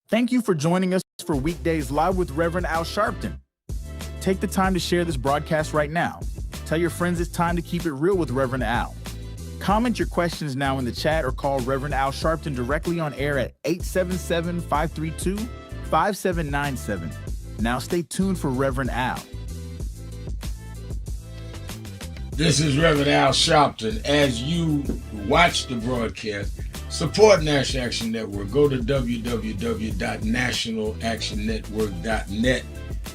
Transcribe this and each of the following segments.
Thank you for joining us for Weekdays Live with Reverend Al Sharpton. Take the time to share this broadcast right now. Tell your friends it's time to keep it real with Reverend Al. Comment your questions now in the chat or call Reverend Al Sharpton directly on air at 877-532-5797. Now stay tuned for Reverend Al. This is Reverend Al Sharpton. As you watch the broadcast, support National Action Network. Go to www.nationalactionnetwork.net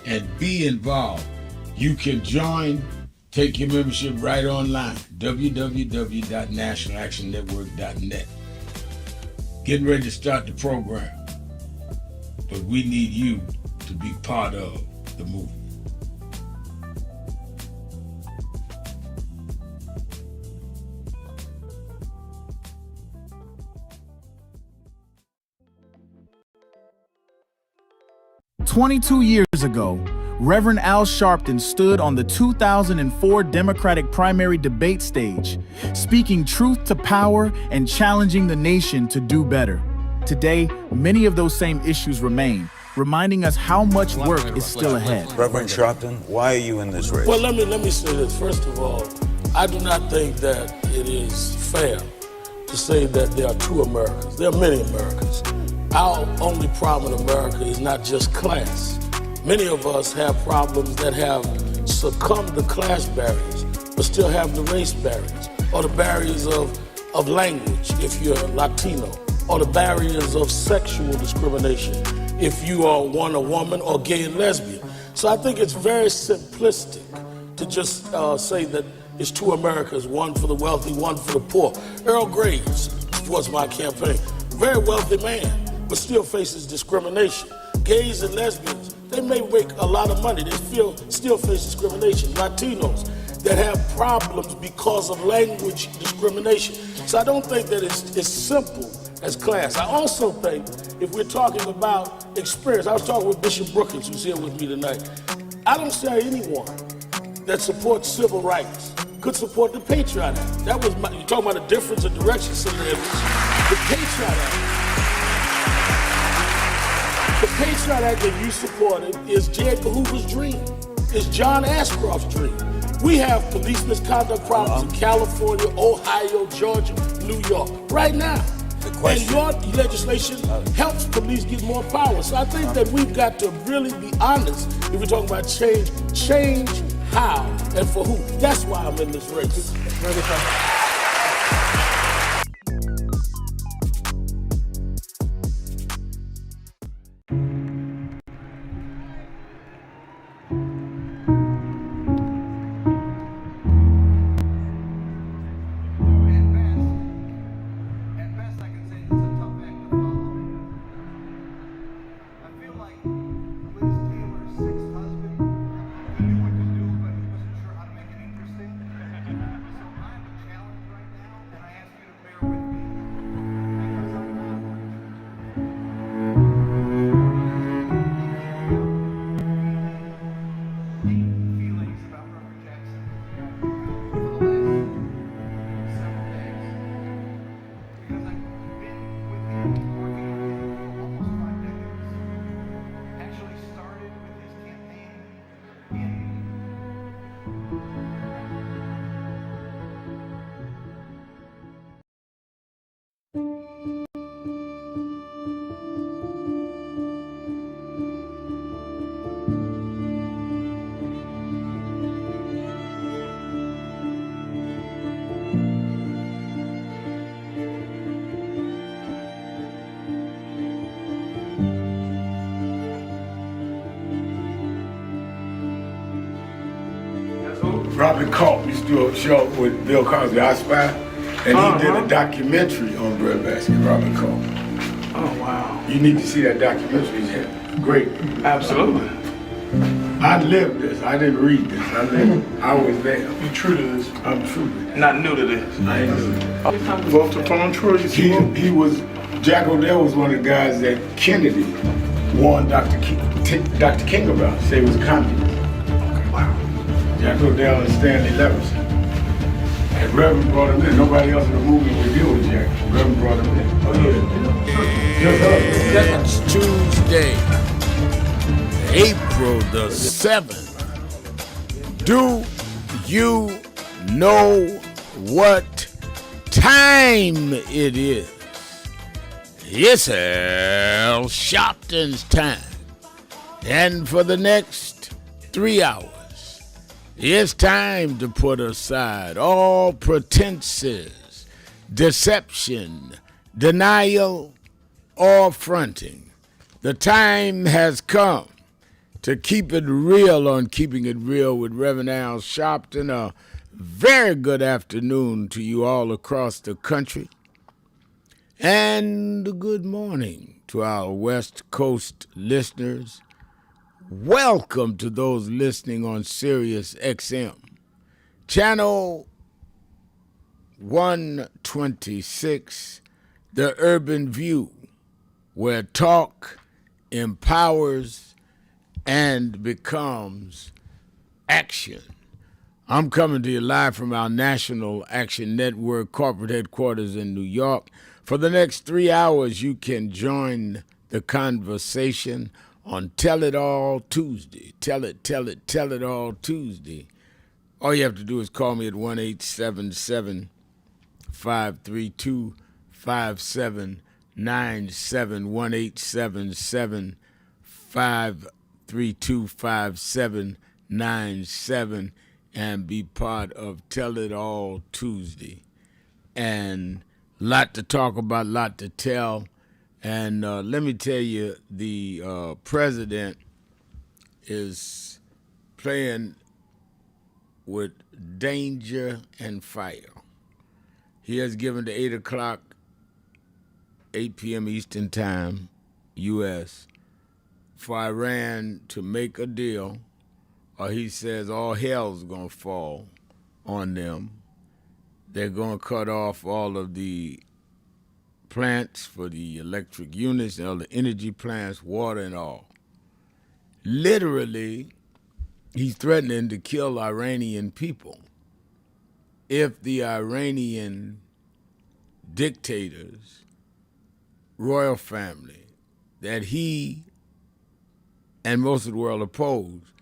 and be involved. You can join, take your membership right online, www.nationalactionnetwork.net. Getting ready to start the program, but we need you to be part of the movement. "22 years ago, Reverend Al Sharpton stood on the 2004 Democratic primary debate stage, speaking truth to power and challenging the nation to do better. Today, many of those same issues remain, reminding us how much work is still ahead." Reverend Sharpton, why are you in this race? Well, let me say this. First of all, I do not think that it is fair to say that there are two Americas. There are many Americas. Our only problem in America is not just class. Many of us have problems that have succumbed to class barriers, but still have the race barriers, or the barriers of language if you're Latino, or the barriers of sexual discrimination if you are a woman or gay and lesbian. So I think it's very simplistic to just say that it's two Americas, one for the wealthy, one for the poor. Earl Graves supports my campaign. Very wealthy man, but still faces discrimination. Gays and lesbians, they may make a lot of money, they still face discrimination. Latinos that have problems because of language discrimination. So I don't think that it's as simple as class. I also think if we're talking about experience, I was talking with Bishop Brookins, who's here with me tonight. I don't see anyone that supports civil rights could support the Patriot Act. That was you're talking about a difference of direction, Senator Edwards. The Patriot Act. The Patriot Act that you supported is J. Edgar Hoover's dream. It's John Ashcroft's dream. We have police misconduct problems in California, Ohio, Georgia, New York, right now. And your legislation helps police get more power. So I think that we've got to really be honest if we're talking about change how and for who. That's why I'm in this race. Robert Culp used to do a show with Bill Cosby, I Spy, and he did a documentary on breadbasket, Robert Culp. Oh, wow. You need to see that documentary. It's great. Absolutely. I lived this. I didn't read this. I lived it. I was there. You true to this? I'm true to this. Not new to this. I ain't new to this. Vote to phone choice. He was, Jack O'Dell was one of the guys that Kennedy warned Dr. King about. Say he was a communist. Okay, wow. Jack O'Dell and Stanley Leverson. And Reverend brought him in. Nobody else in the movement would deal with Jack. Reverend brought him in. Oh, yeah. Just us. It's Tuesday, April the 7th. Do you know what time it is? It's Al Sharpton's time. And for the next 3 hours, it's time to put aside all pretenses, deception, denial, or fronting. The time has come to keep it real on Keeping It Real with Reverend Al Sharpton. A very good afternoon to you all across the country. And good morning to our West Coast listeners. Welcome to those listening on Sirius XM, channel 126, The Urban View, where talk empowers and becomes action. I'm coming to you live from our National Action Network corporate headquarters in New York. For the next 3 hours, you can join the conversation on Tell It All Tuesday. Tell it all Tuesday. All you have to do is call me at 1-877-532-5797, 1-877-532-5797, and be part of Tell It All Tuesday. And a lot to talk about, a lot to tell. And let me tell you, the president is playing with danger and fire. He has given the 8 p.m. Eastern Time, U.S., for Iran to make a deal, or he says all hell's going to fall on them. They're going to cut off all of the plants for the electric units and all the energy plants, water and all. Literally, he's threatening to kill Iranian people if the Iranian dictators, royal family, that he and most of the world oppose,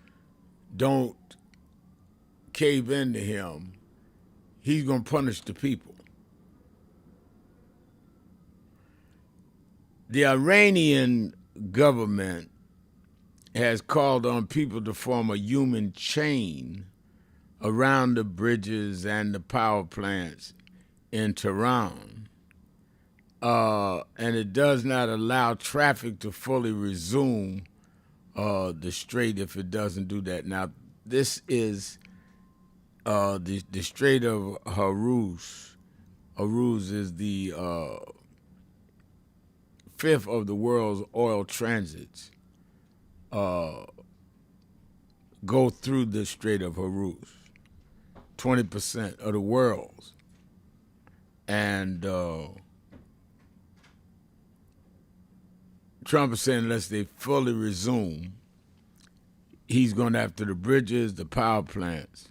don't cave into him. He's going to punish the people. The Iranian government has called on people to form a human chain around the bridges and the power plants in Tehran. And it does not allow traffic to fully resume the strait if it doesn't do that. Now, this is the Strait of Hormuz. Hormuz is the fifth of the world's oil transits go through the Strait of Hormuz, 20% of the world's. And Trump is saying unless they fully resume, he's going after the bridges, the power plants,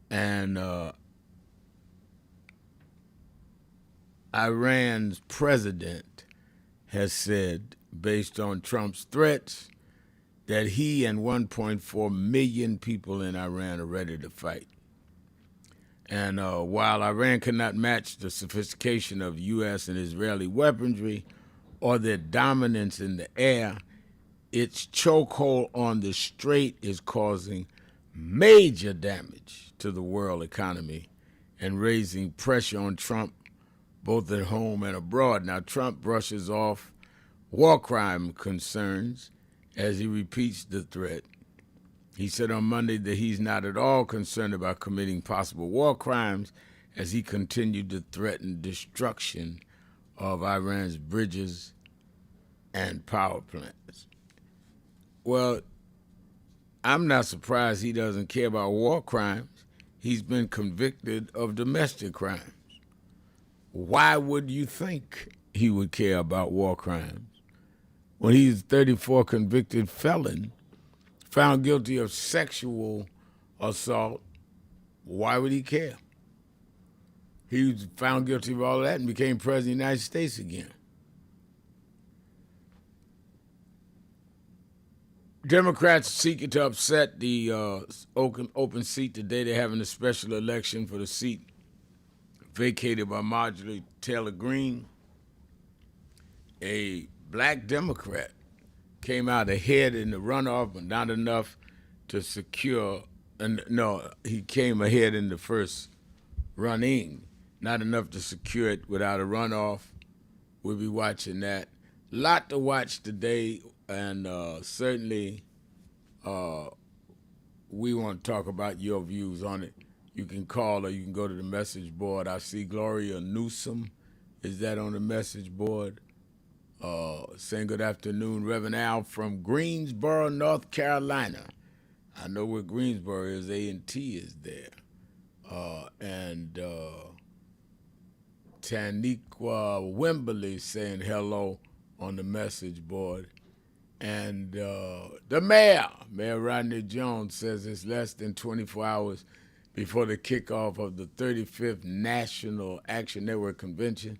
and Iran's president has said, based on Trump's threats, that he and 1.4 million people in Iran are ready to fight. And while Iran cannot match the sophistication of U.S. and Israeli weaponry or their dominance in the air, its chokehold on the strait is causing major damage to the world economy and raising pressure on Trump both at home and abroad. Now, Trump brushes off war crime concerns as he repeats the threat. He said on Monday that he's not at all concerned about committing possible war crimes as he continued to threaten destruction of Iran's bridges and power plants. Well, I'm not surprised he doesn't care about war crimes. He's been convicted of domestic crimes. Why would you think he would care about war crimes when he's a 34 convicted felon found guilty of sexual assault? Why would he care? He was found guilty of all that and became president of the United States again. Democrats seeking to upset the open seat today. They're having a special election for the seat vacated by Marjorie Taylor Greene. A black Democrat came out ahead in the runoff, but not enough to secure. No, he came ahead in the first running, not enough to secure it without a runoff. We'll be watching that. Lot to watch today, and certainly we want to talk about your views on it. You can call or you can go to the message board. I see Gloria Newsom. Is that on the message board? Saying good afternoon, Reverend Al from Greensboro, North Carolina. I know where Greensboro is. A&T is there. And Taniqua Wimberly saying hello on the message board. And the mayor, Mayor Rodney Jones, says it's less than 24 hours before the kickoff of the 35th National Action Network Convention,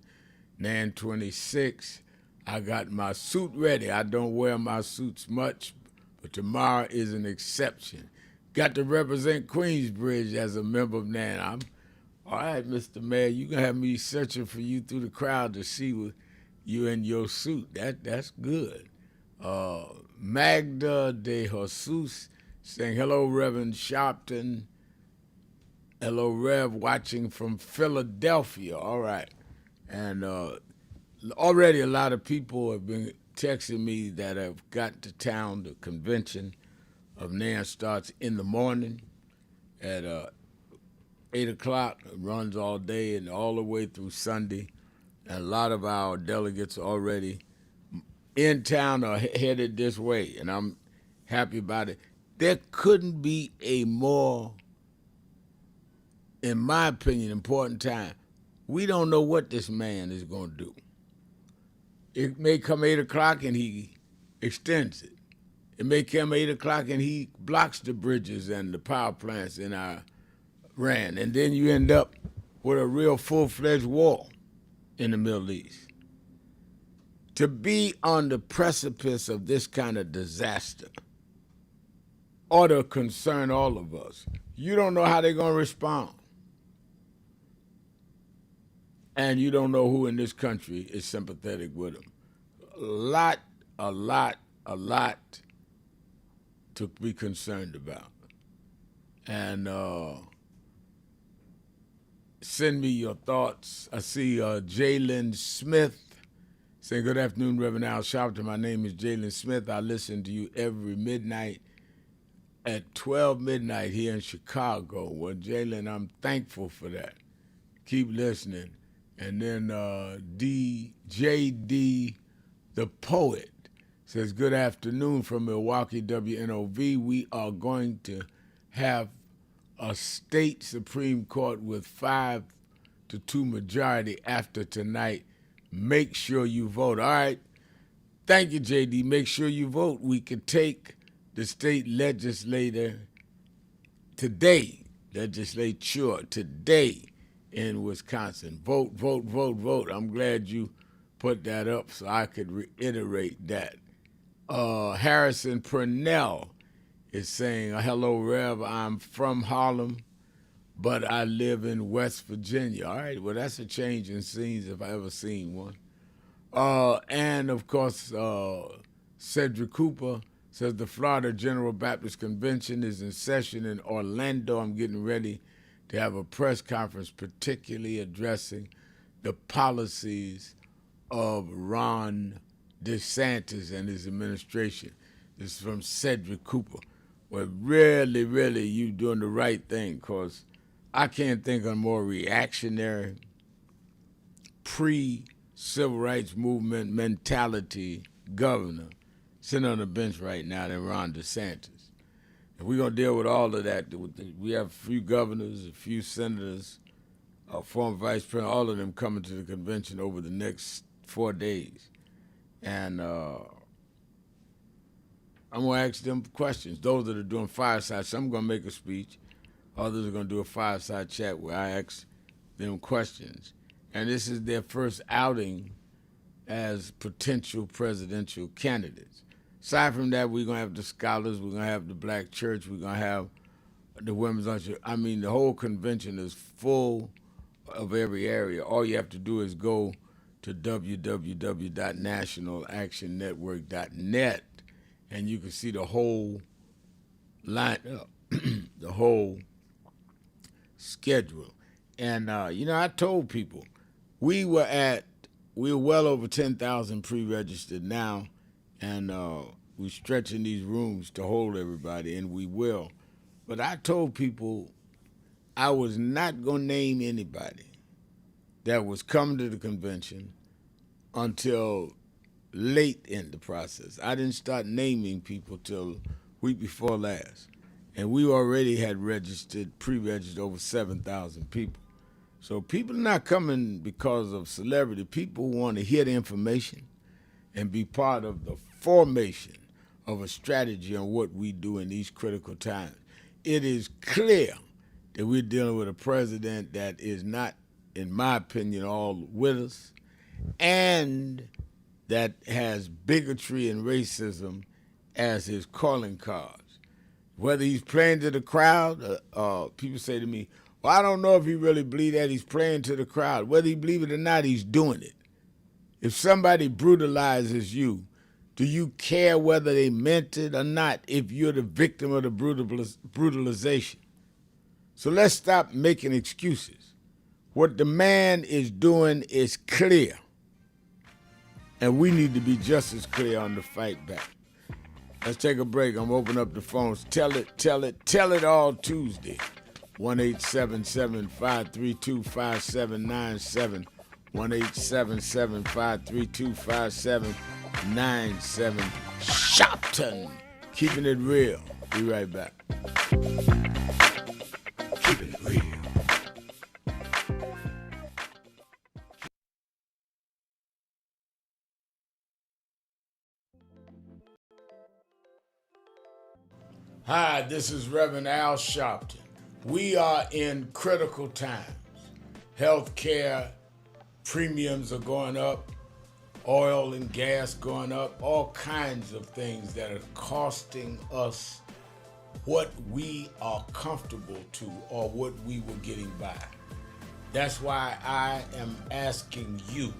NAN 26. I got my suit ready. I don't wear my suits much, but tomorrow is an exception. Got to represent Queensbridge as a member of NAN. All right, Mr. Mayor, you can have me searching for you through the crowd to see what you in your suit. That's good. Magda de Jesus saying, hello, Reverend Sharpton. Hello, Rev, watching from Philadelphia. All right. And already a lot of people have been texting me that have got to town. The convention of NAN starts in the morning at 8 o'clock. It runs all day and all the way through Sunday. And a lot of our delegates already in town are headed this way, and I'm happy about it. There couldn't be a more, in my opinion, important time. We don't know what this man is going to do. It may come 8 o'clock and he extends it. It may come 8 o'clock and he blocks the bridges and the power plants in our Iran, and then you end up with a real full-fledged war in the Middle East. To be on the precipice of this kind of disaster ought to concern all of us. You don't know how they're going to respond. And you don't know who in this country is sympathetic with them. A lot to be concerned about. And send me your thoughts. I see Jalen Smith saying, good afternoon, Reverend Al Sharpton. My name is Jalen Smith. I listen to you every midnight at 12 midnight here in Chicago. Well, Jalen, I'm thankful for that. Keep listening. And then JD, the poet, says, good afternoon from Milwaukee, WNOV. We are going to have a state Supreme Court with 5-2 majority after tonight. Make sure you vote. All right. Thank you, JD. Make sure you vote. We could take the state legislature today in Wisconsin. Vote, vote, vote, vote. I'm glad you put that up so I could reiterate that. Harrison Purnell is saying, hello, Rev. I'm from Harlem, but I live in West Virginia. All right, well, that's a change in scenes if I ever seen one. And, of course, Cedric Cooper says the Florida General Baptist Convention is in session in Orlando. I'm getting ready to have a press conference particularly addressing the policies of Ron DeSantis and his administration. This is from Cedric Cooper. Well, really, you doing the right thing, because I can't think of a more reactionary, pre-civil rights movement mentality governor sitting on the bench right now than Ron DeSantis. If we're going to deal with all of that, we have a few governors, a few senators, a former vice president, all of them coming to the convention over the next 4 days. And I'm going to ask them questions. Those that are doing fireside, some are going to make a speech. Others are going to do a fireside chat where I ask them questions. And this is their first outing as potential presidential candidates. Aside from that, we're going to have the scholars, we're going to have the black church, we're going to have the women's usher. I mean, the whole convention is full of every area. All you have to do is go to www.nationalactionnetwork.net and you can see the whole lineup, the whole schedule. And, I told people, we were well over 10,000 pre-registered now, and we're stretching these rooms to hold everybody, and we will. But I told people I was not going to name anybody that was coming to the convention until late in the process. I didn't start naming people till week before last. And we already had pre-registered over 7,000 people. So people are not coming because of celebrity. People want to hear the information and be part of the formation of a strategy on what we do in these critical times. It is clear that we're dealing with a president that is not, in my opinion, all with us, and that has bigotry and racism as his calling cards. Whether he's playing to the crowd, people say to me, well, I don't know if he really believes that he's playing to the crowd. Whether he believes it or not, he's doing it. If somebody brutalizes you, do you care whether they meant it or not if you're the victim of the brutalization? So let's stop making excuses. What the man is doing is clear. And we need to be just as clear on the fight back. Let's take a break. I'm opening up the phones. Tell it all Tuesday. 1-877-532-5797. 1-877-532-5797. Sharpton. Keeping it real. Be right back. Keeping it real. Hi, this is Reverend Al Sharpton. We are in critical times. Healthcare premiums are going up, oil and gas going up, all kinds of things that are costing us what we are comfortable to or what we were getting by. That's why I am asking you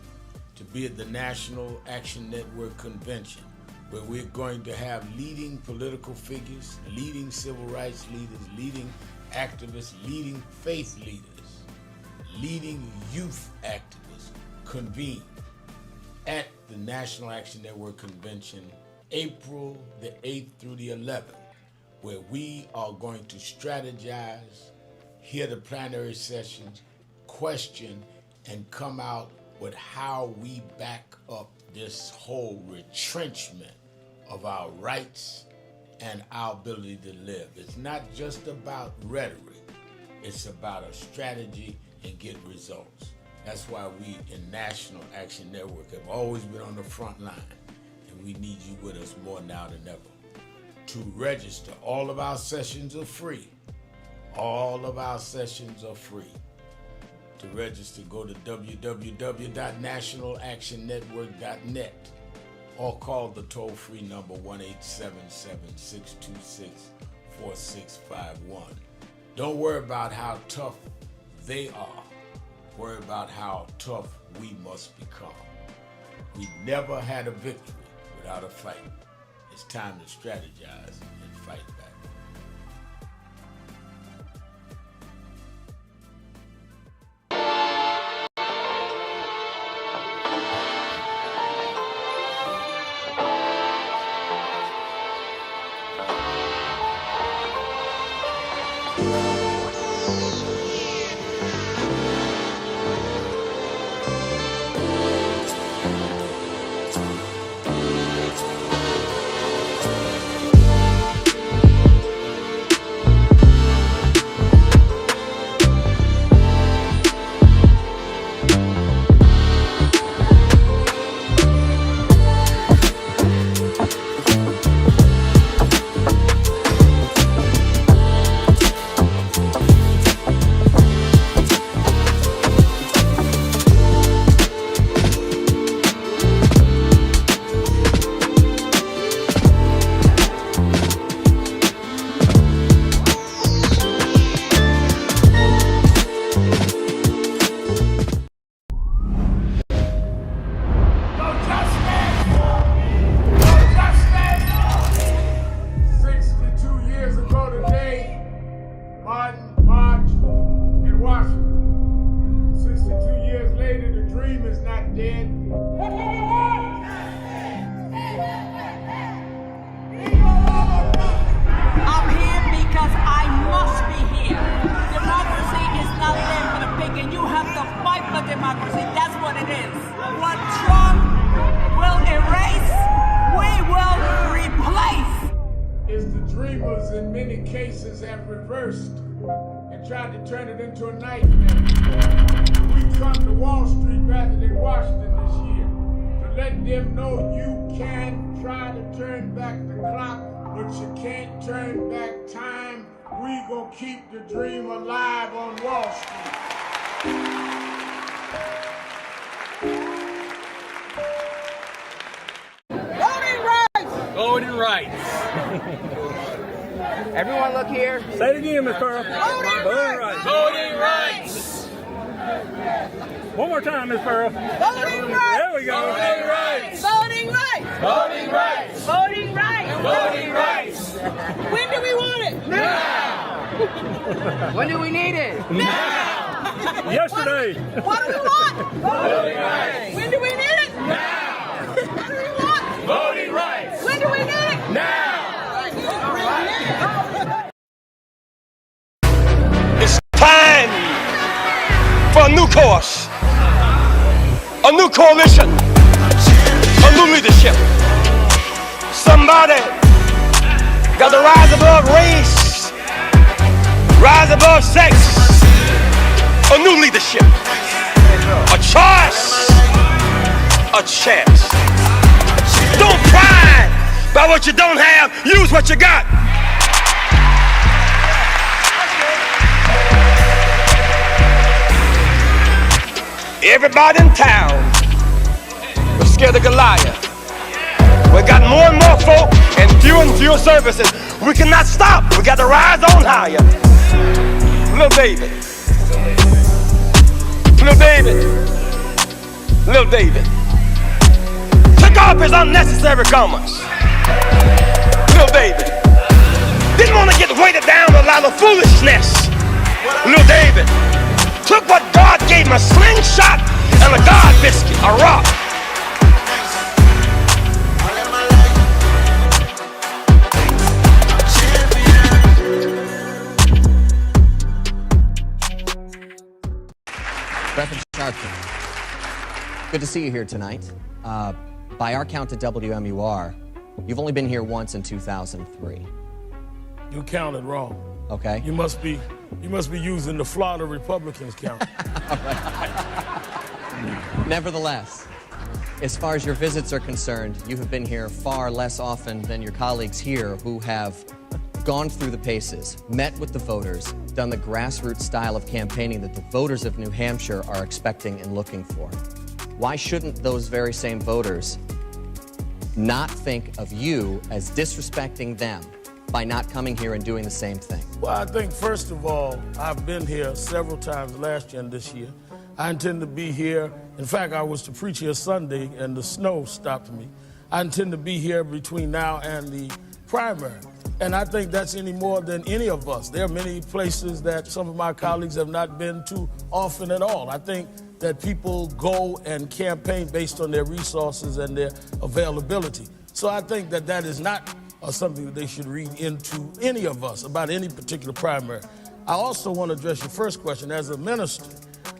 to be at the National Action Network Convention, where we're going to have leading political figures, leading civil rights leaders, leading activists, leading faith leaders, leading youth activists convene at the National Action Network Convention, April the 8th through the 11th, where we are going to strategize, hear the plenary sessions, question, and come out with how we back up this whole retrenchment of our rights and our ability to live. It's not just about rhetoric, it's about a strategy and get results. That's why we in National Action Network have always been on the front line, and we need you with us more now than ever. To register, all of our sessions are free. All of our sessions are free. To register, go to www.nationalactionnetwork.net or call the toll-free number 1-877-626-4651. Don't worry about how tough they are. Worry about how tough we must become. We never had a victory without a fight. It's time to strategize and fight back. dreamers in many cases have reversed and tried to turn it into a nightmare. We come to Wall Street rather than Washington this year to let them know you can try to turn back the clock, but you can't turn back time. We gonna keep the dream alive on Wall Street. Voting rights. Everyone look here. Say it again, Ms. Pearl. Voting rights. Voting rights. One more time, Ms. Pearl. Voting rights. There we go. Voting rights. Voting rights. Voting rights. Voting rights. Voting rights. When do we want it? Now. When do we need it? Now. Yesterday. What do we want? Voting rights. When do we need it? Now. What do we want? Voting rights. When do we need it? Now. It's time for a new course, a new coalition, a new leadership. Somebody got to rise above race, rise above sex, a new leadership, a choice, a chance. Don't cry about what you don't have, use what you got. Everybody in town was scared of Goliath. We got more and more folk and fewer services. We cannot stop. We got to rise on higher. Little David. Little David. Little David. Took off his unnecessary garments. Little David. Didn't want to get weighted down with a lot of foolishness. Little David. Took what God gave him, a slingshot and a God biscuit, a rock. Reverend Sharpton, good to see you here tonight. By our count at WMUR, you've only been here once in 2003. You counted wrong. Okay. You must be using the Florida Republicans count. Nevertheless, as far as your visits are concerned, you have been here far less often than your colleagues here who have gone through the paces, met with the voters, done the grassroots style of campaigning that the voters of New Hampshire are expecting and looking for. Why shouldn't those very same voters not think of you as disrespecting them by not coming here and doing the same thing? Well, I think, first of all, I've been here several times last year and this year. I intend to be here. In fact, I was to preach here Sunday, and the snow stopped me. I intend to be here between now and the primary. And I think that's any more than any of us. There are many places that some of my colleagues have not been to often at all. I think that people go and campaign based on their resources and their availability. So I think that that is not something that they should read into any of us about any particular primary. I also want to address your first question. As a minister,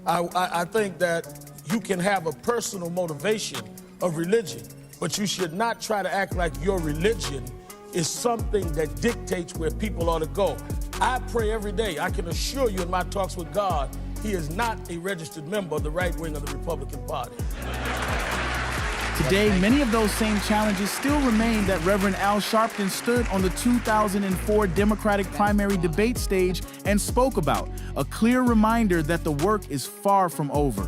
I think that you can have a personal motivation of religion, but you should not try to act like your religion is something that dictates where people ought to go. I pray every day. I can assure you in my talks with God, he is not a registered member of the right wing of the Republican Party. Today, many of those same challenges still remain that Reverend Al Sharpton stood on the 2004 Democratic primary debate stage and spoke about, a clear reminder that the work is far from over.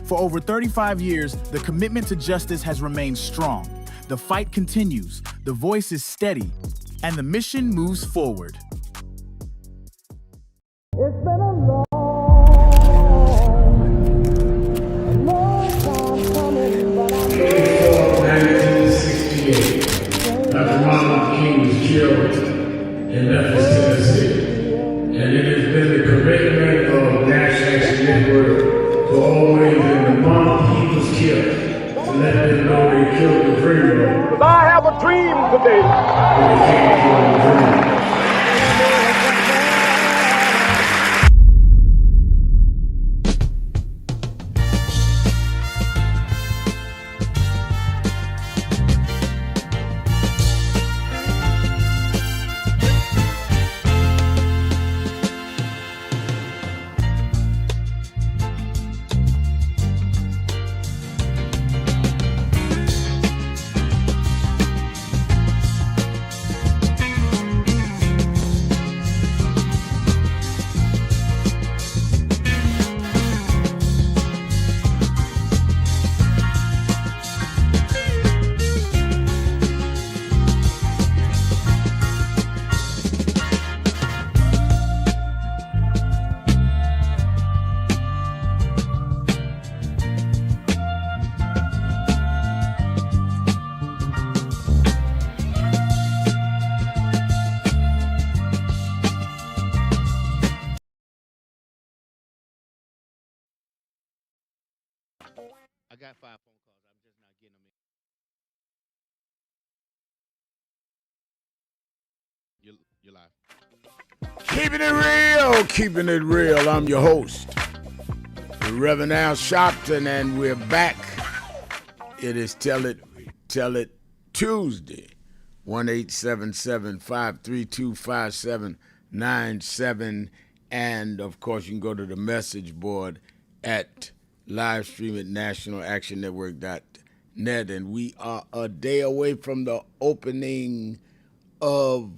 For over 35 years, the commitment to justice has remained strong. The fight continues, the voice is steady, and the mission moves forward. It's been a long time coming, but I know 1968, Dr. Martin Luther King was killed in Memphis, Tennessee. And it has been the commitment of National Action Network to always, in the month he was killed, to let them know they killed the dreamer. I have a dream today. They can't kill the dreamer. I got 5 phone calls. I'm just not getting them in. You're live. Keeping it real. I'm your host, the Reverend Al Sharpton, and we're back. It is Tell It Tuesday. 1-877-532-5797, and of course you can go to the message board at live stream at nationalactionnetwork.net, and we are a day away from the opening of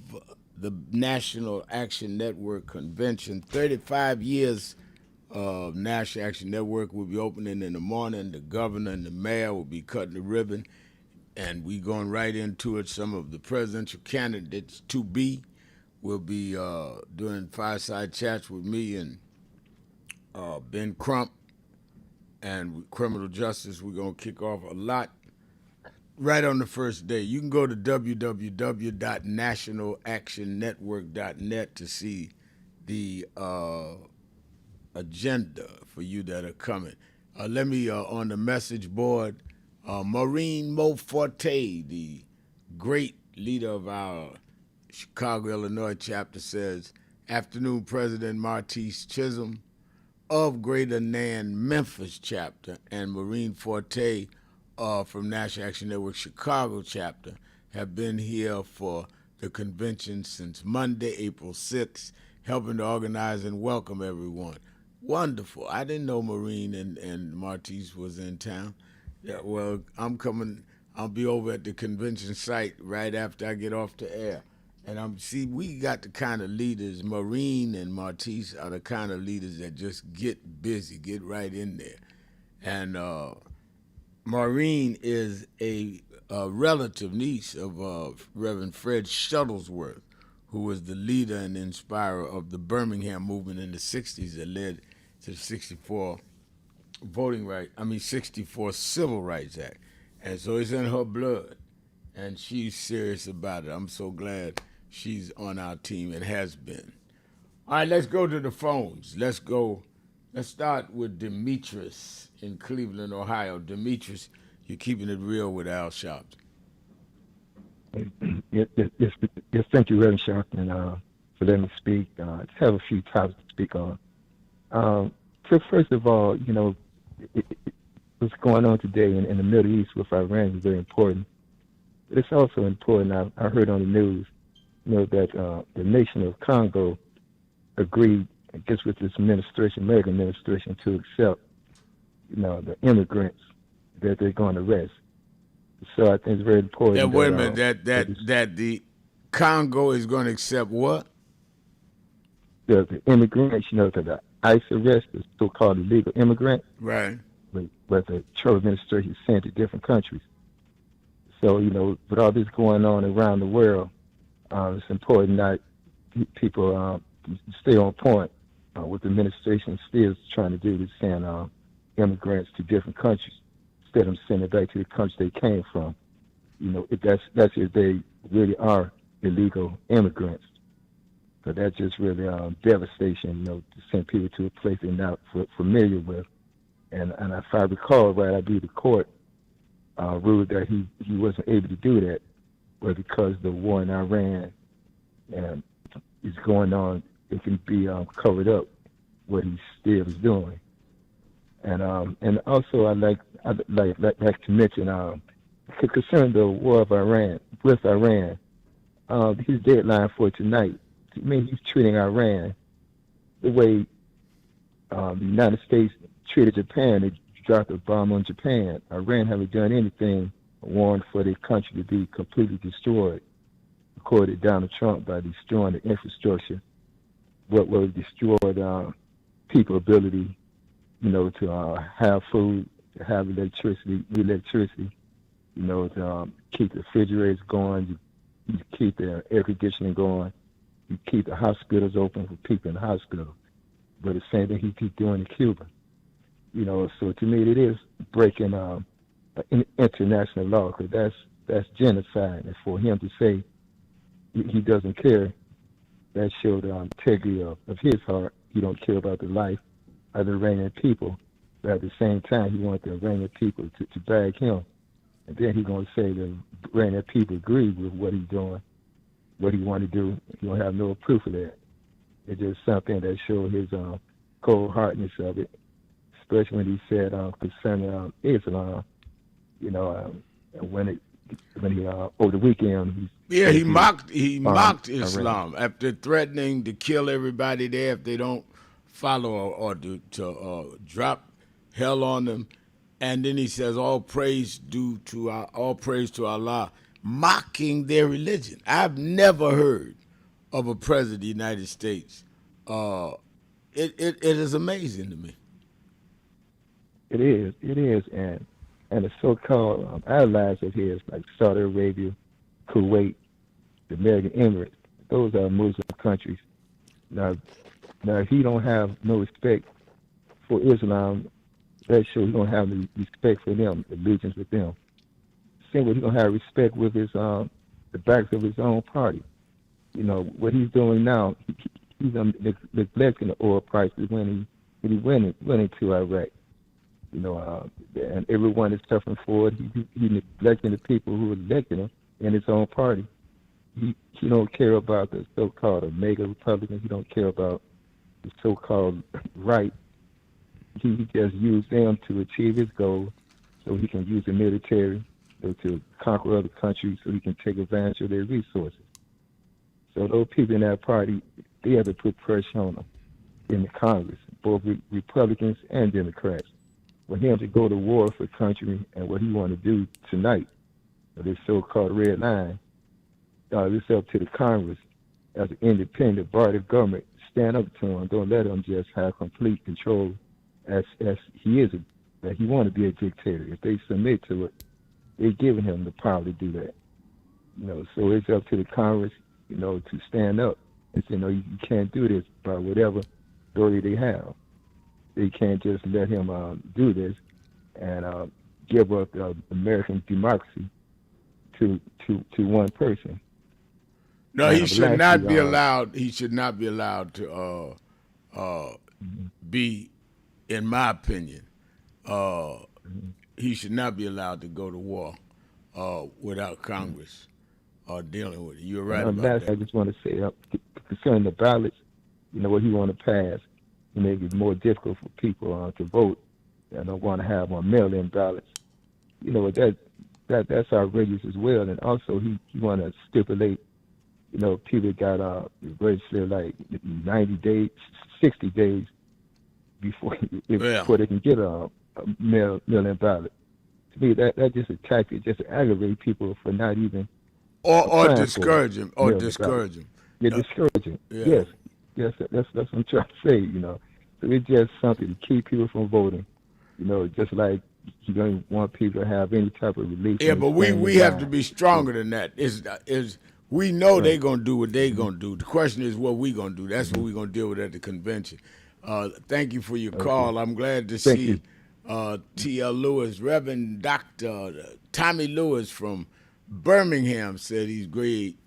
the National Action Network Convention. 35 years of National Action Network will be opening in the morning. The governor and the mayor will be cutting the ribbon, and we going right into it. Some of the presidential candidates to be will be doing fireside chats with me and Ben Crump, and with criminal justice. We're going to kick off a lot right on the first day. You can go to www.nationalactionnetwork.net to see the agenda for you that are coming. Let me, on the message board, Maureen Moforte, the great leader of our Chicago, Illinois chapter, says, afternoon, President Martise Chisholm of Greater Nan, Memphis chapter, and Maureen Forte from National Action Network Chicago chapter have been here for the convention since Monday, April 6th, helping to organize and welcome everyone. Wonderful. I didn't know Maureen and Martise was in town. Yeah, well, I'm coming. I'll be over at the convention site right after I get off the air. And we got the kind of leaders, Maureen and Martise are the kind of leaders that just get busy, get right in there. And Maureen is a relative niece of Reverend Fred Shuttlesworth, who was the leader and inspirer of the Birmingham movement in the 60s that led to the 64 Civil Rights Act. And so it's in her blood, and she's serious about it. I'm so glad she's on our team and has been. All right, let's go to the phones. Let's start with Demetrius in Cleveland, Ohio. Demetrius, you're keeping it real with Al Sharpton. Yes, thank you, Reverend Sharpton, for letting me speak. I just have a few topics to speak on. So first of all, what's going on today in the Middle East with Iran is very important. But it's also important, I heard on the news, that the nation of Congo agreed, I guess, with this administration, American administration, to accept, the immigrants that they're going to arrest. So I think it's very important. Yeah, wait a minute. That the Congo is going to accept what? The immigrants, that the ICE arrest, the so-called illegal immigrant. Right. But the Trump administration is sent to different countries. So, with all this going on around the world, it's important that people stay on point. What the administration still is trying to do is send immigrants to different countries instead of sending back to the country they came from. If that's if they really are illegal immigrants. So that's just really devastation, to send people to a place they're not familiar with. And if I recall right, I believe the court ruled that he wasn't able to do that, but because the war in Iran is going on, it can be covered up what he still is doing. And also I'd like to mention concerning the war of Iran with Iran, his deadline for tonight. To me, he's treating Iran the way the United States treated Japan. They dropped a bomb on Japan. Iran haven't done anything warned for their country to be completely destroyed, according to Donald Trump, by destroying the infrastructure. What will destroy people's ability, to have food, to have electricity, to keep the refrigerators going, you keep the air conditioning going, you keep the hospitals open for people in the hospital. But the same thing he keeps doing in Cuba. So to me it is breaking international law, because that's genocide. And for him to say he doesn't care, that showed the integrity of his heart. He don't care about the life of the Iranian people. But at the same time, he wanted the Iranian people to back him. And then he's going to say the Iranian people agree with what he's doing, what he want to do. He don't have no proof of that. It's just something that shows his cold-heartedness of it, especially when he said concerning Islam, you know, when he over the weekend. He mocked Islam after threatening to kill everybody there if they don't follow or to drop hell on them. And then he says, all praise to Allah, mocking their religion. I've never heard of a president of the United States. It is amazing to me. It is, and the so-called allies of his, like Saudi Arabia, Kuwait, the American Emirates, those are Muslim countries. Now if he don't have no respect for Islam, that shows he don't have the respect for them, allegiance with them. Same way he don't have respect with his the backs of his own party. You know what he's doing now. He's neglecting the oil prices when he went into Iraq. You know, and everyone is suffering for it. He neglecting the people who elected him in his own party. He don't care about the so-called mega Republicans. He don't care about the so-called right. He just used them to achieve his goal, so he can use the military to conquer other countries, so he can take advantage of their resources. So those people in that party, they have to put pressure on them in the Congress, both Republicans and Democrats, for him to go to war for the country and what he want to do tonight, this so-called red line. It's up to the Congress as an independent body of government. Stand up to him. Don't let him just have complete control as he is, that he want to be a dictator. If they submit to it, they're giving him the power to do that. You know, so it's up to the Congress, you know, to stand up and say, no, you can't do this by whatever authority they have. They can't just let him do this and give up American democracy to one person. No, he should not be allowed. He should not be allowed to be, in my opinion, he should not be allowed to go to war without Congress dealing with it. You're right about that. I just want to say, concerning the ballots, you know, what he want to pass, to make it more difficult for people to vote. I don't want to have mail-in ballots. You know, that's outrageous as well. And also, he want to stipulate, you know, people got registered like 90 days, 60 days before they can get a mail-in ballot. To me, that's just a tactic, just to aggravate people for not even or discourage them, Yeah, discourage them. Yeah. Yes, that's what I'm trying to say. You know, so it's just something to keep people from voting. You know, just like you don't want people to have any type of relief. Yeah, but we have to be stronger than that. We know they're gonna do what they're gonna do. The question is what we gonna do. That's what we're gonna deal with at the convention. Thank you for your call. I'm glad to see T.L. Lewis, Reverend Dr. Tommy Lewis from Birmingham said he's great.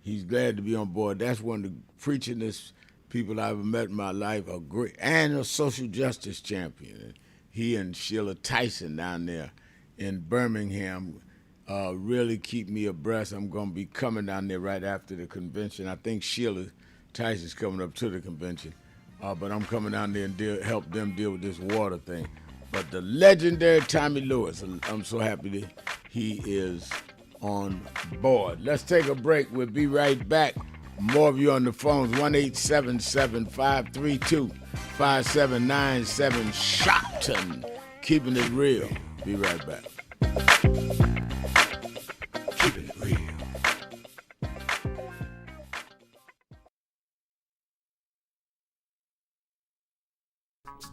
He's glad to be on board. That's one of the preachingest people I've ever met in my life. A great and a social justice champion. He and Sheila Tyson down there in Birmingham really keep me abreast. I'm going to be coming down there right after the convention. I think Sheila Tyson's coming up to the convention. But I'm coming down there and help them deal with this water thing. But the legendary Tommy Lewis, I'm so happy that he is on board. Let's take a break. We'll be right back. More of you on the phones, 1-877-532-5797, Sharpton, keeping it real. Be right back. Keeping it real.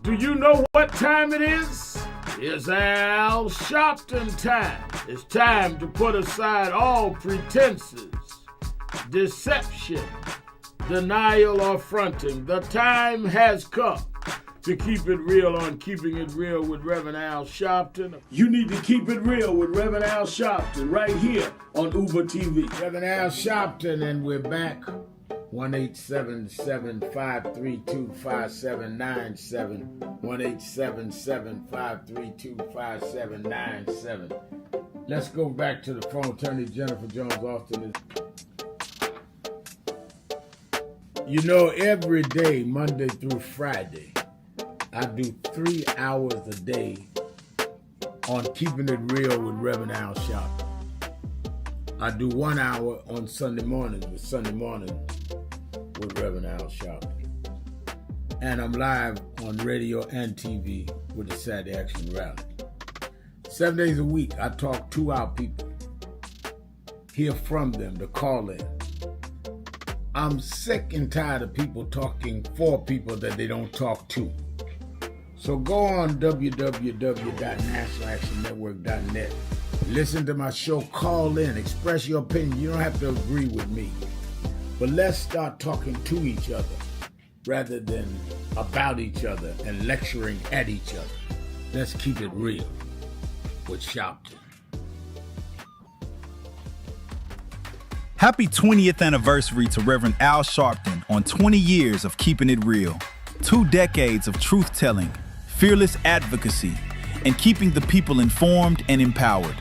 Do you know what time it is? It's Al Sharpton time. It's time to put aside all pretenses, deception, denial, or fronting. The time has come to keep it real on Keeping It Real with Reverend Al Sharpton. You need to keep it real with Reverend Al Sharpton right here on Uber TV. Reverend Al Sharpton, and we're back 1-877-532-5797. 1-877-532-5797. Let's go back to the phone. Attorney Jennifer Jones Austin is. You know, every day, Monday through Friday, I do 3 hours a day on Keeping It Real with Reverend Al Sharpton. I do 1 hour on Sunday mornings with Reverend Al Sharpton. And I'm live on radio and TV with the Saturday Action Rally. 7 days a week, I talk to our people, hear from them, to call in. I'm sick and tired of people talking for people that they don't talk to. So go on www.nationalactionnetwork.net. Listen to my show, call in, express your opinion. You don't have to agree with me. But let's start talking to each other rather than about each other and lecturing at each other. Let's keep it real with Sharpton. Happy 20th anniversary to Reverend Al Sharpton on 20 years of Keeping It Real. 2 decades of truth-telling, fearless advocacy, and keeping the people informed and empowered.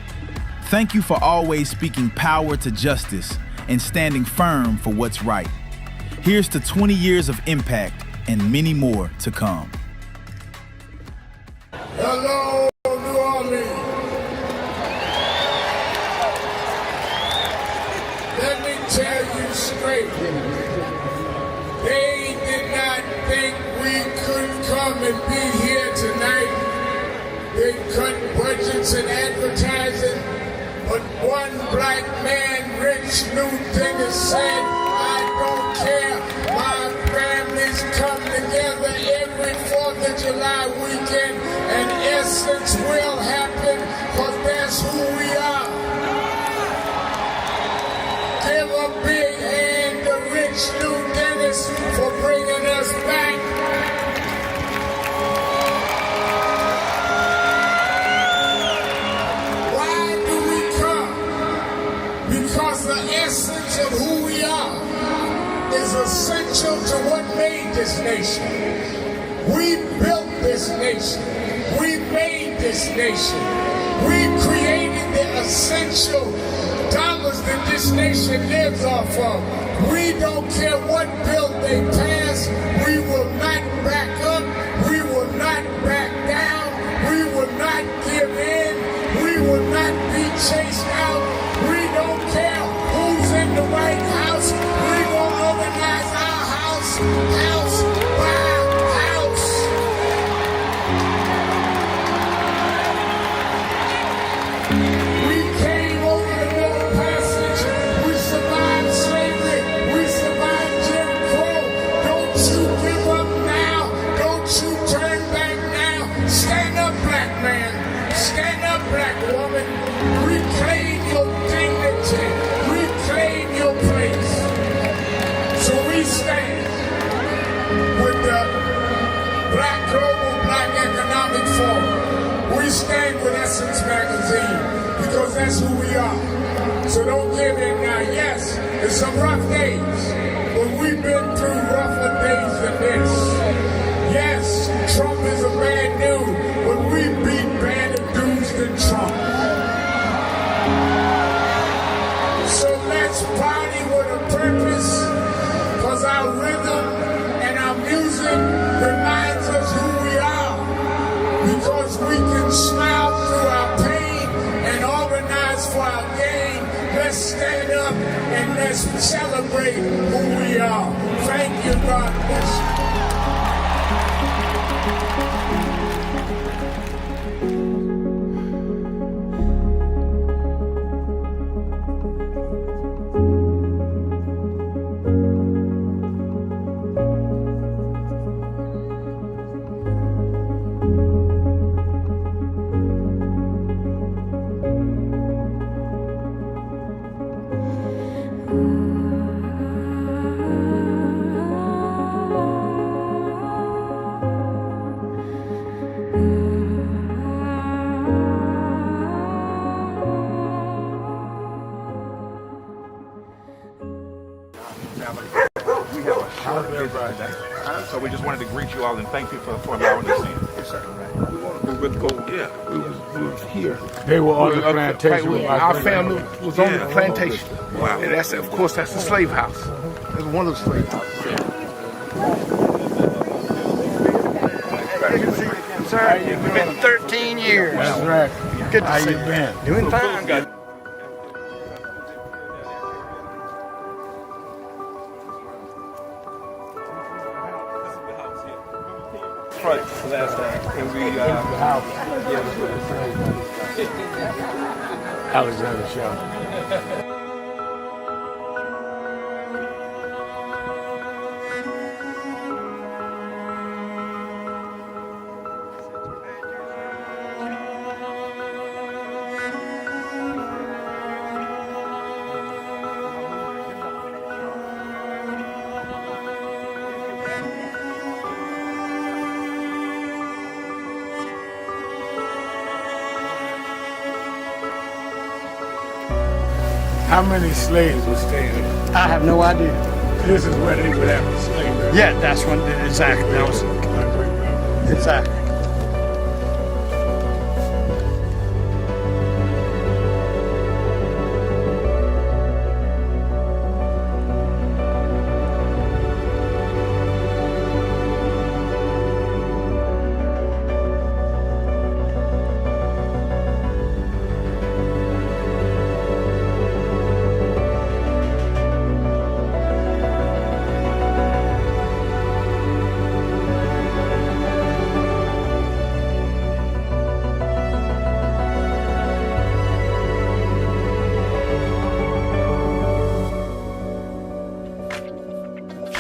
Thank you for always speaking power to justice and standing firm for what's right. Here's to 20 years of impact and many more to come. Hello, New Orleans. Let me tell you straight. They did not think we could come and be here tonight. They cut budgets and advertising, but one black man, Rich Newton, said, I don't care. My families come together every 4th of July weekend, and essence will happen, because that's who we are. Give a big hand to Rich New Dennis for bringing us back. Why do we come? Because the essence of who we are is essential to what made this nation. We built this nation. We made this nation. We created the essential dollars that this nation lives off of. We don't care what bill they pass. We will not back up. We will not back down. We will not give in. We will not be chased out. We don't care who's in the White House. We will organize our house by house. We came over the Middle Passage. We survived slavery. We survived Jim Crow. Don't you give up now. Don't you turn back now. Stand up, black man. Stand up, black woman. Reclaim your dignity. Reclaim your place. So we stand with the Global Black Economic Forum. We stand with Essence Magazine, because that's who we are. So don't give in now. Yes, it's some rough days, but we've been through rougher days than this. Yes, Trump is a bad dude, but we beat badder dudes than Trump. So let's party with a purpose, because our rhythm and our music reminds us who we are, because we can smile through our pain and organize for our gain. Let's stand up and let's celebrate who we are. Thank you, God bless you. So we just wanted to greet you all and thank you for allowing us in. Yes, sir. We was here. They were on the plantation. Our family was on the plantation. Wow. And that's, of course, that's the slave house. That's one of the slave houses. Sir, it's been 13 years. That's right. Good to How see you been? Doing fine. Good. Last time. And we, Alexander Sharpton. How many slaves were staying there? I have no idea. This is where they would have the slavery. Yeah, that's what exactly. That was exactly.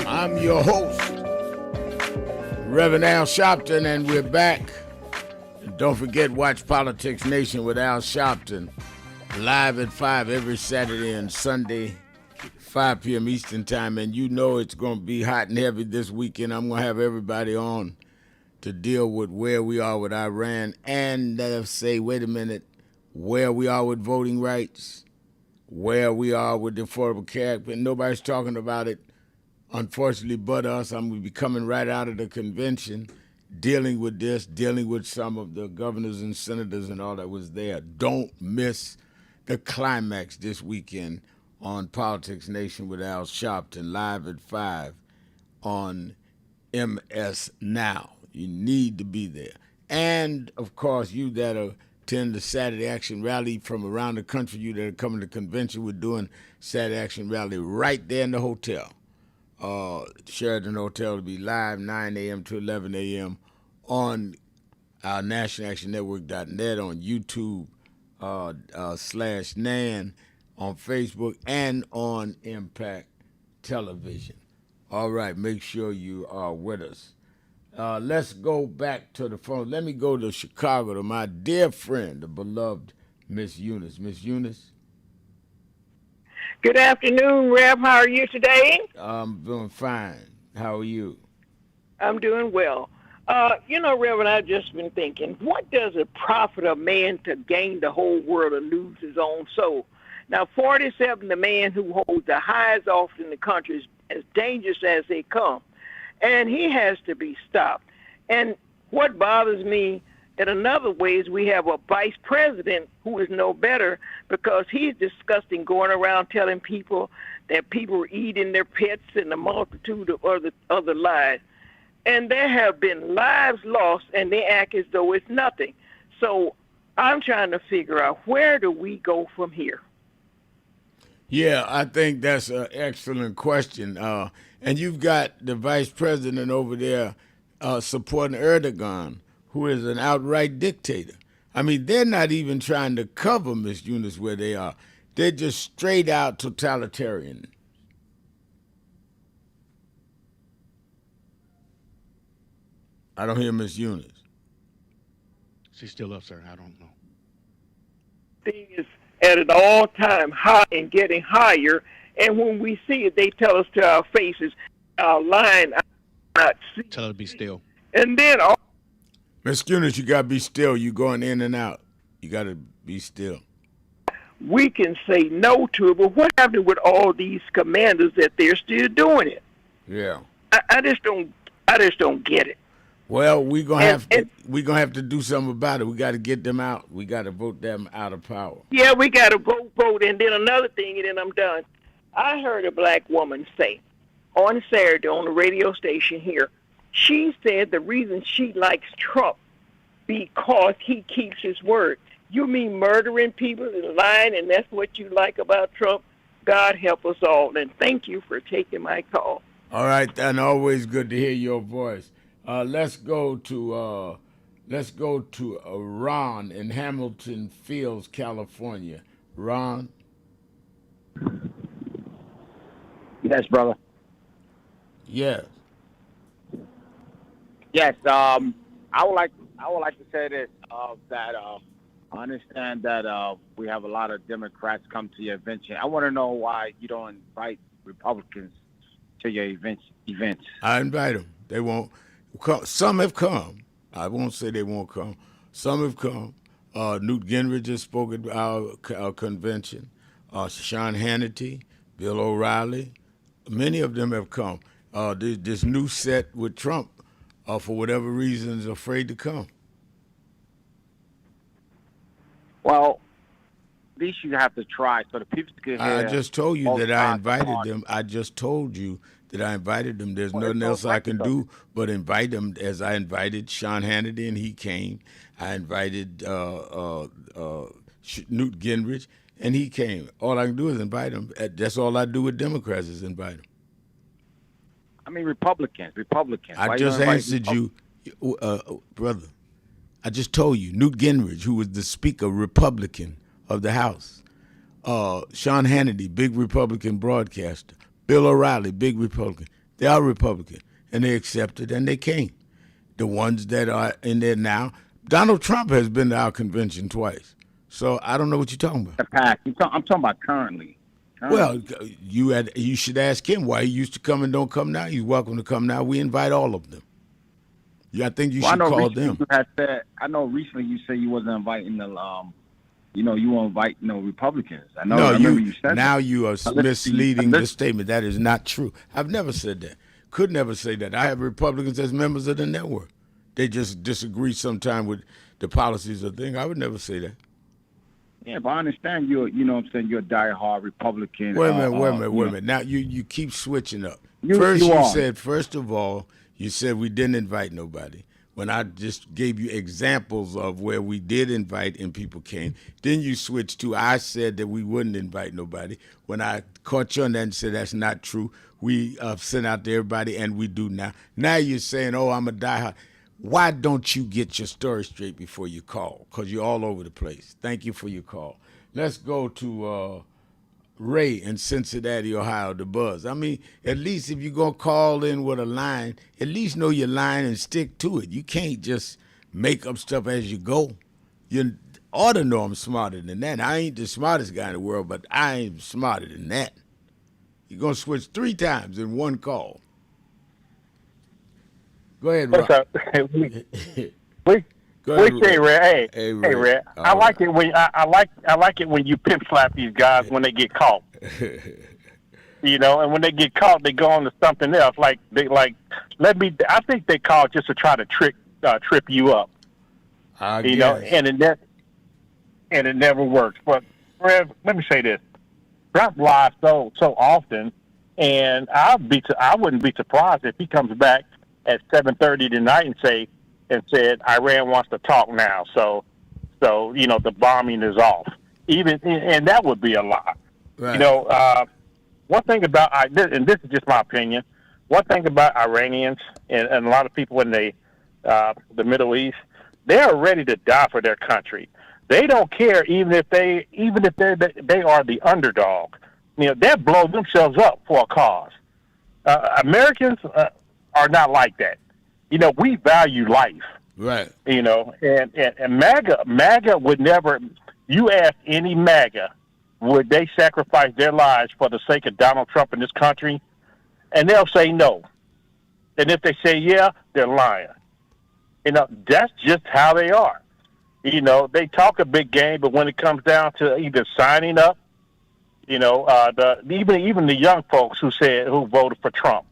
I'm your host, Reverend Al Sharpton, and we're back. And don't forget, watch Politics Nation with Al Sharpton, live at 5 every Saturday and Sunday, 5 p.m. Eastern Time. And you know it's going to be hot and heavy this weekend. I'm going to have everybody on to deal with where we are with Iran and say, wait a minute, where we are with voting rights, where we are with the Affordable Care Act, and nobody's talking about it. Unfortunately, but us. I'm going to be coming right out of the convention, dealing with this, dealing with some of the governors and senators and all that was there. Don't miss the climax this weekend on Politics Nation with Al Sharpton, live at 5 on MS Now. You need to be there. And, of course, you that attend the Saturday Action Rally from around the country, you that are coming to the convention, we're doing Saturday Action Rally right there in the hotel. Sheraton Hotel to be live 9 a.m. to 11 a.m. on our National Action Network.net, on YouTube /NAN, on Facebook, and on Impact Television. All right, make sure you are with us. Let's go back to the phone. Let me go to Chicago to my dear friend, the beloved Miss Eunice. Miss Eunice? Good afternoon, Rev. How are you today? I'm doing fine. How are you? I'm doing well. Reverend, I've just been thinking, what does it profit a man to gain the whole world and lose his own soul? Now, 47, the man who holds the highest office in the country, is as dangerous as they come. And he has to be stopped. And what bothers me in another way is we have a vice president who is no better, because he's disgusting, going around telling people that people are eating their pets and a multitude of other lies. And there have been lives lost, and they act as though it's nothing. So I'm trying to figure out, where do we go from here? Yeah, I think that's an excellent question. And you've got the vice president over there supporting Erdogan, who is an outright dictator. I mean, they're not even trying to cover Miss Eunice where they are. They're just straight out totalitarian. I don't hear Miss Eunice. She's still up, sir. I don't know. Thing is at an all-time high and getting higher. And when we see it, they tell us to our faces, our line, not see. Tell her to be still. And then Miss Eunice, you got to be still. You going in and out. You got to be still. We can say no to it, but what happened with all these commanders that they're still doing it? Yeah. I just don't get it. Well, we're gonna have to do something about it. We got to get them out. We got to vote them out of power. Yeah, we got to vote. And then another thing, and then I'm done. I heard a black woman say on Saturday on the radio station here, she said the reason she likes Trump because he keeps his word. You mean murdering people and lying, and that's what you like about Trump? God help us all, and thank you for taking my call. All right, and always good to hear your voice. Let's go to Ron in Hamilton Fields, California. Ron. Yes, brother. Yes. Yes. I would like to say this that I understand that we have a lot of Democrats come to your events. I want to know why you don't invite Republicans to your events. I invite them. They won't come. Some have come. I won't say they won't come. Some have come. Newt Gingrich has spoken at our convention. Sean Hannity, Bill O'Reilly. Many of them have come. This new set with Trump, for whatever reason, is afraid to come. Well, at least you have to try so the people can hear. I just told you that I invited them. I just told you that I invited them. There's nothing else I can do but invite them, as I invited Sean Hannity, and he came. I invited Newt Gingrich, and he came. All I can do is invite him. That's all I do with Democrats is invite them. I mean, Republicans. I just answered you, brother. I just told you, Newt Gingrich, who was the Speaker, Republican of the House. Sean Hannity, big Republican broadcaster. Bill O'Reilly, big Republican. They are Republican, and they accepted, and they came. The ones that are in there now, Donald Trump has been to our convention twice. So I don't know what you're talking about. The pack. I'm talking about currently. Well, you should ask him why he used to come and don't come now. He's welcome to come now. We invite all of them. I think you should call them. I know recently you said you wasn't inviting the, you won't invite no Republicans. I remember you said now that. You are misleading the statement. That is not true. I've never said that. Could never say that. I have Republicans as members of the network. They just disagree sometimes with the policies of things. I would never say that. Yeah, but I understand you're a diehard Republican. Wait a minute. Now you keep switching up. First of all, you said we didn't invite nobody. When I just gave you examples of where we did invite and people came, then you switched to I said that we wouldn't invite nobody. When I caught you on that and said that's not true, we sent out to everybody and we do now. Now you're saying, oh, I'm a diehard. Why don't you get your story straight before you call? Because you're all over the place. Thank you for your call. Let's go to Ray in Cincinnati, Ohio, the Buzz. I mean, at least if you're going to call in with a line, at least know your line and stick to it. You can't just make up stuff as you go. You ought to know I'm smarter than that. I ain't the smartest guy in the world, but I ain't smarter than that. You're going to switch 3 times in one call. Go ahead, Rob. What's up? We say, Red. Hey, Red. I like it when I like it when you pimp slap these guys when they get caught. And when they get caught, they go on to something else. I think they call just to try to trip you up. And it never works. But Rev, let me say this: Trump lies so often, and I wouldn't be surprised if he comes back at 7:30 tonight and said Iran wants to talk now, so the bombing is off. And that would be a lie. Right. One thing about and this is just my opinion. One thing about Iranians and a lot of people in the Middle East, they are ready to die for their country. They don't care even if they are the underdog. They'll blow themselves up for a cause. Americans are not like that. We value life. Right. And MAGA would never, you ask any MAGA, would they sacrifice their lives for the sake of Donald Trump in this country? And they'll say no. And if they say yeah, they're lying. That's just how they are. They talk a big game, but when it comes down to either signing up, even the young folks who voted for Trump,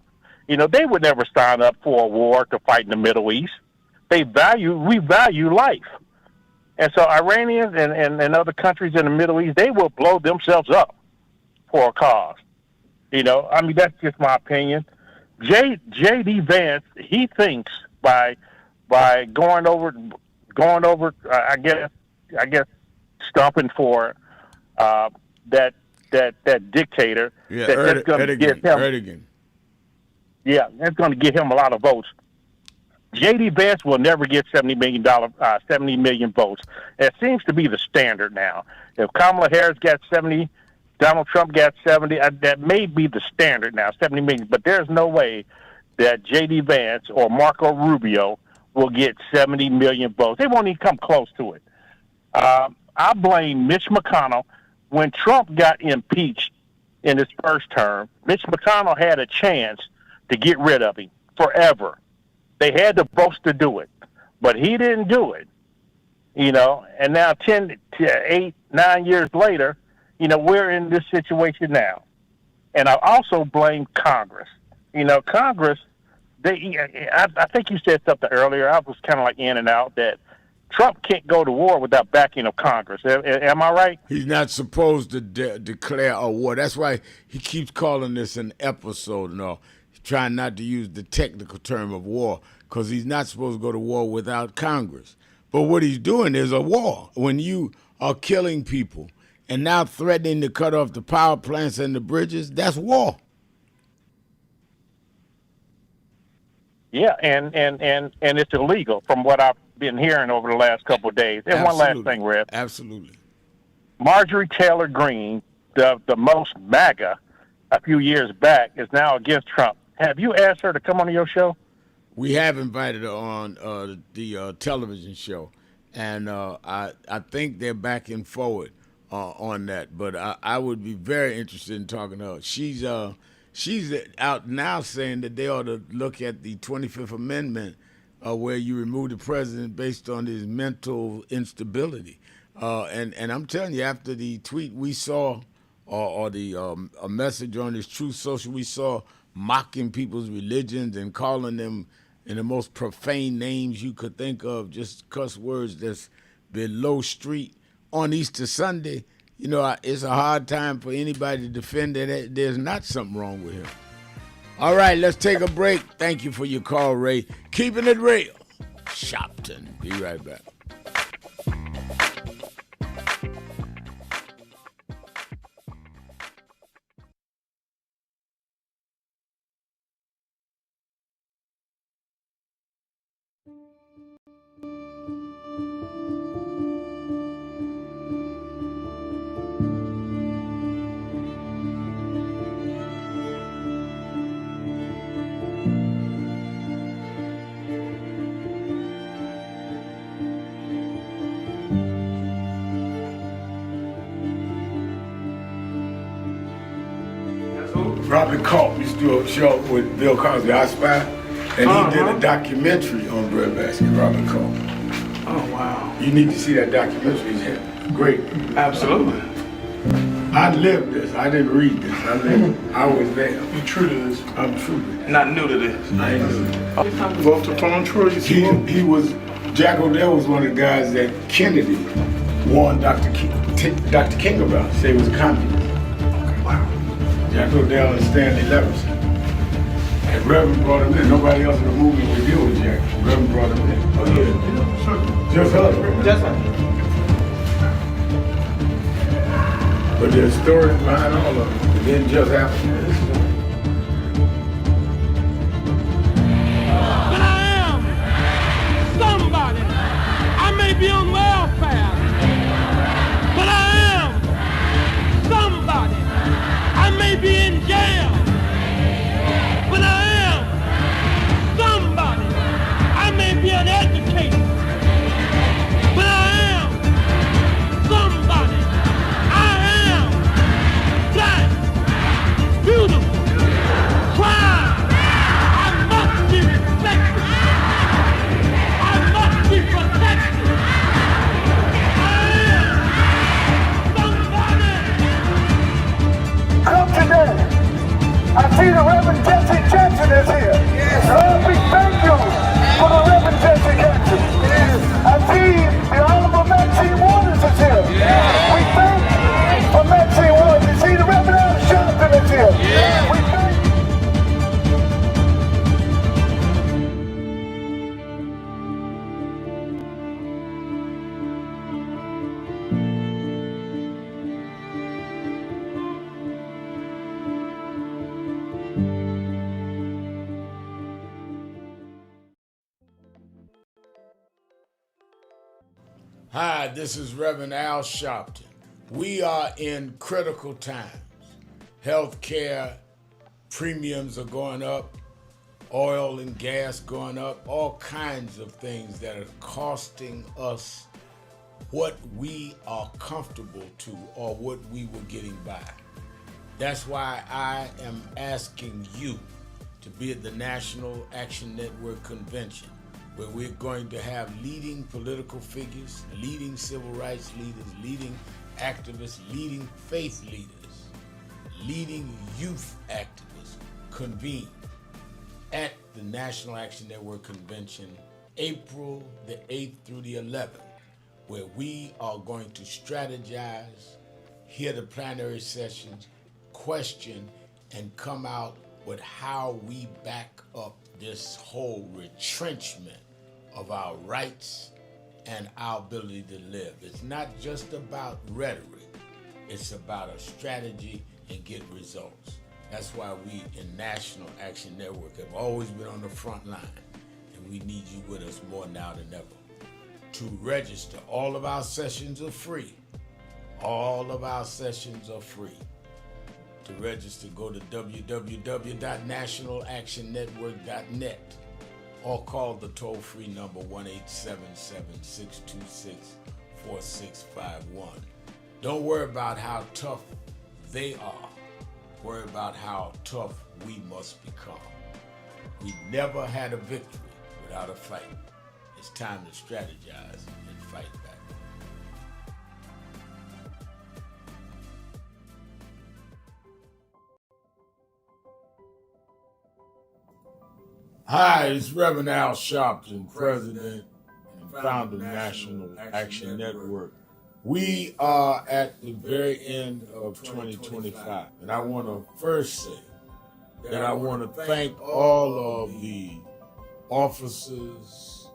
They would never sign up for a war to fight in the Middle East. We value life. And so Iranians and other countries in the Middle East, they will blow themselves up for a cause. That's just my opinion. J.D. Vance, he thinks by going over, I guess, stomping for that dictator. Yeah, that's going to get him. Erdogan. Yeah, that's going to get him a lot of votes. J.D. Vance will never get $70 million votes. It seems to be the standard now. If Kamala Harris got 70, Donald Trump got 70, that may be the standard now, 70 million. But there's no way that J.D. Vance or Marco Rubio will get 70 million votes. They won't even come close to it. I blame Mitch McConnell. When Trump got impeached in his first term, Mitch McConnell had a chance to get rid of him forever. They had the votes to do it, but he didn't do it. And now 10 to 8, 9 years later, we're in this situation now. And I also blame Congress. Congress, I think you said something earlier. I was kind of like in and out that Trump can't go to war without backing of Congress. Am I right? He's not supposed to declare a war. That's why he keeps calling this an episode. No, he's trying not to use the technical term of war because he's not supposed to go to war without Congress. But what he's doing is a war. When you are killing people and now threatening to cut off the power plants and the bridges, that's war. Yeah, and it's illegal from what I've been hearing over the last couple of days. And Absolutely. One last thing, Rev. Absolutely. Marjorie Taylor Greene, the most MAGA a few years back, is now against Trump. Have you asked her to come on your show? We have invited her on the television show, and I think they're backing forward on that. But I would be very interested in talking to her. She's out now saying that they ought to look at the 25th Amendment where you remove the president based on his mental instability. And I'm telling you, after the tweet we saw, or the a message on his Truth Social we saw mocking people's religions and calling them in the most profane names you could think of, just cuss words that's below street on Easter Sunday, it's a hard time for anybody to defend that there's not something wrong with him. All right, let's take a break. Thank you for your call, Ray. Keeping it real. Sharpton. Be right back. Robert Culp used to do a show with Bill Cosby, I Spy, and he did a documentary on breadbasket, Robert Culp. Oh, wow. You need to see that documentary. It's great. Absolutely. I lived this. I didn't read this. I was there. You true to this? I'm true to this. Not new to this. I ain't new to this. Vote to phone Troy. He was, Jack O'Dell was one of the guys that Kennedy warned Dr. King about. He said he was a communist. Okay, wow. Jack O'Dell and Stanley Levinson. And Reverend brought him in. Nobody else in the movie would deal with Jack. Reverend brought him in. Oh, yeah. Sure. Just us. Just us. But there's stories behind all of it. It didn't just happen. But I am somebody. I may be on welfare, but I am somebody. I may be in jail, but I am somebody. I may be an educator, but I am somebody. I am black, beautiful, proud. I must be respected. I must be protected. Come today. I see the Reverend Jesse Jackson is here. Lord, we thank you for the Reverend Jesse Jackson. I see the Honorable Maxine Waters is here. We thank for Maxine Waters. You see the Reverend Al Sharpton is here. We thank Hi, this is Reverend Al Sharpton. We are in critical times. Healthcare premiums are going up, oil and gas going up, all kinds of things that are costing us what we are comfortable to or what we were getting by. That's why I am asking you to be at the National Action Network Convention, where we're going to have leading political figures, leading civil rights leaders, leading activists, leading faith leaders, leading youth activists convene at the National Action Network Convention, April the 8th through the 11th, where we are going to strategize, hear the plenary sessions, question, and come out with how we back up this whole retrenchment of our rights and our ability to live. It's not just about rhetoric, it's about a strategy and get results. That's why we in National Action Network have always been on the front line, and we need you with us more now than ever. To register, all of our sessions are free. All of our sessions are free. To register, go to www.nationalactionnetwork.net or call the toll-free number 1-877-626-4651. Don't worry about how tough they are. Worry about how tough we must become. We never had a victory without a fight. It's time to strategize and fight back. Hi, it's Reverend Al Sharpton, President and founder of National Action Network. We are at the very end of 2025, and I want to first say that I want to thank all of the officers,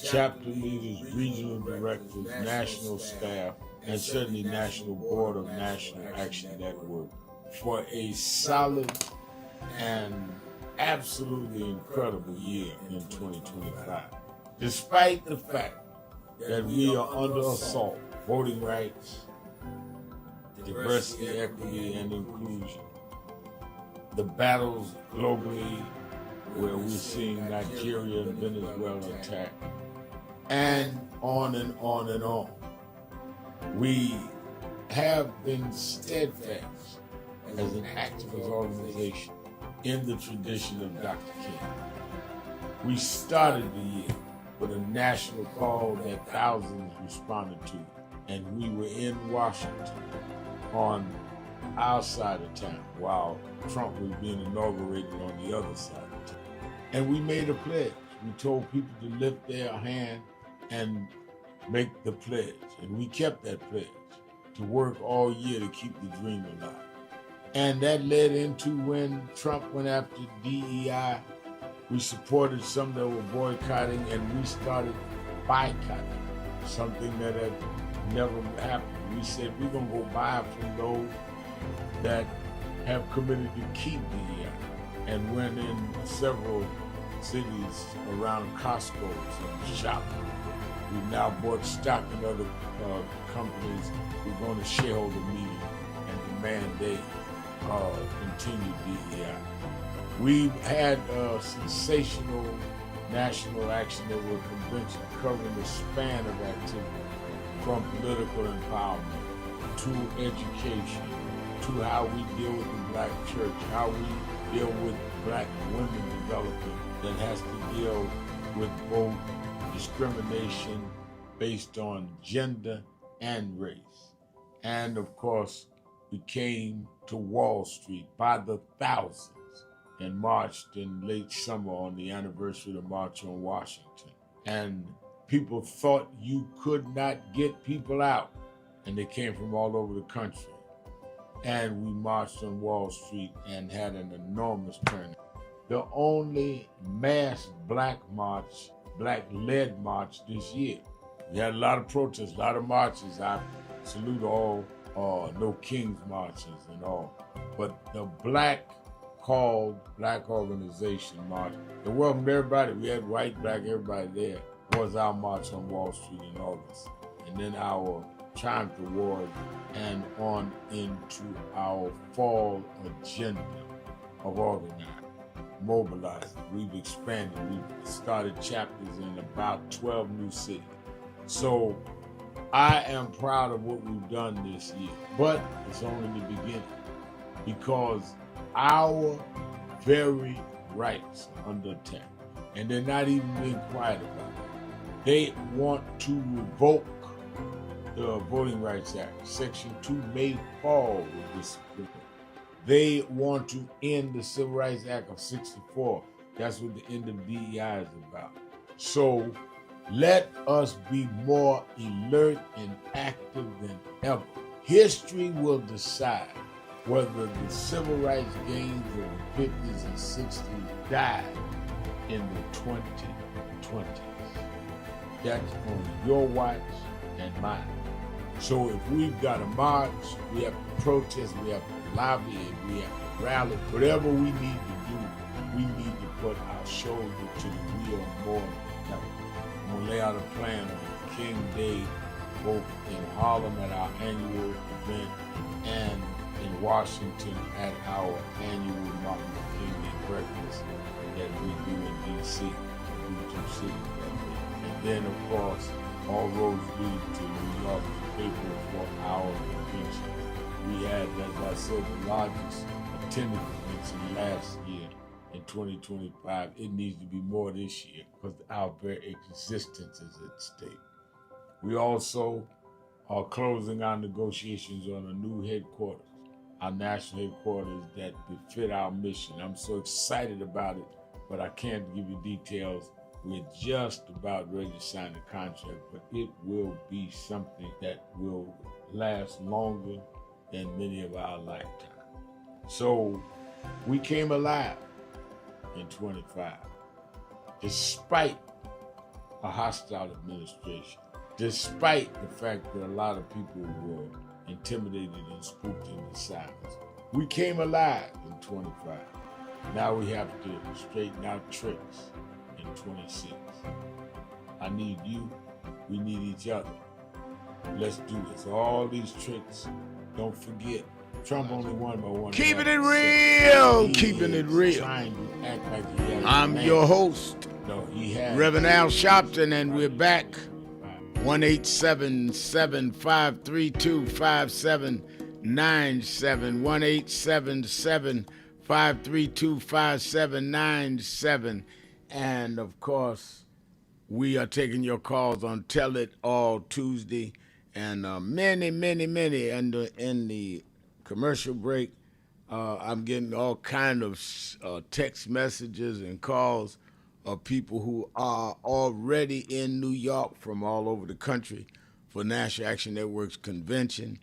chapter leaders, regional directors, national staff, and certainly National Board of National Action Network for a solid and absolutely incredible year in 2025. Despite the fact that we are under assault, voting rights, diversity, equity, and inclusion, the battles globally where we're seeing Nigeria and Venezuela attacked, and on and on and on. We have been steadfast as an activist organization in the tradition of Dr. King. We started the year with a national call that thousands responded to, and we were in Washington on our side of town while Trump was being inaugurated on the other side of town. And we made a pledge. We told people to lift their hand and make the pledge. And we kept that pledge to work all year to keep the dream alive. And that led into when Trump went after DEI, we supported some that were boycotting, and we started boycotting, something that had never happened. We said we're going to go buy from those that have committed to keep DEI, and went in several cities around Costco and Sharpton. We've now bought stock in other companies. We're going to shareholder meeting and demand they continue DEI. We've had a sensational National Action Network convention covering the span of activity, from political empowerment to education, to how we deal with the Black church, how we deal with Black women development that has to deal with both discrimination based on gender and race. And of course, we came to Wall Street by the thousands and marched in late summer on the anniversary of the March on Washington. And people thought you could not get people out, and they came from all over the country. And we marched on Wall Street and had an enormous turnout. The only mass black-led march this year. We had a lot of protests, a lot of marches. I salute all No Kings marches and all. But the Black Organization March, they welcomed everybody. We had white, black, everybody there. Was our march on Wall Street in August. And then our Triumph Award and on into our fall agenda of organizing, mobilizing. We've expanded. We've started chapters in about 12 new cities. So I am proud of what we've done this year, but it's only the beginning because our very rights are under attack, and they're not even being quiet about it. They want to revoke the Voting Rights Act. Section 2 may fall with this bill. They want to end the Civil Rights Act of 64. That's what the end of DEI is about. So let us be more alert and active than ever. History will decide whether the civil rights gains of the 50s and 60s died in the 2020s. That's on your watch and mine. So if we've got to march, we have to protest, we have to lobby, we have to rally, whatever we need to do, we need to put our shoulder to the wheel more than ever. I'm going to lay out a plan on King Day, both in Harlem at our annual event and in Washington at our annual Martin Luther King Day breakfast that we do in D.C. We do two cities that day. And then, of course, all roads lead to New York to paper for our convention. We had, as I said, the largest attended convention last year in 2025. It needs to be more this year because our very existence is at stake. We also are closing our negotiations on a new headquarters, our national headquarters that befit our mission. I'm so excited about it, but I can't give you details. We're just about ready to sign the contract, but it will be something that will last longer than many of our lifetimes. So we came alive in 25, despite a hostile administration, despite the fact that a lot of people were intimidated and spooked into silence. We came alive in 25. Now we have to straighten out tricks in 26. I need you, we need each other. Let's do this. All these tricks, don't forget, Trump only won by 1. Keeping it real, keeping it real. Trying to act like he has I'm your host, Reverend Al Sharpton, and we're back. 1-877-532-5797, 1-877-532-5797. And of course, we are taking your calls on Tell It All Tuesday, and many in the commercial break. I'm getting all kind of text messages and calls of people who are already in New York from all over the country for National Action Network's convention.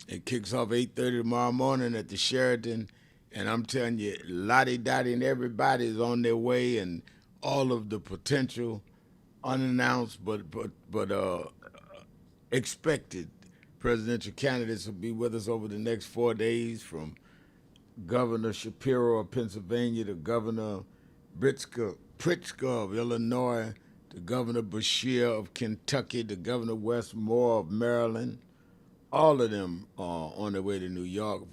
It kicks off 8:30 tomorrow morning at the Sheraton, and I'm telling you, Lottie Dottie and everybody is on their way, and all of the potential unannounced but expected presidential candidates will be with us over the next 4 days, from Governor Shapiro of Pennsylvania to Governor Pritzker of Illinois to Governor Beshear of Kentucky to Governor Westmore of Maryland. All of them are on their way to New York.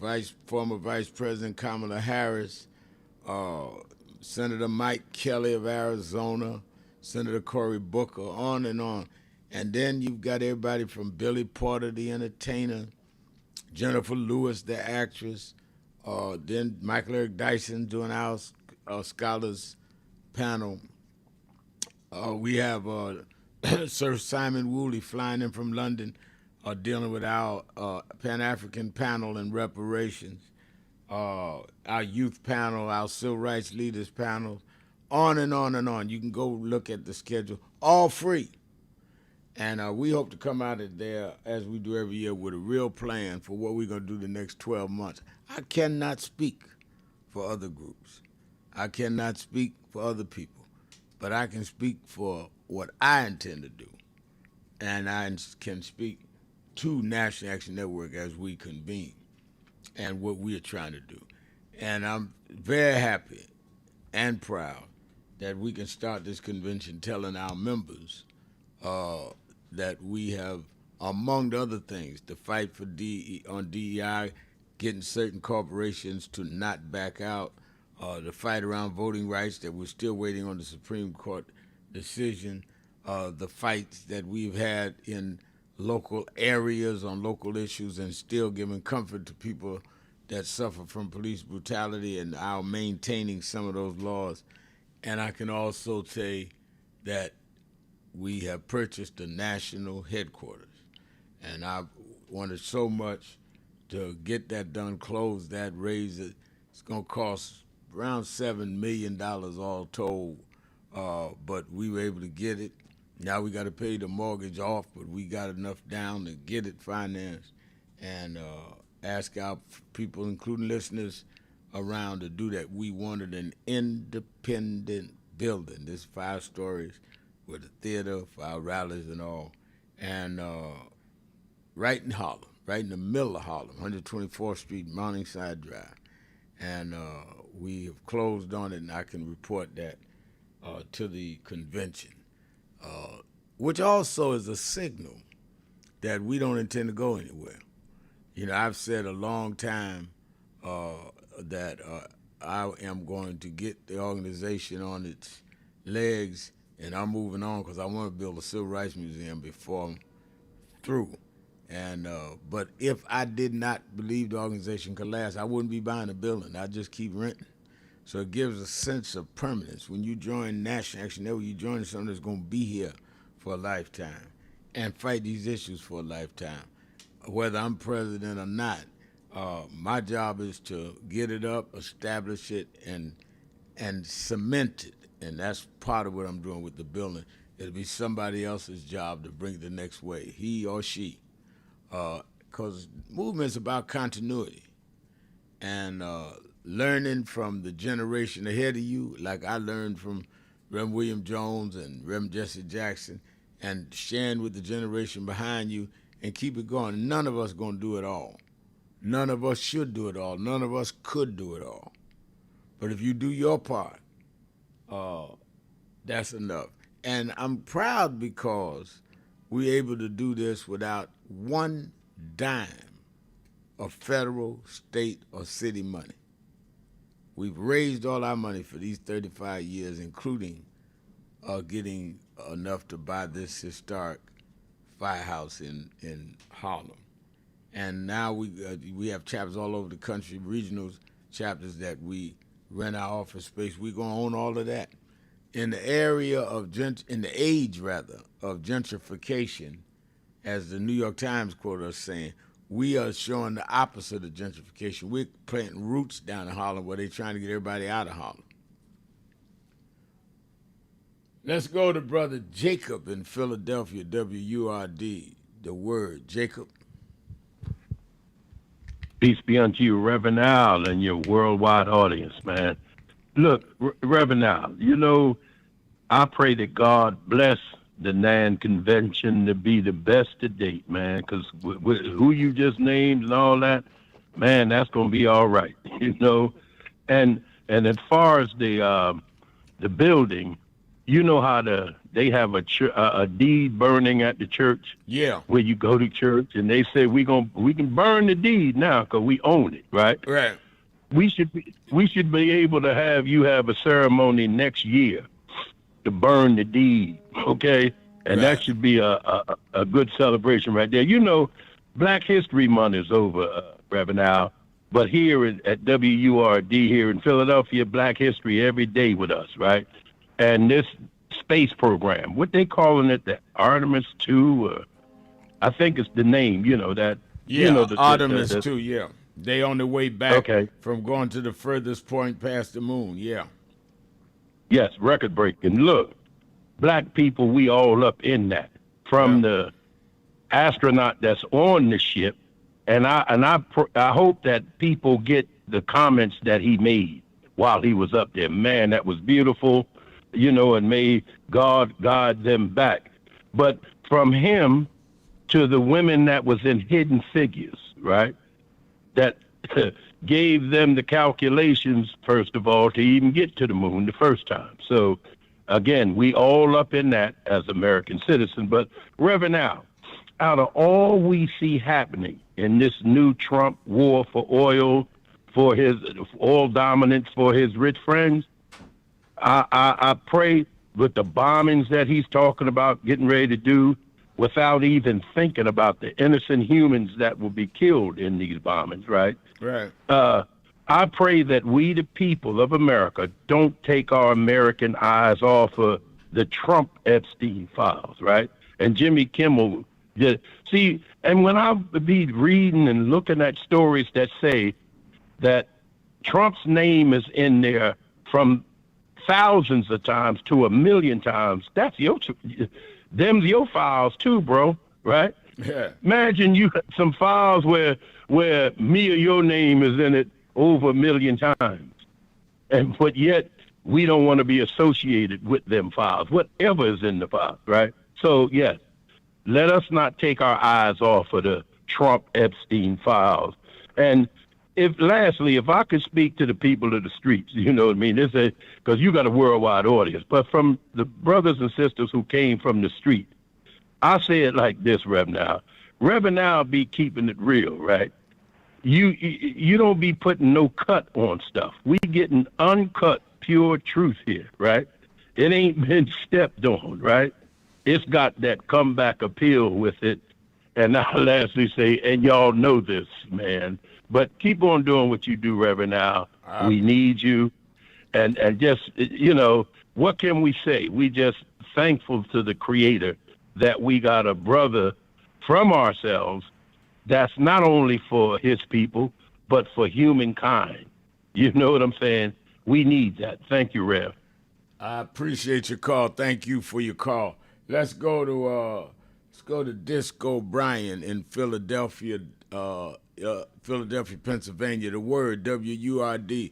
Former Vice President Kamala Harris, Senator Mike Kelly of Arizona, Senator Cory Booker, on and on. And then you've got everybody from Billy Porter, the entertainer, Jennifer Lewis, the actress, then Michael Eric Dyson doing our scholars panel. We have Sir Simon Woolley flying in from London, dealing with our Pan-African panel and reparations. our youth panel, our civil rights leaders panel, on and on and on. You can go look at the schedule, all free. And we hope to come out of there, as we do every year, with a real plan for what we're going to do the next 12 months. I cannot speak for other groups. I cannot speak for other people. But I can speak for what I intend to do. And I can speak to National Action Network as we convene and what we are trying to do. And I'm very happy and proud that we can start this convention telling our members that we have, among other things, the fight for DEI, getting certain corporations to not back out, the fight around voting rights that we're still waiting on the Supreme Court decision, the fights that we've had in local areas on local issues and still giving comfort to people that suffer from police brutality and our maintaining some of those laws. And I can also say that we have purchased the national headquarters. And I wanted so much to get that done, close that, raise it. It's going to cost around $7 million all told, but we were able to get it. Now we got to pay the mortgage off, but we got enough down to get it financed, and ask our people, including listeners around, to do that. We wanted an independent building. This 5 stories with a theater for our rallies and all, and right in Harlem, right in the middle of Harlem, 124th Street, Morningside Drive. And we have closed on it, and I can report that to the convention, which also is a signal that we don't intend to go anywhere. You know, I've said a long time that I am going to get the organization on its legs, and I'm moving on because I want to build a civil rights museum before I'm through. And but if I did not believe the organization could last, I wouldn't be buying a building. I'd just keep renting. So it gives a sense of permanence. When you join National Action Network, you join something that's going to be here for a lifetime and fight these issues for a lifetime. Whether I'm president or not, my job is to get it up, establish it, and cement it. And that's part of what I'm doing with the building. It'll be somebody else's job to bring it the next way, he or she. Because movement's about continuity and learning from the generation ahead of you, like I learned from Rem William Jones and Rem Jesse Jackson, and sharing with the generation behind you and keep it going. None of us going to do it all. None of us should do it all. None of us could do it all. But if you do your part, that's enough. And I'm proud because we're able to do this without one dime of federal, state, or city money. We've raised all our money for these 35 years, including getting enough to buy this historic firehouse in Harlem. And now we have chapters all over the country, regional chapters that we rent our office space. We're going to own all of that. In the area of, in the age rather, of gentrification, as the New York Times quote us saying, we are showing the opposite of gentrification. We're planting roots down in Harlem where they're trying to get everybody out of Harlem. Let's go to Brother Jacob in Philadelphia, WURD, the word. Jacob. Peace be unto you, Reverend Al, and your worldwide audience, man. Look, Reverend Al, you know, I pray that God bless the NAN convention to be the best to date, man, because who you just named and all that, man, that's going to be all right, you know. And as far as the building, you know how they have a deed burning at the church. Yeah. Where you go to church and they say we can burn the deed now because we own it, right? Right. We should be able to have a ceremony next year to burn the deed, okay? And that should be a good celebration right there. You know, Black History Month is over, Reverend Al, but here at WURD here in Philadelphia, Black History every day with us, right? And this space program, what they calling it, the Artemis 2, I think it's the name, you know, that. Yeah, you know, Artemis 2, yeah. They on the way back Okay. from going to the furthest point past the moon. Yeah. Yes, record breaking. Look, black people, we all up in that. From the astronaut that's on the ship, and I hope that people get the comments that he made while he was up there. Man, that was beautiful, and may God guide them back. But from him to the women that was in Hidden Figures, right? That gave them the calculations, first of all, to even get to the moon the first time. So, again, we all up in that as American citizens. But, Reverend Al, out of all we see happening in this new Trump war for oil, for his oil dominance, for his rich friends, I pray with the bombings that he's talking about getting ready to do, without even thinking about the innocent humans that will be killed in these bombings, right? Right. I pray that we, the people of America, don't take our American eyes off of the Trump Epstein files, right? And Jimmy Kimmel. See, and when I be reading and looking at stories that say that Trump's name is in there from thousands of times to 1 million times, that's your files too, bro, right? Yeah. Imagine you got some files where me or your name is in it over 1 million times, but yet we don't want to be associated with them files, whatever is in the files, right? So yes, let us not take our eyes off of the Trump Epstein files. And lastly, if I could speak to the people of the streets, you know what I mean? Because you got a worldwide audience, but from the brothers and sisters who came from the street, I say it like this, Reverend Al. Reverend Al be keeping it real, right? You don't be putting no cut on stuff. We getting uncut, pure truth here, right? It ain't been stepped on, right? It's got that comeback appeal with it. And I'll lastly say, and y'all know this, man, but keep on doing what you do, Reverend Al. We need you. And just, what can we say? We just thankful to the Creator that we got a brother from ourselves that's not only for his people, but for humankind. You know what I'm saying? We need that. Thank you, Rev. I appreciate your call. Thank you for your call. Let's go to Disco Brian in Philadelphia, Pennsylvania. The word WURD.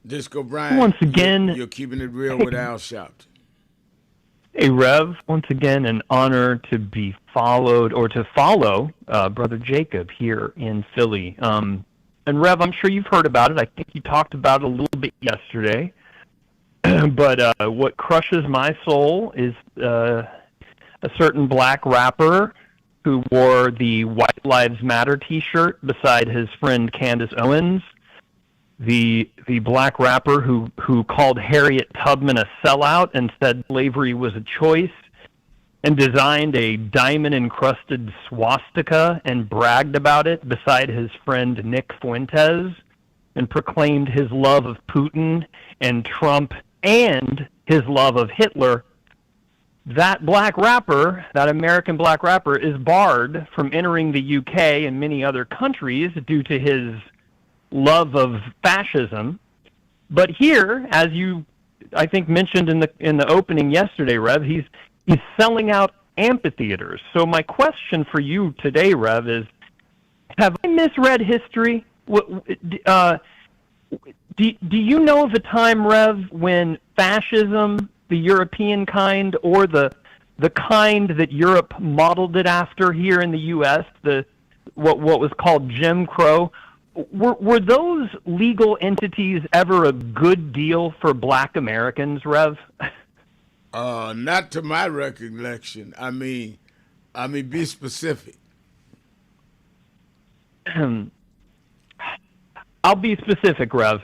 Disco Brian. Once again, you're keeping it real with Al Sharpton. Hey, Rev. Once again, an honor to be followed or to follow Brother Jacob here in Philly. And Rev, I'm sure you've heard about it. I think you talked about it a little bit yesterday. But what crushes my soul is a certain black rapper who wore the White Lives Matter T-shirt beside his friend Candace Owens. The black rapper who called Harriet Tubman a sellout and said slavery was a choice, and designed a diamond-encrusted swastika and bragged about it beside his friend Nick Fuentes, and proclaimed his love of Putin and Trump and his love of Hitler. That black rapper, that American black rapper, is barred from entering the UK and many other countries due to his love of fascism. But here, as you, I think, mentioned in the opening yesterday, Rev, he's selling out amphitheaters. So my question for you today, Rev, is: have I misread history? Do you know of a time, Rev, when fascism, the European kind, or the kind that Europe modeled it after here in the U.S., what was called Jim Crow, were those legal entities ever a good deal for black Americans, Rev? Not to my recollection. I mean, be specific. I'll be specific, Rev.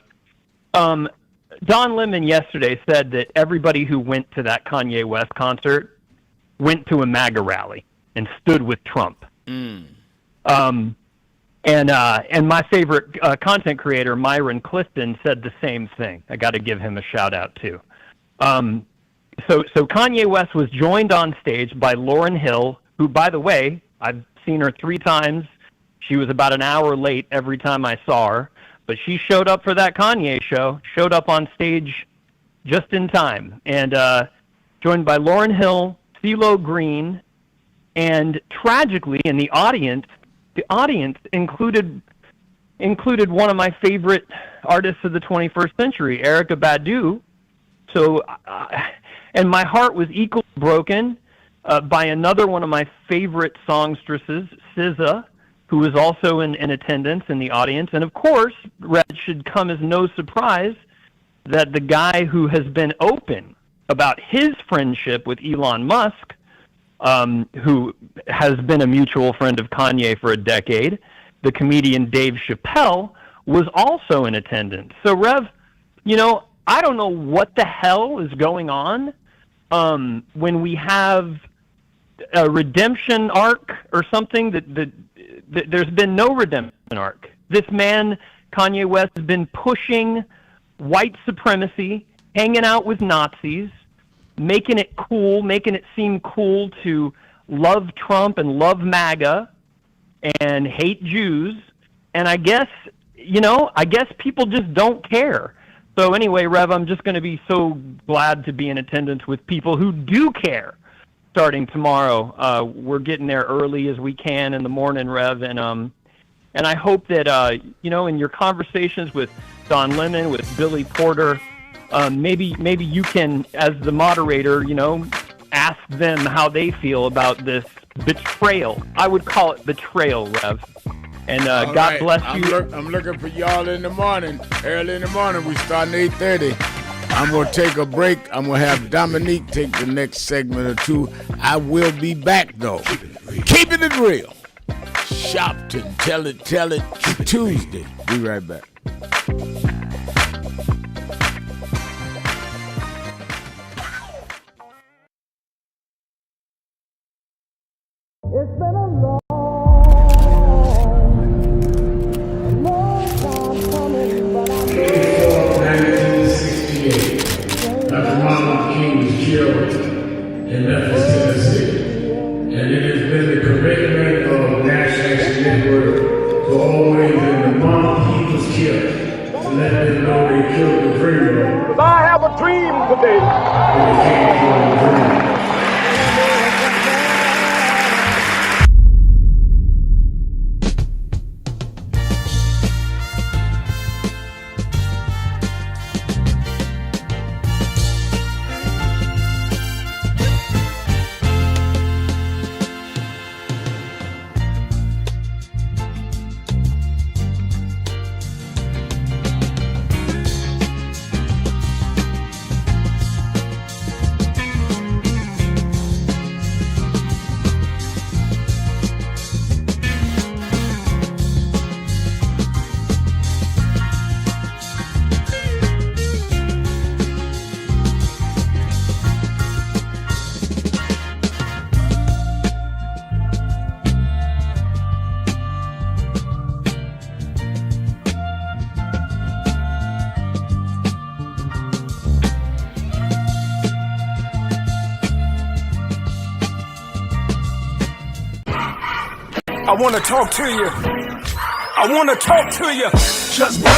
Don Lemon yesterday said that everybody who went to that Kanye West concert went to a MAGA rally and stood with Trump. And my favorite content creator, Myron Clifton, said the same thing. I got to give him a shout out too. So Kanye West was joined on stage by Lauryn Hill, who, by the way, I've seen her 3 times She was about an hour late every time I saw her, but she showed up for that Kanye show, showed up on stage just in time, and joined by Lauryn Hill, CeeLo Green, and tragically in the audience included one of my favorite artists of the 21st century, Erykah Badu. So, and my heart was equally broken by another one of my favorite songstresses, SZA, who was also in attendance in the audience. And of course, it should come as no surprise that the guy who has been open about his friendship with Elon Musk, who has been a mutual friend of Kanye for a decade, the comedian Dave Chappelle, was also in attendance. So, Rev, I don't know what the hell is going on when we have a redemption arc or something that there's been no redemption arc. This man, Kanye West, has been pushing white supremacy, hanging out with Nazis, making it cool, making it seem cool to love Trump and love MAGA and hate Jews. And I guess people just don't care. So anyway, Rev, I'm just going to be so glad to be in attendance with people who do care starting tomorrow. We're getting there early as we can in the morning, Rev, and I hope that in your conversations with Don Lemon, with Billy Porter, maybe you can, as the moderator, ask them how they feel about this betrayal. I would call it betrayal, Rev. And God right. bless you. I'm looking for y'all in the morning. Early in the morning. We start at 8:30. I'm going to take a break. I'm going to have Dominique take the next segment or two. I will be back, though. Keeping it real. Sharpton. Tell it. Tuesday. Be right back. It's been a long time coming, but I'm 1968, Dr. Martin Luther King was killed in Memphis, Tennessee. And it has been the commitment of National Action Network to always, in the month he was killed, to let them know they killed the dreamer. I have a dream today. They can't kill the dreamer. I want to talk to you. I want to talk to you. Just break.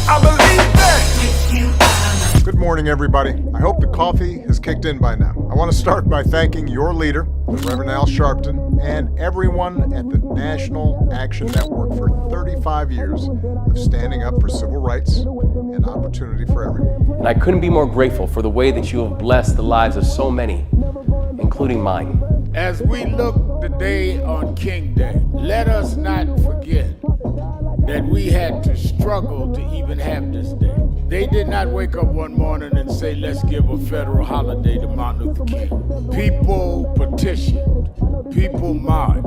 I believe that. Good morning, everybody. I hope the coffee has kicked in by now. I want to start by thanking your leader, the Reverend Al Sharpton, and everyone at the National Action Network for 35 years of standing up for civil rights and opportunity for everyone. And I couldn't be more grateful for the way that you have blessed the lives of so many, including mine. As we look today on King Day, let us not forget that we had to struggle to even have this day. They did not wake up one morning and say, let's give a federal holiday to Martin Luther King. People petitioned, people marched.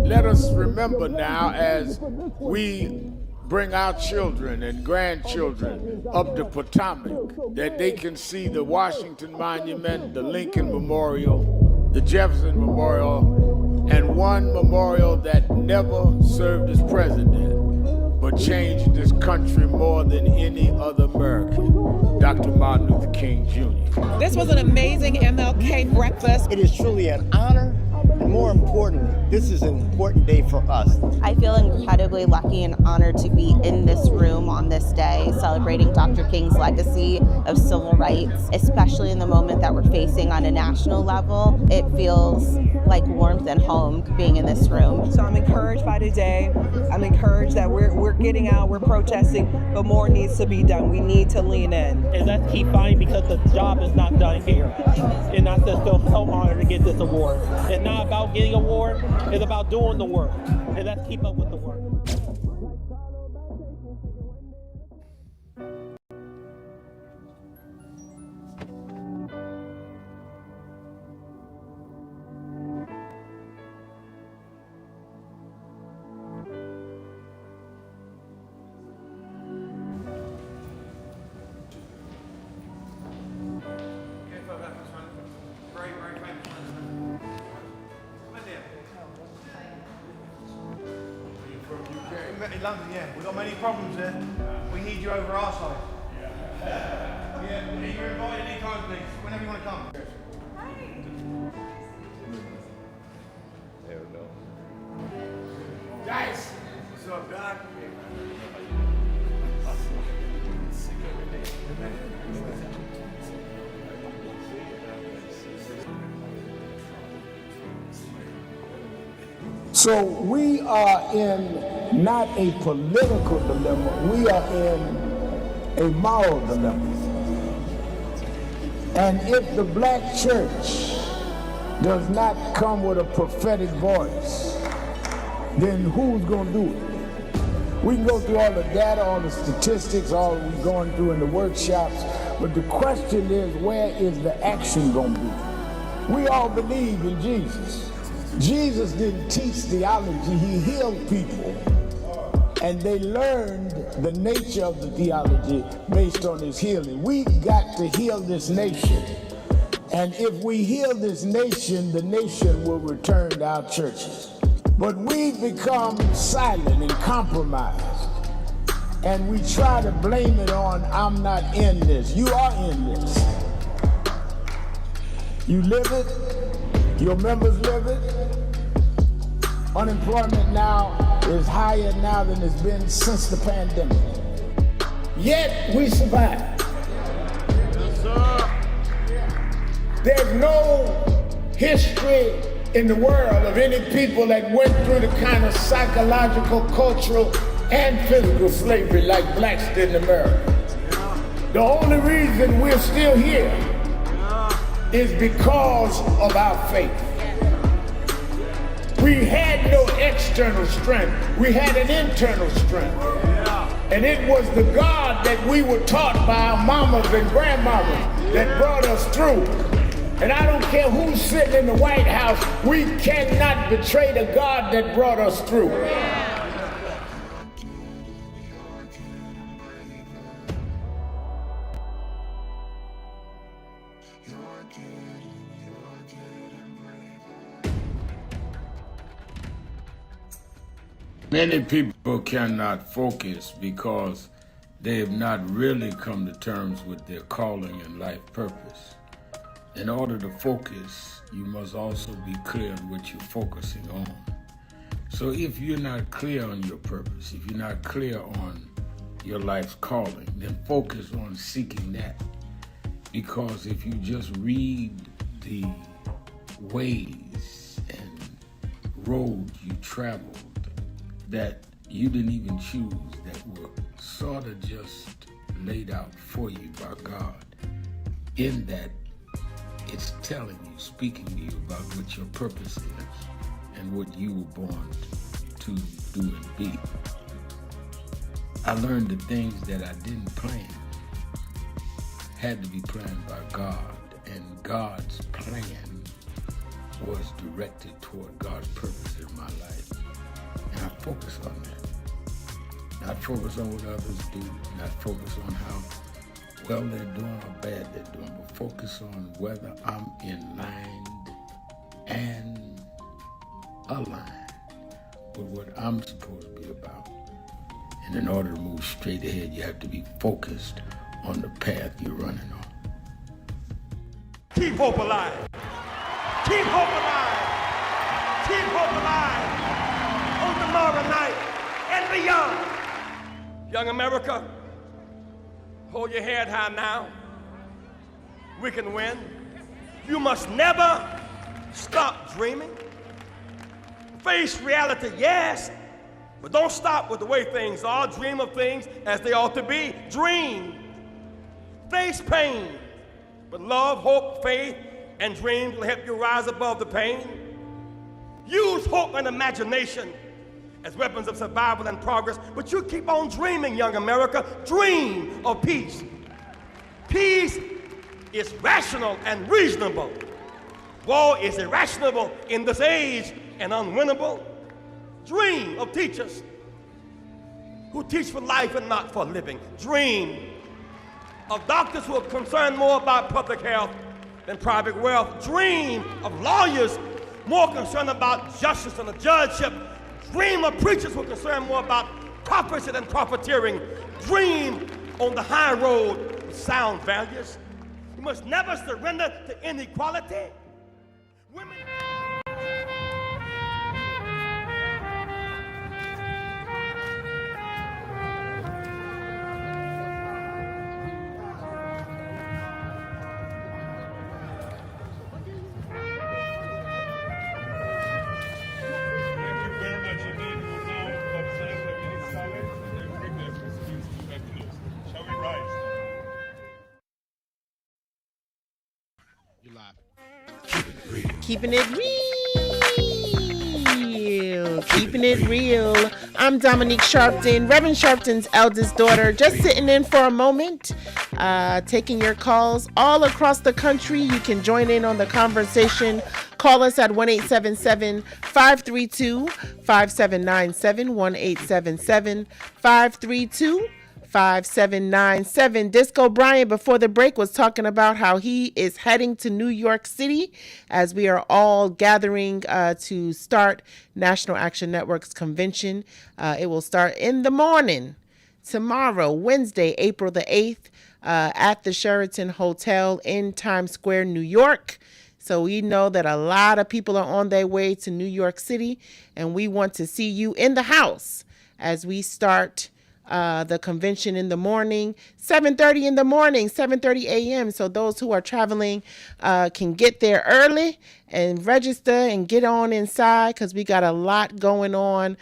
Let us remember now, as we bring our children and grandchildren up the Potomac, that they can see the Washington Monument, the Lincoln Memorial, the Jefferson Memorial, and one memorial that never served as president, but will change this country more than any other American. Dr. Martin Luther King Jr. This was an amazing MLK breakfast. It is truly an honor, and more importantly, this is an important day for us. I feel incredibly lucky and honored to be in this room on this day, celebrating Dr. King's legacy of civil rights, especially in the moment that we're facing on a national level. It feels like warmth and home being in this room. So I'm encouraged by today. I'm encouraged that we're getting out, we're protesting, but more needs to be done. We need to lean in. And let's keep fighting because the job is not done here. And I just feel so honored to get this award. It's not about getting an award, it's about doing the work. And let's keep up with the work. In London, yeah. We've got many problems there. We need you over our side. Yeah, you're invited anytime, please. Whenever you want to come. There we go. Guys! What's up, Doc? So we are in not a political dilemma, we are in a moral dilemma. And if the black church does not come with a prophetic voice, then who's going to do it? We can go through all the data, all the statistics, all we're going through in the workshops, but the question is, where is the action going to be? We all believe in Jesus. Jesus didn't teach theology, he healed people. And they learned the nature of the theology based on his healing. We got to heal this nation. And if we heal this nation, the nation will return to our churches. But we've become silent and compromised. And we try to blame it on, I'm not in this. You are in this. You live it, your members live it. Unemployment now is higher now than it's been since the pandemic. Yet we survive. Yes, sir. There's no history in the world of any people that went through the kind of psychological, cultural, and physical slavery like blacks did in America. The only reason we're still here is because of our faith. We had no external strength. We had an internal strength. And it was the God that we were taught by our mamas and grandmamas that brought us through. And I don't care who's sitting in the White House, we cannot betray the God that brought us through. Many people cannot focus because they have not really come to terms with their calling and life purpose. In order to focus, you must also be clear on what you're focusing on. So if you're not clear on your purpose, if you're not clear on your life's calling, then focus on seeking that. Because if you just read the ways and roads you traveled that you didn't even choose, that were sort of just laid out for you by God, in that it's telling you, speaking to you about what your purpose is and what you were born to do and be. I learned the things that I didn't plan had to be planned by God, and God's plan was directed toward God's purpose in my life. And I focus on that. Not focus on what others do, not focus on how well they're doing or bad they're doing, but focus on whether I'm in line and aligned with what I'm supposed to be about. And in order to move straight ahead, you have to be focused on the path you're running on. Keep hope alive. Keep hope alive. Keep hope alive on tomorrow night and beyond. Young America, hold your head high now. We can win. You must never stop dreaming. Face reality, yes, but don't stop with the way things are. Dream of things as they ought to be. Dream. Face pain, but love, hope, faith, and dreams will help you rise above the pain. Use hope and imagination as weapons of survival and progress, but you keep on dreaming, young America. Dream of peace. Peace is rational and reasonable. War is irrational in this age and unwinnable. Dream of teachers who teach for life and not for living. Dream of doctors who are concerned more about public health than private wealth. Dream of lawyers more concerned about justice and the judgeship. Dream of preachers who are concerned more about prophecy than profiteering. Dream on the high road with sound values. You must never surrender to inequality. Women. Keeping it real. Keeping it real. I'm Dominique Sharpton, Reverend Sharpton's eldest daughter, just sitting in for a moment, taking your calls all across the country. You can join in on the conversation. Call us at 1-877-532-5797, 1-877-532-5797. Disco Bryant, before the break, was talking about how he is heading to New York City as we are all gathering to start National Action Network's convention. It will start in the morning tomorrow, Wednesday, April the 8th, at the Sheraton Hotel in Times Square, New York. So we know that a lot of people are on their way to New York City, and we want to see you in the house as we start the convention in the morning, 7:30 in the morning, 7:30 a.m. So those who are traveling can get there early and register and get on inside, because we got a lot going on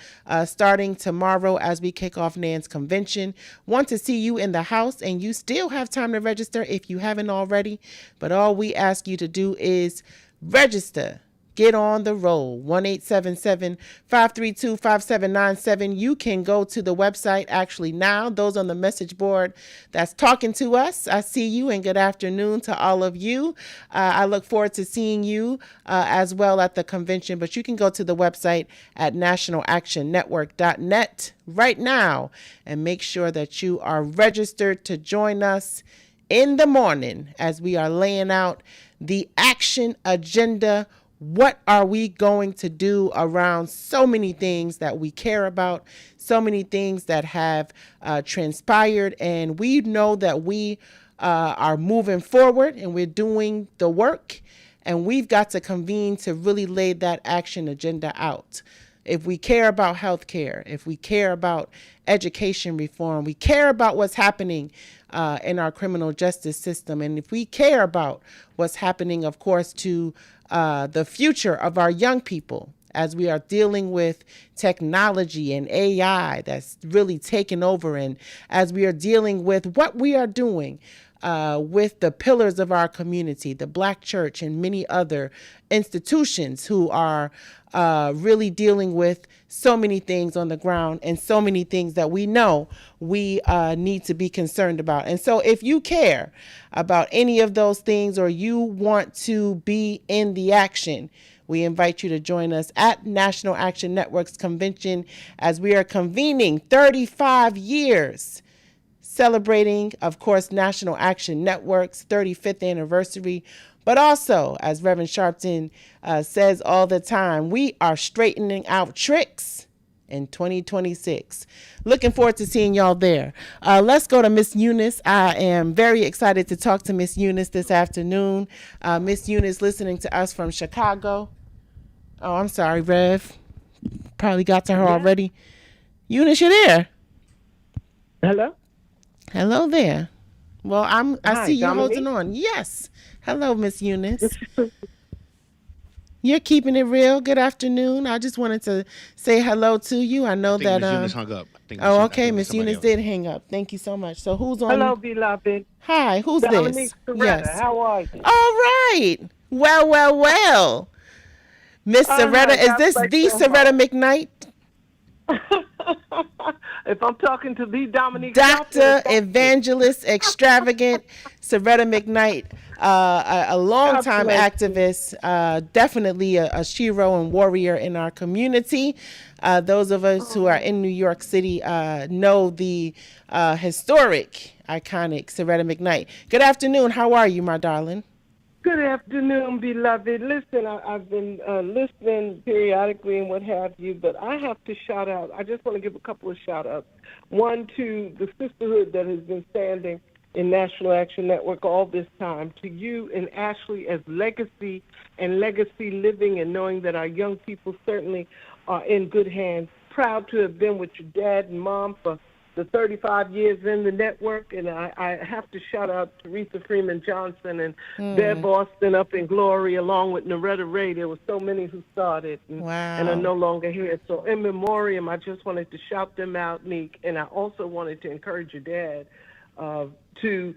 starting tomorrow as we kick off NAN's convention. Want to see you in the house, and you still have time to register if you haven't already. But all we ask you to do is register. Get on the roll. 1-877-532-5797. You can go to the website actually now. Those on the message board that's talking to us, I see you, and good afternoon to all of you. I look forward to seeing you as well at the convention. But you can go to the website at nationalactionnetwork.net right now and make sure that you are registered to join us in the morning as we are laying out the action agenda. What are we going to do around so many things that we care about, so many things that have transpired, and we know that we are moving forward and we're doing the work, and we've got to convene to really lay that action agenda out. If we care about healthcare, if we care about education reform, we care about what's happening in our criminal justice system, and if we care about what's happening, of course, to the future of our young people as we are dealing with technology and AI that's really taken over, and as we are dealing with what we are doing with the pillars of our community, the Black church and many other institutions who are really dealing with so many things on the ground and so many things that we know we need to be concerned about. And so if you care about any of those things, or you want to be in the action, we invite you to join us at National Action Network's convention as we are convening 35 years, celebrating, of course, National Action Network's 35th anniversary. But also, as Reverend Sharpton says all the time, we are straightening out tricks in 2026. Looking forward to seeing y'all there. Let's go to Miss Eunice. I am very excited to talk to Miss Eunice this afternoon. Miss Eunice listening to us from Chicago. Oh, I'm sorry, Rev. Probably got to her already. Eunice, you there? Hello? Hello there. Well, I Hi, see you Dominique? holding on. Yes. Hello, Miss Eunice. You're keeping it real. Good afternoon. I just wanted to say hello to you. I know that. Miss Eunice hung up. Oh, okay. Miss Eunice did hang up. Thank you so much. So who's on? Hello, beloved. Hi. Who's Dominique this? Soretta, Yes. how are you? All right. Well. Miss Soretta, is God this bless the your Soretta McKnight? If I'm talking to the Dominique Dr. Evangelist Extravagant Soretta McKnight, a longtime activist, definitely a shero and warrior in our community. Those of us who are in New York City know the historic, iconic Soretta McKnight. Good afternoon. How are you, my darling? Good afternoon, beloved. Listen, I've been listening periodically and what have you, but I have to shout out. I just want to give a couple of shout outs. One to the sisterhood that has been standing in National Action Network all this time, to you and Ashley as legacy and legacy living, and knowing that our young people certainly are in good hands. Proud to have been with your dad and mom for the 35 years in the network, and I have to shout out Teresa Freeman Johnson and Bev Austin up in glory, along with Noretta Ray. There were so many who started and are no longer here. So in memoriam, I just wanted to shout them out, Neek, and I also wanted to encourage your dad to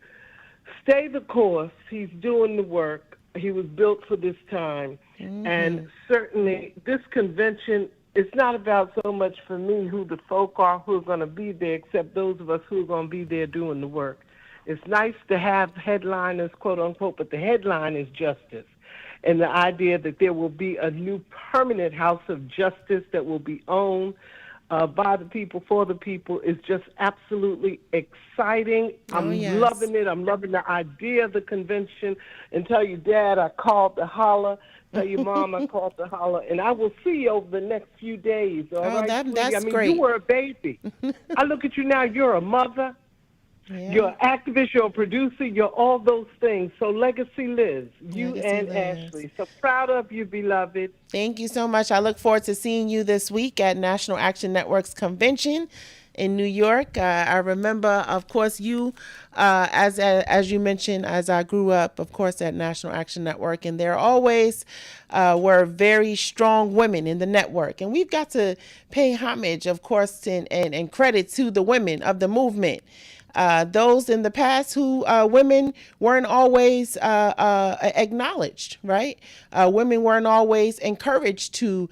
stay the course. He's doing the work. He was built for this time, and certainly this convention, it's not about so much for me who the folk are who are going to be there, except those of us who are going to be there doing the work. It's nice to have headliners, quote unquote, but the headline is justice. And the idea that there will be a new permanent house of justice that will be owned by the people, for the people, is just absolutely exciting. I'm loving it. I'm loving the idea of the convention. And tell your dad I called to holler. Tell your mom I called to holler, and I will see you over the next few days. All right, that's I mean, great. You were a baby. I look at you now. You're a mother. Yeah. You're an activist. You're a producer. You're all those things. So legacy lives. You Legacy and lives. Ashley. So proud of you, beloved. Thank you so much. I look forward to seeing you this week at National Action Network's convention in New York. I remember, of course, you, as you mentioned, as I grew up, of course, at National Action Network, and there always were very strong women in the network. And we've got to pay homage, of course, and credit to the women of the movement. Those in the past who women weren't always acknowledged, right? Women weren't always encouraged to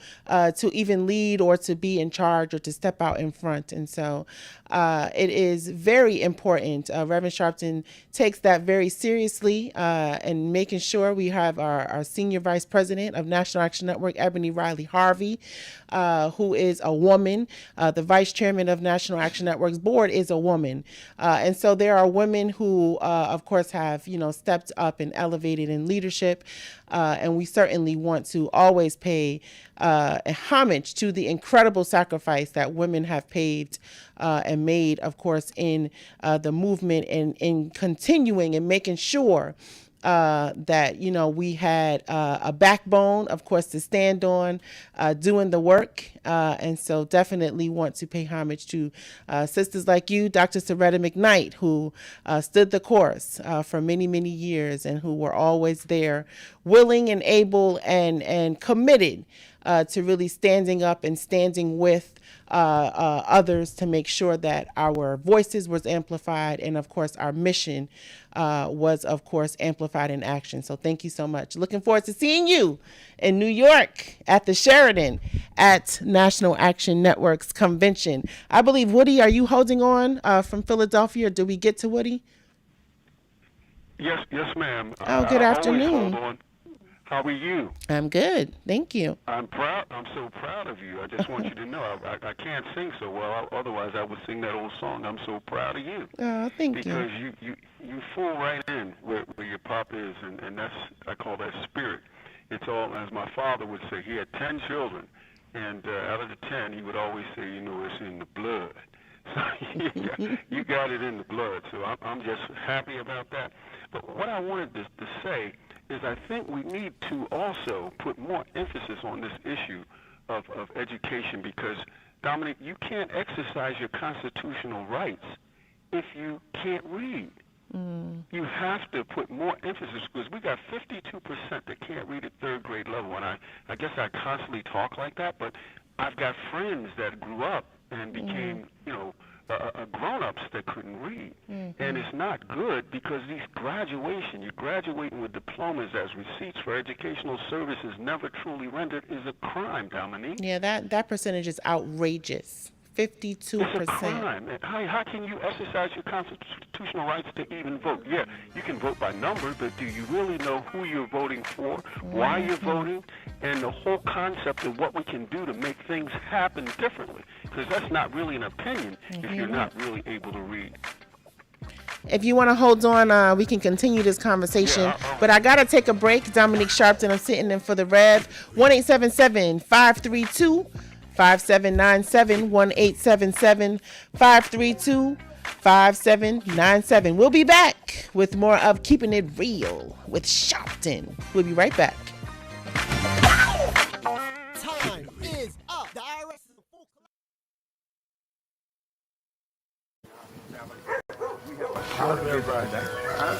even lead or to be in charge or to step out in front. And so it is very important. Reverend Sharpton takes that very seriously, and making sure we have our senior vice president of National Action Network, Ebony Riley Harvey, who is a woman. The vice chairman of National Action Network's board is a woman. And so there are women who, of course, have, stepped up and elevated in leadership. And we certainly want to always pay homage to the incredible sacrifice that women have paved and made, of course, in the movement, and in continuing and making sure that, we had a backbone, of course, to stand on, doing the work. And so definitely want to pay homage to sisters like you, Dr. Soretta McKnight, who stood the course for many, many years, and who were always there, willing and able and committed to really standing up and standing with others to make sure that our voices was amplified, and of course our mission was, of course, amplified in action. So thank you so much. Looking forward to seeing you in New York at the Sheraton at National Action Network's convention. I believe, Woody, are you holding on from Philadelphia, or did we get to Woody? Yes, ma'am. Oh, good afternoon. Hold on. How are you? I'm good. Thank you. I'm proud. I'm so proud of you. I just want you to know I can't sing so well. Otherwise, I would sing that old song. I'm so proud of you. Oh, thank you. Because you fool right in where your pop is, and that's, I call that spirit. It's all, as my father would say, he had 10 children, And out of the 10, he would always say, you know, it's in the blood. So you got it in the blood. So I'm just happy about that. But what I wanted to say is I think we need to also put more emphasis on this issue of education, because, Dominic, you can't exercise your constitutional rights if you can't read. You have to put more emphasis, because we got 52% that can't read at third grade level, and I guess I constantly talk like that, but I've got friends that grew up and became, you know, grown-ups that couldn't read. And it's not good, because these you're graduating with diplomas as receipts for educational services never truly rendered, is a crime, Dominique. Yeah, that percentage is outrageous. 52%. It's a crime. How can you exercise your constitutional rights to even vote? Yeah, you can vote by number, but do you really know who you're voting for, why you're voting, and the whole concept of what we can do to make things happen differently? Because that's not really an opinion if you're not really able to read. If you want to hold on, we can continue this conversation. But I got to take a break. Dominique Sharpton, I'm sitting in for the Rev. 1-877-532-5797, 1-877-532-5797. We'll be back with more of Keeping It Real with Sharpton. We'll be right back. Time is up. The IRS is a full.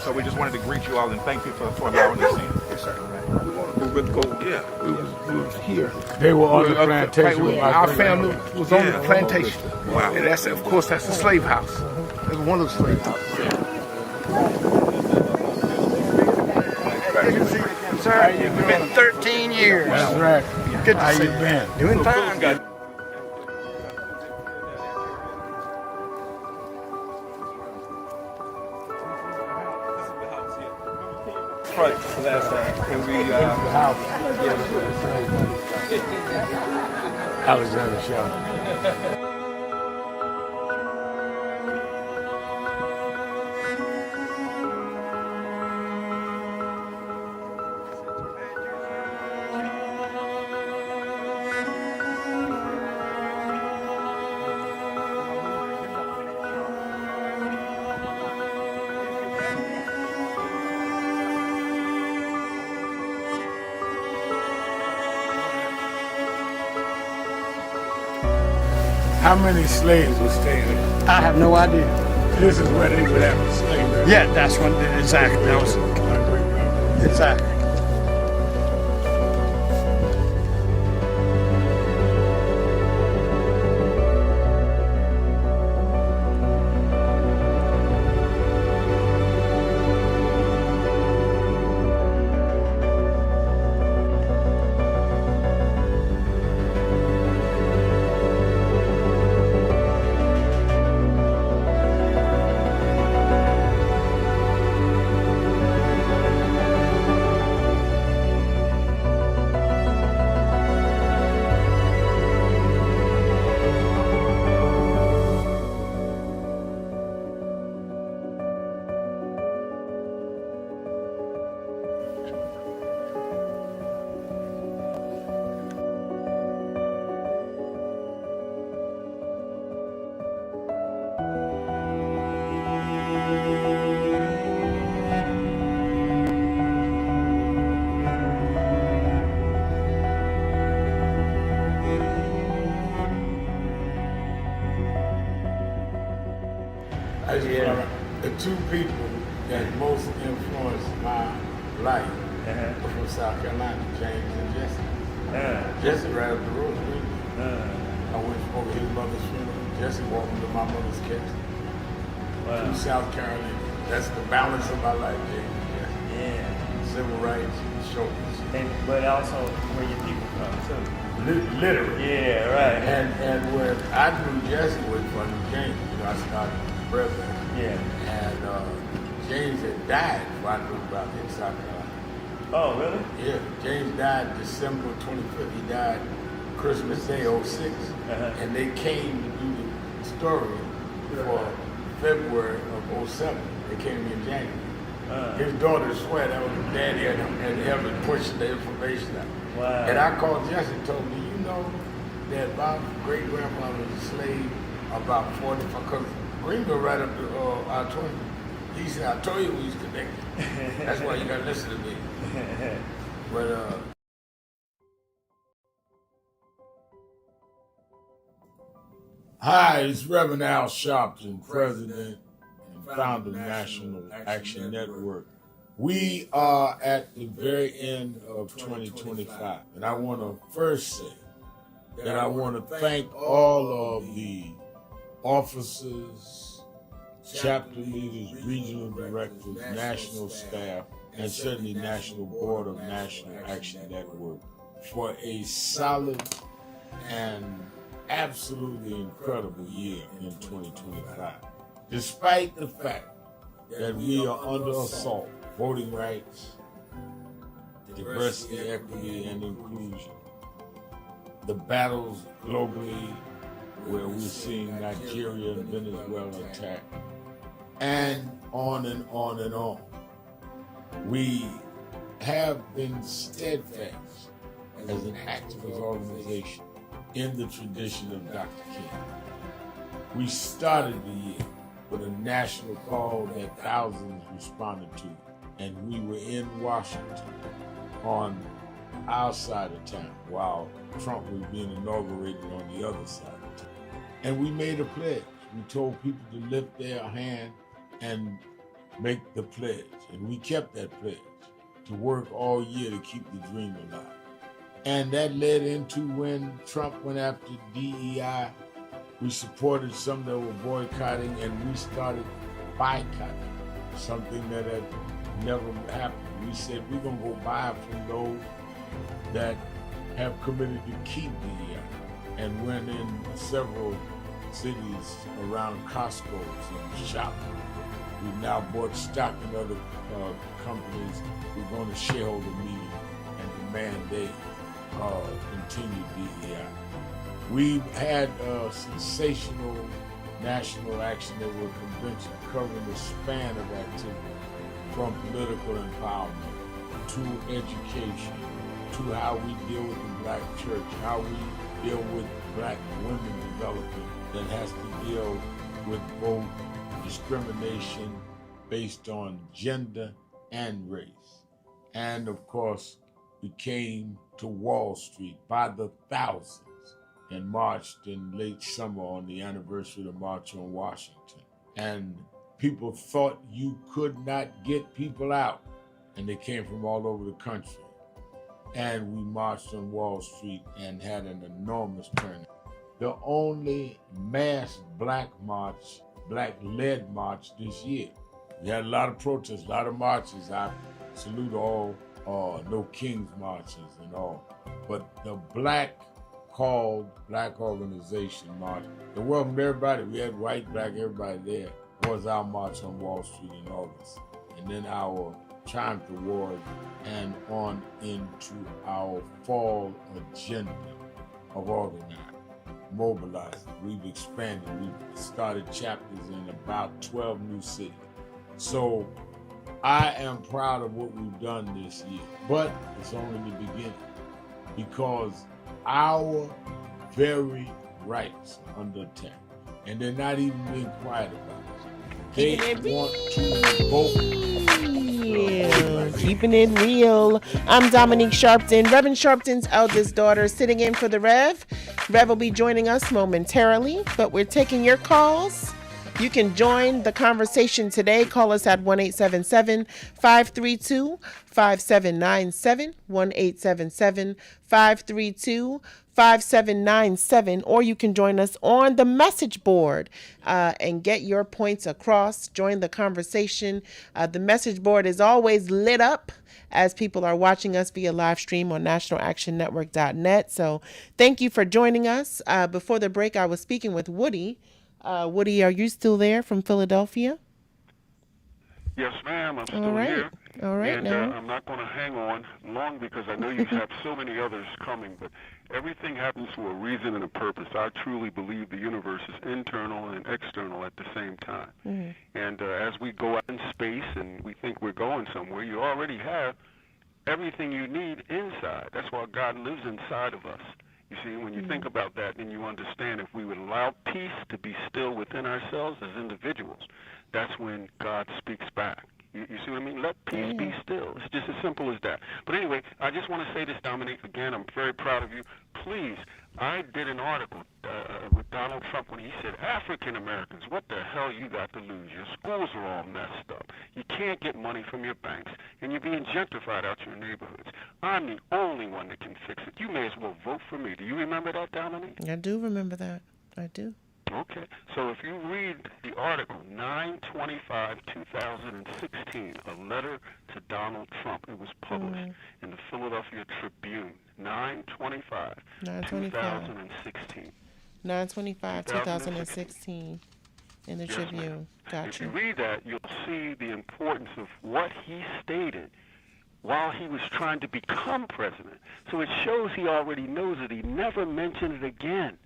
So we just wanted to greet you all and thank you for allowing us in. Yes, sir. We was here. They were on the plantation. Our family was on the plantation. Wow. And that's, of course, that's the slave house. It was one of the slave houses. Good to see you again, sir. It's been 13 years. That's right. Good to How see you been? Doing fine. Good. Last time. And we, Alexander Shelton. How many slaves were staying there? I have no idea. This is where they would have a slave. Yeah, that's when exactly. That was exactly. The two people that most influenced my life were from South Carolina, James and Jesse. Jesse right up the road from me. I went over his mother's funeral. Jesse walked me to my mother's casket. Wow. South Carolina. That's the balance of my life, James and Jesse. Yeah. Civil rights, shoulders. But also where your people from too. Literally. Yeah, right. And when I knew Jesse was from James, I started president. Yeah. And James had died before I knew about him in South Carolina. Oh, really? Yeah. James died December 25th. He died Christmas Day, 06. And they came to do the story for February of 07. They came in January. His daughter swear that was his daddy and helped push the information out. Wow. And I called Jesse and told me, you know, that my great-grandfather was a slave about 45, because Greenville right up to I-20. He said, I told you we was connected. That's why you got to listen to me. But, Hi, it's Reverend Al Sharpton, President and founder of National Action Network. We are at the very end of 2025, and I want to first say that I want to thank all of the officers, chapter leaders, regional directors, national staff, and certainly National Board of National Action Network for a solid and absolutely incredible year in 2025. Despite the fact that we are under assault, voting rights, diversity, equity, and inclusion, the battles globally where we're seeing Nigeria and Venezuela attacked, and on and on and on. We have been steadfast as an activist organization in the tradition of Dr. King. We started the year with a national call that thousands responded to, and we were in Washington on our side of town while Trump was being inaugurated on the other side of town. And we made a pledge. We told people to lift their hand and make the pledge, and we kept that pledge to work all year to keep the dream alive. And that led into when Trump went after DEI, we supported some that were boycotting, and we started boycotting, something that had never happened. We said we're going to go buy from those that have committed to keep DEI, and went in several cities around Costco's and Sharpton. We've now bought stock in other companies. We're going to shareholder meeting and demand they continue DEI. We've had a sensational National Action Network convention covering the span of activity, from political empowerment to education, to how we deal with the black church, how we deal with black women development that has to deal with both discrimination based on gender and race. And of course, we came to Wall Street by the thousands and marched in late summer on the anniversary of the March on Washington. And people thought you could not get people out, and they came from all over the country. And we marched on Wall Street and had an enormous turnout. The only mass black march, black-led march this year. We had a lot of protests, a lot of marches. I salute all No Kings marches and all. But the black organization march, it welcomed everybody. We had white, black, everybody there. Was our march on Wall Street in August. And then our Triumph Award, and on into our fall agenda of organizing, mobilizing. We've expanded. We've started chapters in about 12 new cities. So I am proud of what we've done this year, but it's only the beginning, because our very rights are under attack, and they're not even being quiet about it. They want to vote. Keeping it real. I'm Dominique Sharpton, Reverend Sharpton's eldest daughter, sitting in for the Rev. Rev will be joining us momentarily, but we're taking your calls. You can join the conversation today. Call us at 1-877-532-5797, 1-877-532-5797, or you can join us on the message board and get your points across. Join the conversation. The message board is always lit up as people are watching us via live stream on nationalactionnetwork.net. So thank you for joining us. Before the break, I was speaking with Woody. Woody, are you still there from Philadelphia? Yes, ma'am. I'm still here. All right. And I'm not going to hang on long, because I know you have so many others coming, but everything happens for a reason and a purpose. I truly believe the universe is internal and external at the same time. Mm-hmm. And as we go out in space and we think we're going somewhere, you already have everything you need inside. That's why God lives inside of us. You see, when you think about that, then you understand if we would allow peace to be still within ourselves as individuals, that's when God speaks back. You see what I mean? Let peace be still. It's just as simple as that. But anyway, I just want to say this, Dominique, again, I'm very proud of you. Please, I did an article with Donald Trump when he said, African Americans, what the hell you got to lose? Your schools are all messed up. You can't get money from your banks, and you're being gentrified out your neighborhoods. I'm the only one that can fix it. You may as well vote for me. Do you remember that, Dominique? I do remember that. I do. Okay, so if you read the article, 9/25/2016, a letter to Donald Trump, it was published in the Philadelphia Tribune, 9/25/2016. 9/25/2016 in the Tribune. Gotcha. If you read that, you'll see the importance of what he stated while he was trying to become president. So it shows he already knows it. He never mentioned it again.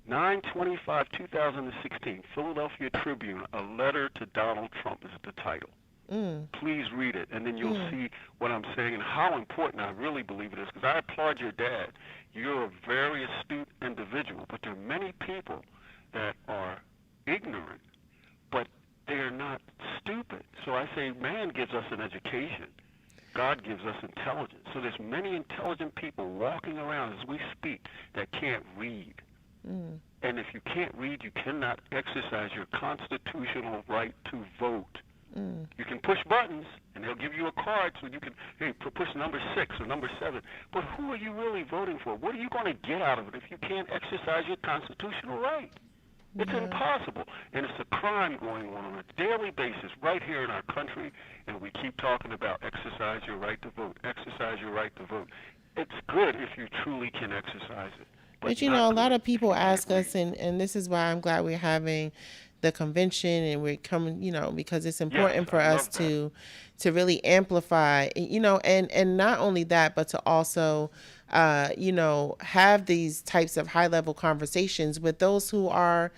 9/25/2016, Philadelphia Tribune, a letter to Donald Trump is the title. Please read it, and then you'll see what I'm saying and how important I really believe it is, because I applaud your dad. You're a very astute individual, but there are many people that are ignorant, but they're not stupid. So I say man gives us an education. God gives us intelligence. So there's many intelligent people walking around as we speak that can't read. And if you can't read, you cannot exercise your constitutional right to vote. You can push buttons, and they'll give you a card so you can, hey, push number 6 or number 7. But who are you really voting for? What are you going to get out of it if you can't exercise your constitutional right? It's impossible. And it's a crime going on a daily basis right here in our country, and we keep talking about exercise your right to vote, exercise your right to vote. It's good if you truly can exercise it. But you know, a lot of people ask us, and this is why I'm glad we're having the convention and we're coming, you know, because it's important for us to really amplify, you know, and not only that, but to also, you know, have these types of high level conversations with those who are,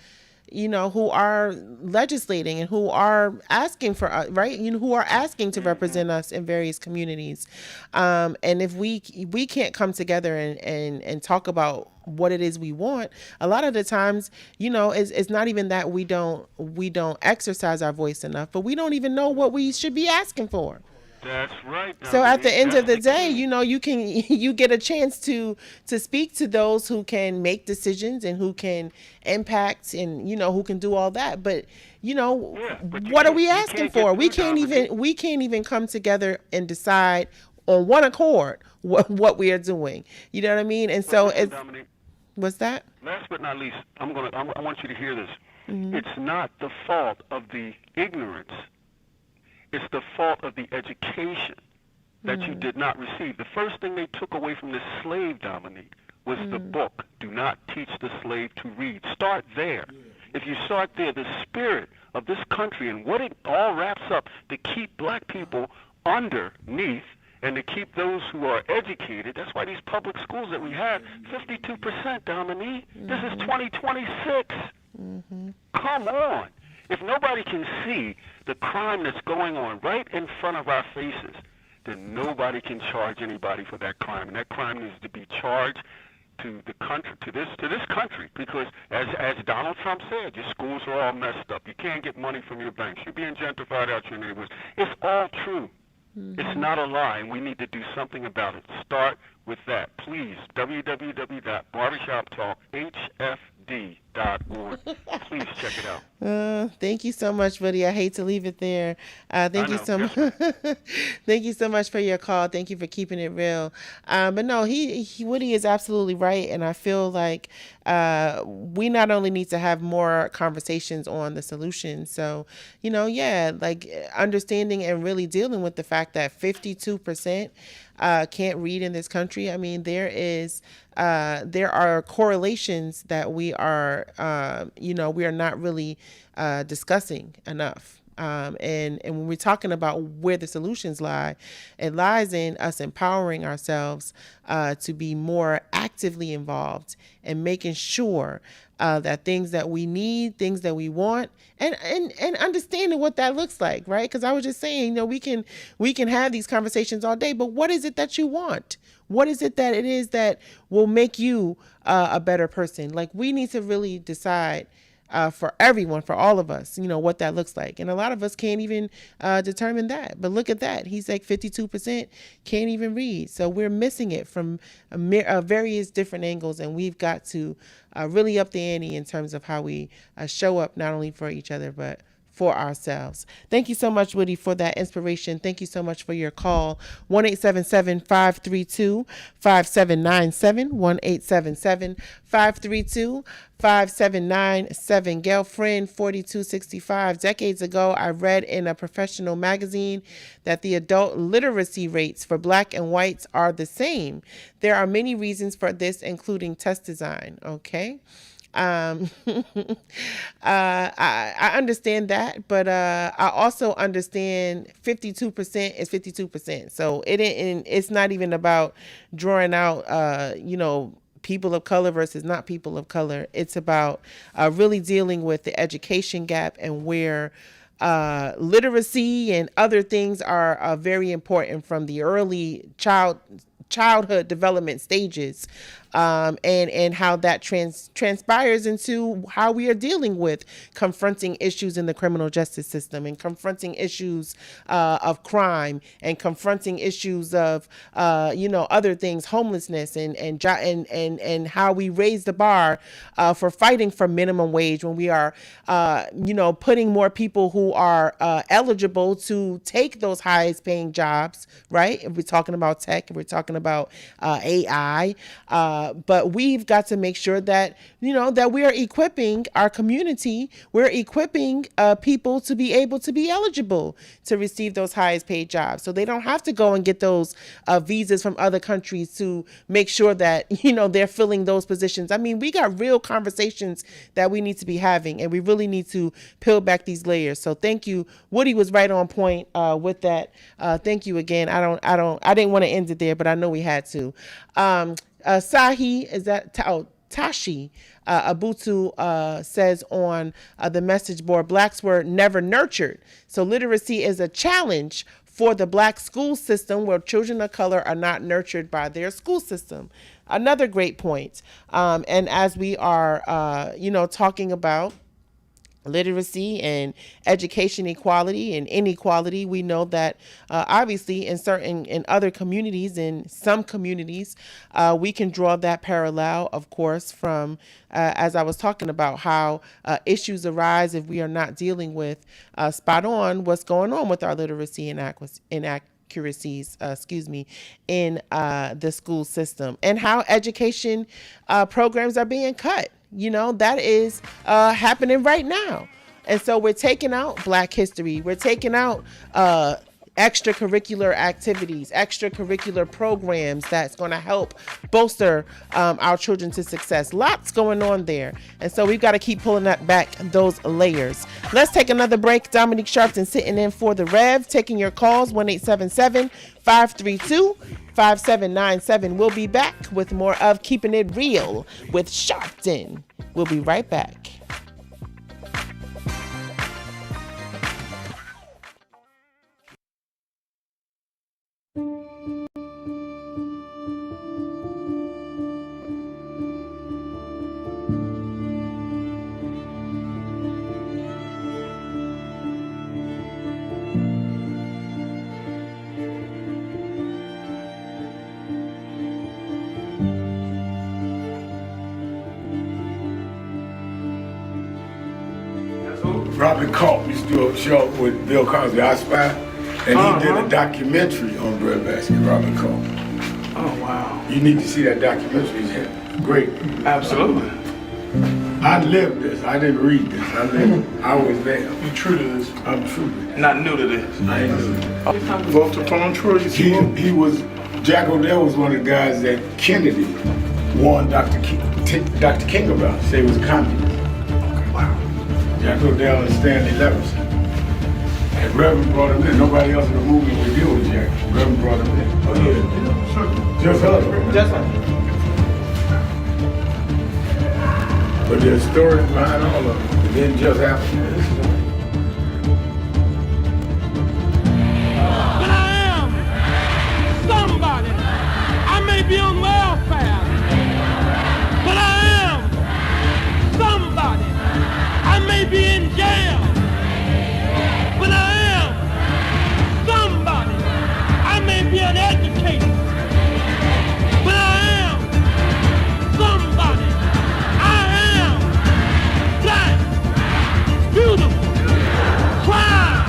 you know, who are legislating and who are asking for us, right? You know, who are asking to represent us in various communities. And if we can't come together and talk about what it is we want, a lot of the times, you know, it's not even that we don't exercise our voice enough, but we don't even know what we should be asking for. That's right. So at the end of the day, you know, you get a chance to speak to those who can make decisions and who can impact and, you know, who can do all that. But, you know, what are we asking for? We can't even come together and decide on one accord what we are doing. You know what I mean? And so what's that? Last but not least, I want you to hear this. It's not the fault of the ignorance. It's the fault of the education that you did not receive. The first thing they took away from the slave, Dominique, was the book. Do not teach the slave to read. Start there. If you start there, the spirit of this country and what it all wraps up to keep black people underneath and to keep those who are educated. That's why these public schools that we have, 52%, Dominique. This is 2026. Come on. If nobody can see the crime that's going on right in front of our faces, then nobody can charge anybody for that crime. And that crime needs to be charged to the country, to this country, because as Donald Trump said, your schools are all messed up. You can't get money from your banks. You're being gentrified out your neighborhoods. It's all true. It's not a lie, and we need to do something about it. Start with that. Please, www.barbershoptalkhfd.org. Please check it out. Thank you so much, Woody. I hate to leave it there. Thank you so much. Thank you so much for your call. Thank you for keeping it real. But no, Woody is absolutely right, and I feel like we not only need to have more conversations on the solutions. So, you know, like understanding and really dealing with the fact that 52% can't read in this country. I mean, there are correlations that we are not really discussing enough. And when we're talking about where the solutions lie, it lies in us empowering ourselves to be more actively involved and making sure that things that we need, things that we want, and understanding what that looks like, right? Because I was just saying, we can have these conversations all day, but what is it that you want? What is it that it is that will make you a better person? Like, we need to really decide for everyone, for all of us, what that looks like. And a lot of us can't even determine that. But look at that. He's like 52% can't even read. So we're missing it from various different angles. And we've got to really up the ante in terms of how we show up, not only for each other, but for ourselves. Thank you so much, Woody, for that inspiration. Thank you so much for your call. 1-877-532-5797. 1-877-532-5797. Girlfriend 4265. Decades ago, I read in a professional magazine that the adult literacy rates for Black and whites are the same. There are many reasons for this, including test design. Okay. I understand that, but I also understand 52% is 52%. So it's not even about drawing out, people of color versus not people of color. It's about really dealing with the education gap and where literacy and other things are very important from the early childhood development stages, and how that transpires into how we are dealing with confronting issues in the criminal justice system, and confronting issues of crime, and confronting issues of other things, homelessness, and how we raise the bar for fighting for minimum wage when we are putting more people who are eligible to take those highest paying jobs, right? If we're talking about tech, if we're talking about AI, but we've got to make sure that, that we are equipping our community. We're equipping people to be able to be eligible to receive those highest paid jobs. So they don't have to go and get those visas from other countries to make sure that, they're filling those positions. I mean, we got real conversations that we need to be having, and we really need to peel back these layers. So thank you. Woody was right on point with that. Thank you again. I didn't want to end it there, but I know we had to. Sahi, is that Tashi Abutu says on the message board, Blacks were never nurtured. So literacy is a challenge for the Black school system, where children of color are not nurtured by their school system. Another great point. And as we are, talking about literacy and education equality and inequality, we know that obviously in other communities, in some communities, we can draw that parallel, of course, from as I was talking about how issues arise if we are not dealing with spot on what's going on with our literacy and inaccuracies, in the school system, and how education programs are being cut. That is happening right now. And so we're taking out Black history. We're taking out extracurricular activities, extracurricular programs that's going to help bolster our children to success. Lots going on there. And so we've got to keep pulling that back, those layers. Let's take another break. Dominique Sharpton sitting in for the Rev, taking your calls, 1-877-532-5797. We'll be back with more of Keeping It Real with Sharpton. We'll be right back. Robert Culp used to do a show with Bill Cosby, I Spy, and he did a documentary on breadbasket, Robert Culp. Oh, wow. You need to see that documentary. It's great. Absolutely. I lived this. I didn't read this. I was there. You true to this? I'm true to this. Not new to this. I ain't new to this. Vote to Plantation. He was, Jack O'Dell was one of the guys that Kennedy warned Dr. King about. Say he was a communist. Wow. Jack O'Dell and Stanley Levinson. And Reverend brought him in. Nobody else in the movement would deal with Jack. Reverend brought him in. Oh yeah, sure. Just us. Just us. But there's stories behind all of it. It didn't just happen. But I am somebody. I may be on welfare, but I am somebody. I may be in jail, but I am somebody. I may be an educator, but I am somebody. I am black, beautiful, proud.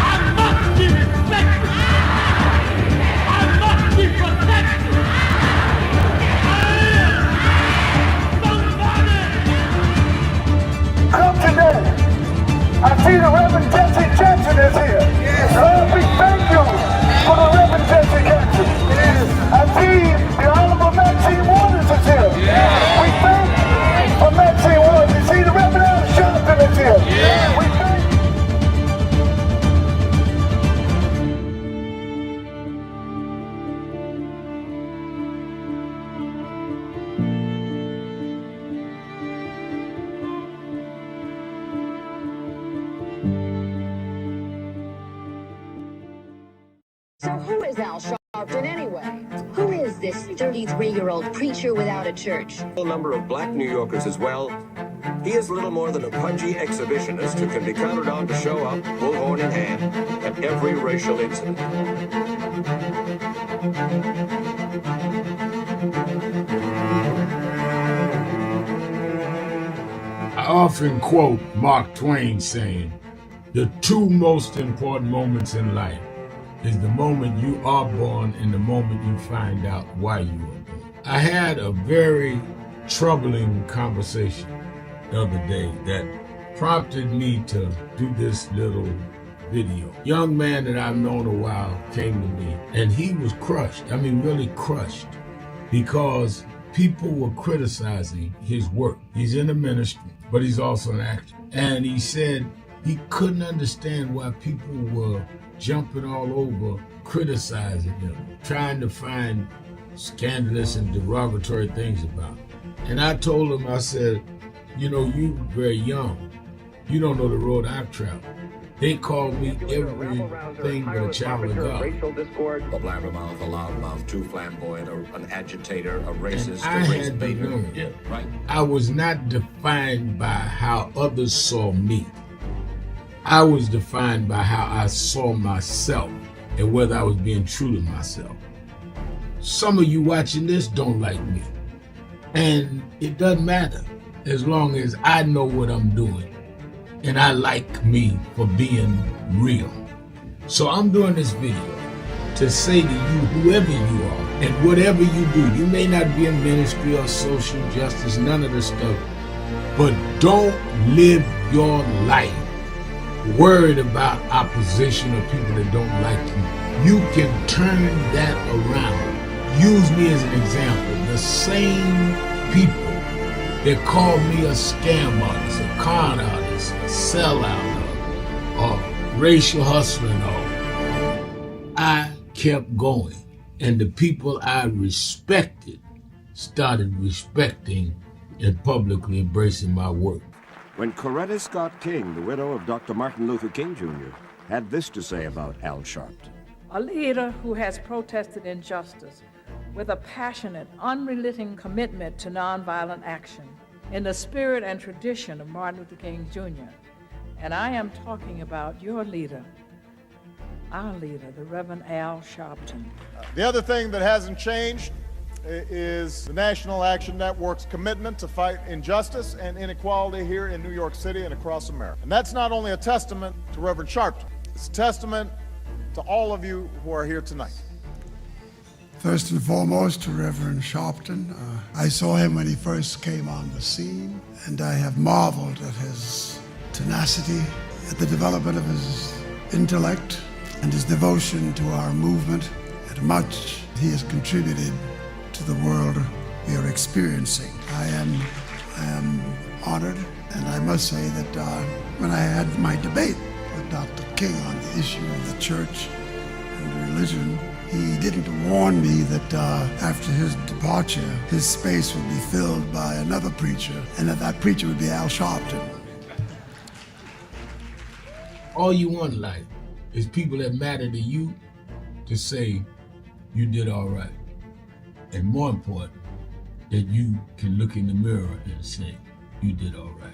I must be respected. I must be protected. Come today. I see the Reverend Jesse Jackson is here. Lord, we thank you for the Reverend Jesse Jackson. I see the Honorable Maxine Waters is here. We thank for Maxine Waters. You see the Reverend Al Sharpton is here. We thank So who is Al Sharpton anyway? Who is this 33-year-old preacher without a church? A number of black New Yorkers as well. He is little more than a pudgy exhibitionist who can be counted on to show up, bullhorn in hand, at every racial incident. I often quote Mark Twain saying, the two most important moments in life is the moment you are born and the moment you find out why you were born. I had a very troubling conversation the other day that prompted me to do this little video. Young man that I've known a while came to me and he was crushed. I mean, really crushed, because people were criticizing his work. He's in the ministry, but he's also an actor. And he said he couldn't understand why people were jumping all over, criticizing him, trying to find scandalous and derogatory things about him. And I told him, I said, you know, you very young. You don't know the road I've traveled. They call me everything but a child of God. Racial discord, a blabbermouth, a loudmouth, too flamboyant, an agitator, a racist, and I had to learn. Yeah, right. I was not defined by how others saw me. I was defined by how I saw myself and whether I was being true to myself. Some of you watching this don't like me. And it doesn't matter as long as I know what I'm doing and I like me for being real. So I'm doing this video to say to you, whoever you are and whatever you do, you may not be in ministry or social justice, none of this stuff, but don't live your life worried about opposition or people that don't like you. You can turn that around. Use me as an example. The same people that call me a scam artist, a con artist, a sellout, or racial hustler and all, I kept going. And the people I respected started respecting and publicly embracing my work. When Coretta Scott King, the widow of Dr. Martin Luther King Jr., had this to say about Al Sharpton. A leader who has protested injustice with a passionate, unrelenting commitment to nonviolent action in the spirit and tradition of Martin Luther King Jr. And I am talking about your leader, our leader, the Reverend Al Sharpton. The other thing that hasn't changed is the National Action Network's commitment to fight injustice and inequality here in New York City and across America. And that's not only a testament to Reverend Sharpton, it's a testament to all of you who are here tonight. First and foremost, to Reverend Sharpton. I saw him when he first came on the scene, and I have marveled at his tenacity, at the development of his intellect, and his devotion to our movement, and much he has contributed to the world we are experiencing. I am honored, and I must say that when I had my debate with Dr. King on the issue of the church and religion. He didn't warn me that after his departure, his space would be filled by another preacher, and that preacher would be Al Sharpton. All you want in life is people that matter to you to say you did all right. And more important, that you can look in the mirror and say you did all right.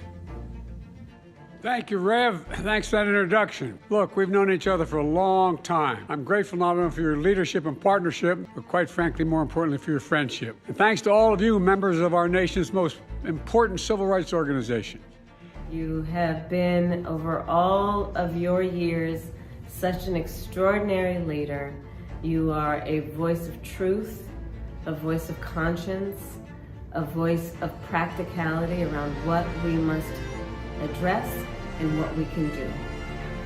Thank you, Rev. Thanks for that introduction. Look, we've known each other for a long time. I'm grateful not only for your leadership and partnership, but quite frankly, more importantly, for your friendship. And thanks to all of you, members of our nation's most important civil rights organization. You have been, over all of your years, such an extraordinary leader. You are a voice of truth, a voice of conscience, a voice of practicality around what we must address and what we can do.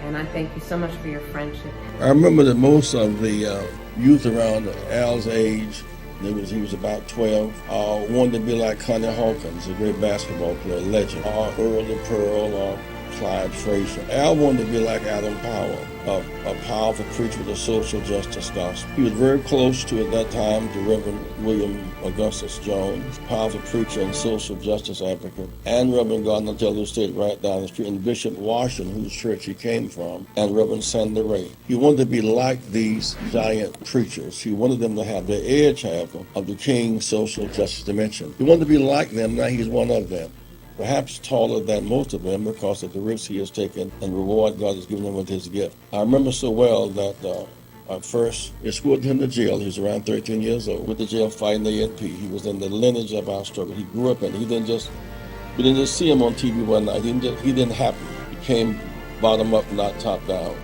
And I thank you so much for your friendship. I remember that most of the youth around Al's age, he was about 12, wanted to be like Connie Hawkins, a great basketball player, legend, or Earl the Pearl, or Clyde Frazier. Al wanted to be like Adam Powell, a powerful preacher with a social justice gospel. He was very close to, at that time, the Reverend William Augustus Jones, powerful preacher and social justice advocate, and Reverend Gardner Taylor State right down the street, and Bishop Washington, whose church he came from, and Reverend Sandy Ray. He wanted to be like these giant preachers. He wanted them to have the edge, however, of the King's social justice dimension. He wanted to be like them, now he's one of them. Perhaps taller than most of them because of the risks he has taken and the reward God has given him with his gift. I remember so well that I first escorted him to jail. He was around 13 years old with the jail fighting the ANP. He was in the lineage of our struggle. He grew up in it. We didn't just see him on TV one night. He didn't happen. He came bottom up, not top down.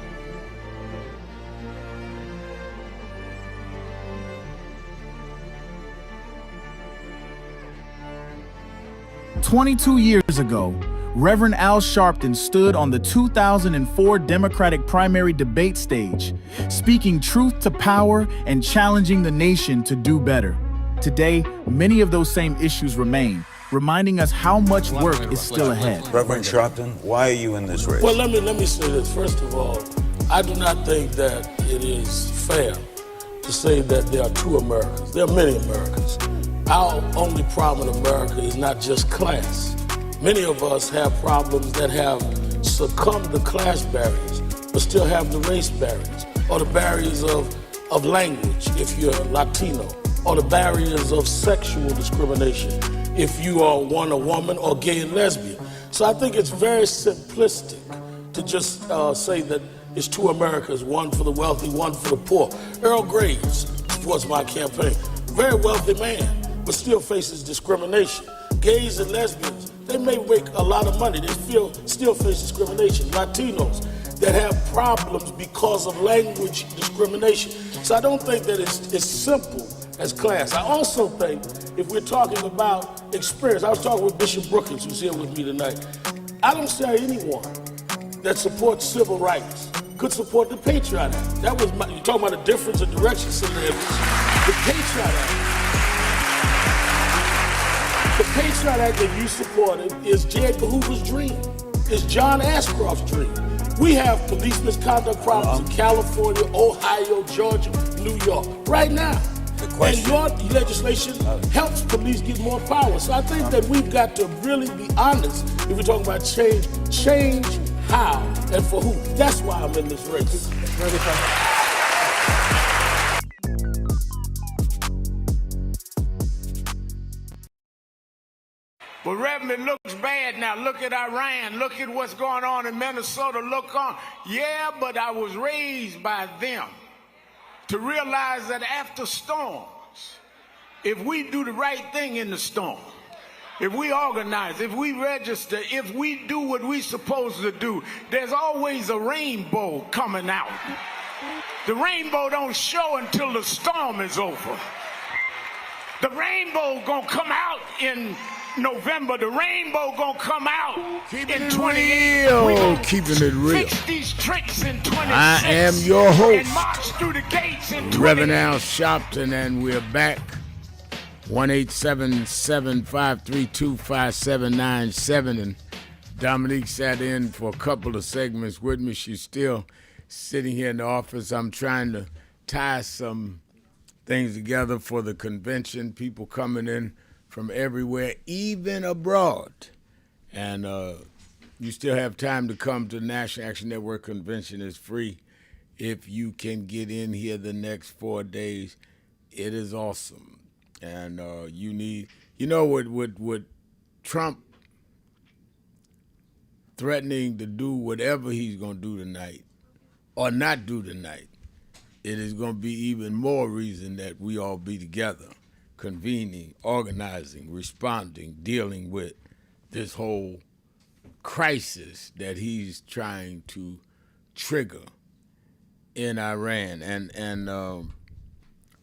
22 years ago, Reverend Al Sharpton stood on the 2004 Democratic primary debate stage, speaking truth to power and challenging the nation to do better. Today, many of those same issues remain, reminding us how much work is still ahead. Reverend Sharpton, why are you in this race? Well, let me say this. First of all, I do not think that it is fair to say that there are two Americas. There are many Americans. Our only problem in America is not just class. Many of us have problems that have succumbed to class barriers, but still have the race barriers, or the barriers of language if you're Latino, or the barriers of sexual discrimination if you are a woman or gay and lesbian. So I think it's very simplistic to just say that it's two Americas, one for the wealthy, one for the poor. Earl Graves supports my campaign. Very wealthy man, but still faces discrimination. Gays and lesbians, they may make a lot of money, they still face discrimination. Latinos that have problems because of language discrimination. So I don't think that it's simple as class. I also think if we're talking about experience, I was talking with Bishop Brookins, who's here with me tonight. I don't say anyone that supports civil rights could support the Patriot Act. That was you're talking about a difference of direction, Senator. The Patriot Act. The Patriot Act that you supported is J. Edgar Hoover's dream. It's John Ashcroft's dream. We have police misconduct problems in California, Ohio, Georgia, New York, right now. And your legislation helps police get more power. So I think that we've got to really be honest if we're talking about change. Change how and for who. That's why I'm in this race. But Reverend, it looks bad now. Look at Iran. Look at what's going on in Minnesota. Look on. Yeah, but I was raised by them to realize that after storms, if we do the right thing in the storm, if we organize, if we register, if we do what we're supposed to do, there's always a rainbow coming out. The rainbow don't show until the storm is over. The rainbow gonna come out in November. The rainbow gonna come out in 28. Keeping it real. Fix these tricks in 26. I am your host, and march through the gates in 28. Reverend Al Sharpton, and we're back. 1-877-532-5797, and Dominique sat in for a couple of segments with me. She's still sitting here in the office. I'm trying to tie some things together for the convention, people coming in from everywhere, even abroad. And you still have time to come to the National Action Network Convention. It's free if you can get in here the next 4 days. It is awesome. And you need, with Trump threatening to do whatever he's going to do tonight or not do tonight, it is going to be even more reason that we all be together, convening, organizing, responding, dealing with this whole crisis that he's trying to trigger in Iran. And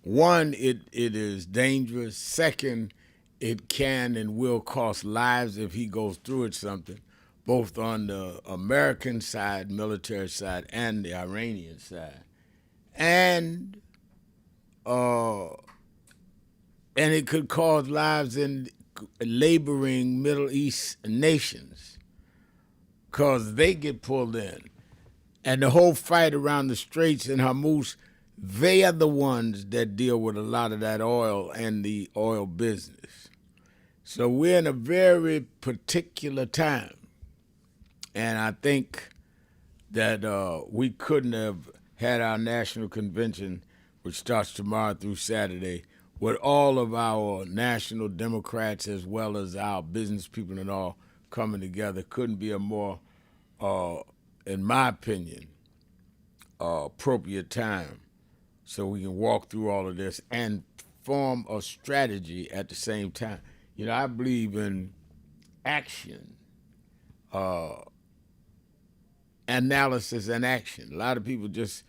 one, it is dangerous. Second, it can and will cost lives if he goes through it something, both on the American side, military side, and the Iranian side. And it could cause lives in laboring Middle East nations because they get pulled in. And the whole fight around the Straits and Hormuz, they are the ones that deal with a lot of that oil and the oil business. So we're in a very particular time. And I think that we couldn't have had our national convention, which starts tomorrow through Saturday, with all of our national Democrats as well as our business people and all coming together. Couldn't be a more, in my opinion, appropriate time so we can walk through all of this and form a strategy at the same time. I believe in action, analysis and action. A lot of people just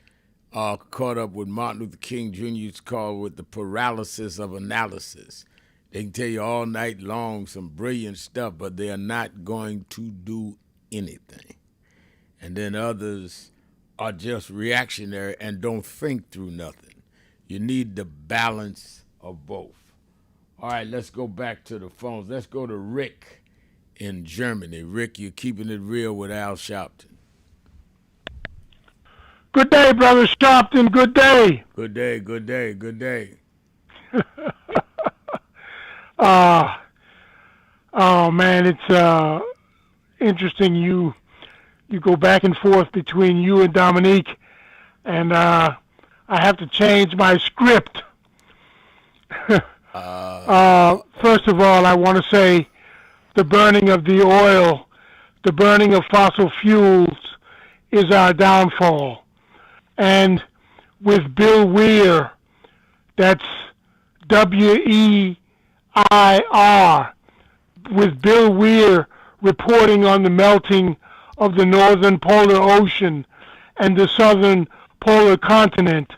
are caught up with Martin Luther King Jr. used to call with the paralysis of analysis. They can tell you all night long some brilliant stuff, but they are not going to do anything. And then others are just reactionary and don't think through nothing. You need the balance of both. All right, let's go back to the phones. Let's go to Rick in Germany. Rick, you're keeping it real with Al Sharpton. Good day, Brother Sharpton. Good day. Good day, good day, good day. Oh, man, it's interesting. You go back and forth between you and Dominique, and I have to change my script. First of all, I want to say the burning of the oil, the burning of fossil fuels is our downfall. And with Bill Weir, that's W-E-I-R, with Bill Weir reporting on the melting of the northern polar ocean and the southern polar continent,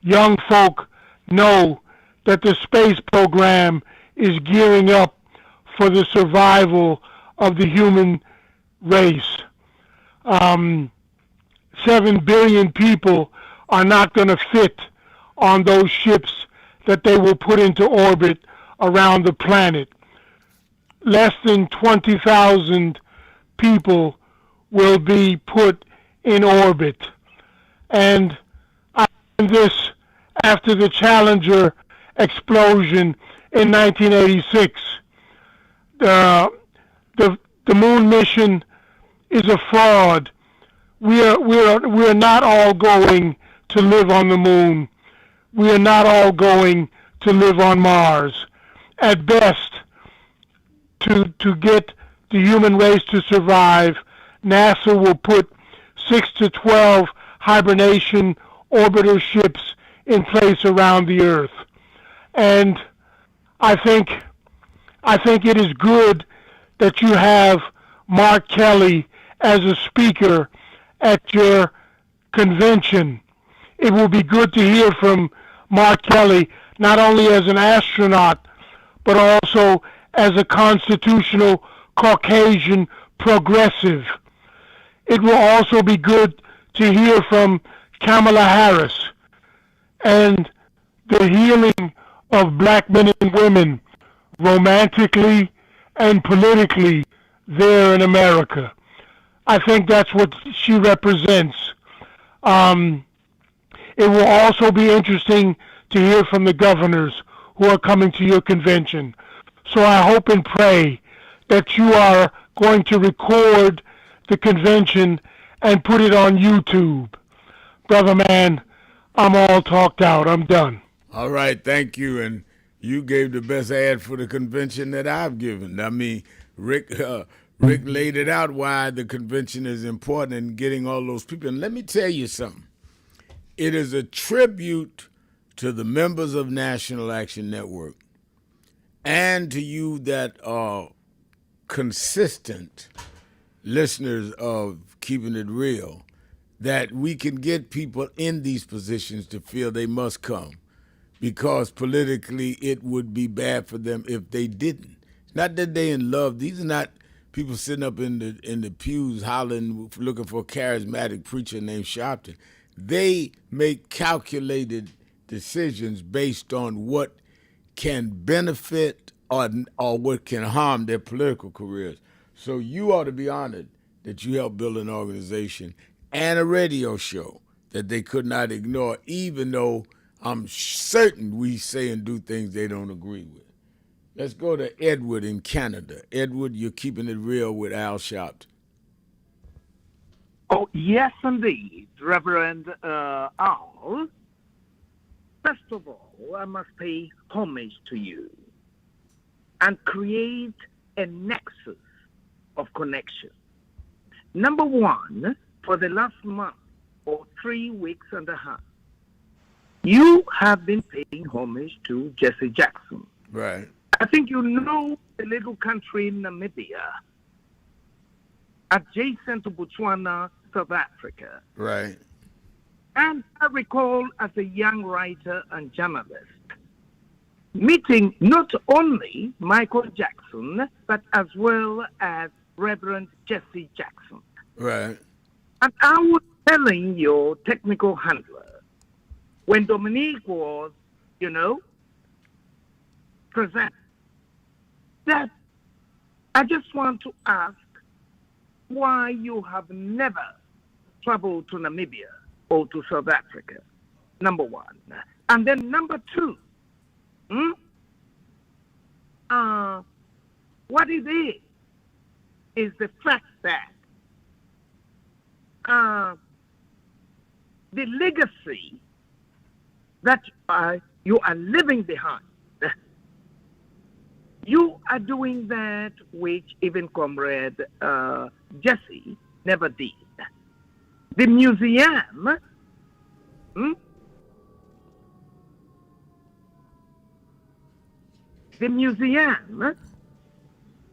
young folk know that the space program is gearing up for the survival of the human race. 7 billion people are not going to fit on those ships that they will put into orbit around the planet. Less than 20,000 people will be put in orbit. And I learned this after the Challenger explosion in 1986. The moon mission is a fraud. We're not all going to live on the moon. We are not all going to live on Mars. At best, to get the human race to survive, NASA will put 6 to 12 hibernation orbiter ships in place around the Earth. And I think it is good that you have Mark Kelly as a speaker at your convention. It will be good to hear from Mark Kelly, not only as an astronaut, but also as a constitutional Caucasian progressive. It will also be good to hear from Kamala Harris and the healing of black men and women romantically and politically there in America. I think that's what she represents. It will also be interesting to hear from the governors who are coming to your convention. So I hope and pray that you are going to record the convention and put it on YouTube. Brother man, I'm all talked out. I'm done. All right, thank you. And you gave the best ad for the convention that I've given. I mean, Rick laid it out why the convention is important and getting all those people. And let me tell you something. It is a tribute to the members of National Action Network and to you that are consistent listeners of Keeping It Real that we can get people in these positions to feel they must come, because politically it would be bad for them if they didn't. Not that they in love. These are not people sitting up in the pews hollering, looking for a charismatic preacher named Sharpton. They make calculated decisions based on what can benefit or what can harm their political careers. So you ought to be honored that you helped build an organization and a radio show that they could not ignore, even though I'm certain we say and do things they don't agree with. Let's go to Edward in Canada. Edward, you're Keeping It Real with Al Sharpton. Oh, yes, indeed, Reverend Al. First of all, I must pay homage to you and create a nexus of connection. Number one, for the last month or 3 weeks and a half, you have been paying homage to Jesse Jackson. Right. I think you know the little country Namibia, adjacent to Botswana, South Africa. Right. And I recall as a young writer and journalist, meeting not only Michael Jackson, but as well as Reverend Jesse Jackson. Right. And I was telling your technical handler, when Dominique was, present, that I just want to ask why you have never traveled to Namibia or to South Africa, number one. And then number two, what it is the fact that the legacy that you are leaving behind, you are doing that which even Comrade Jesse never did. The museum,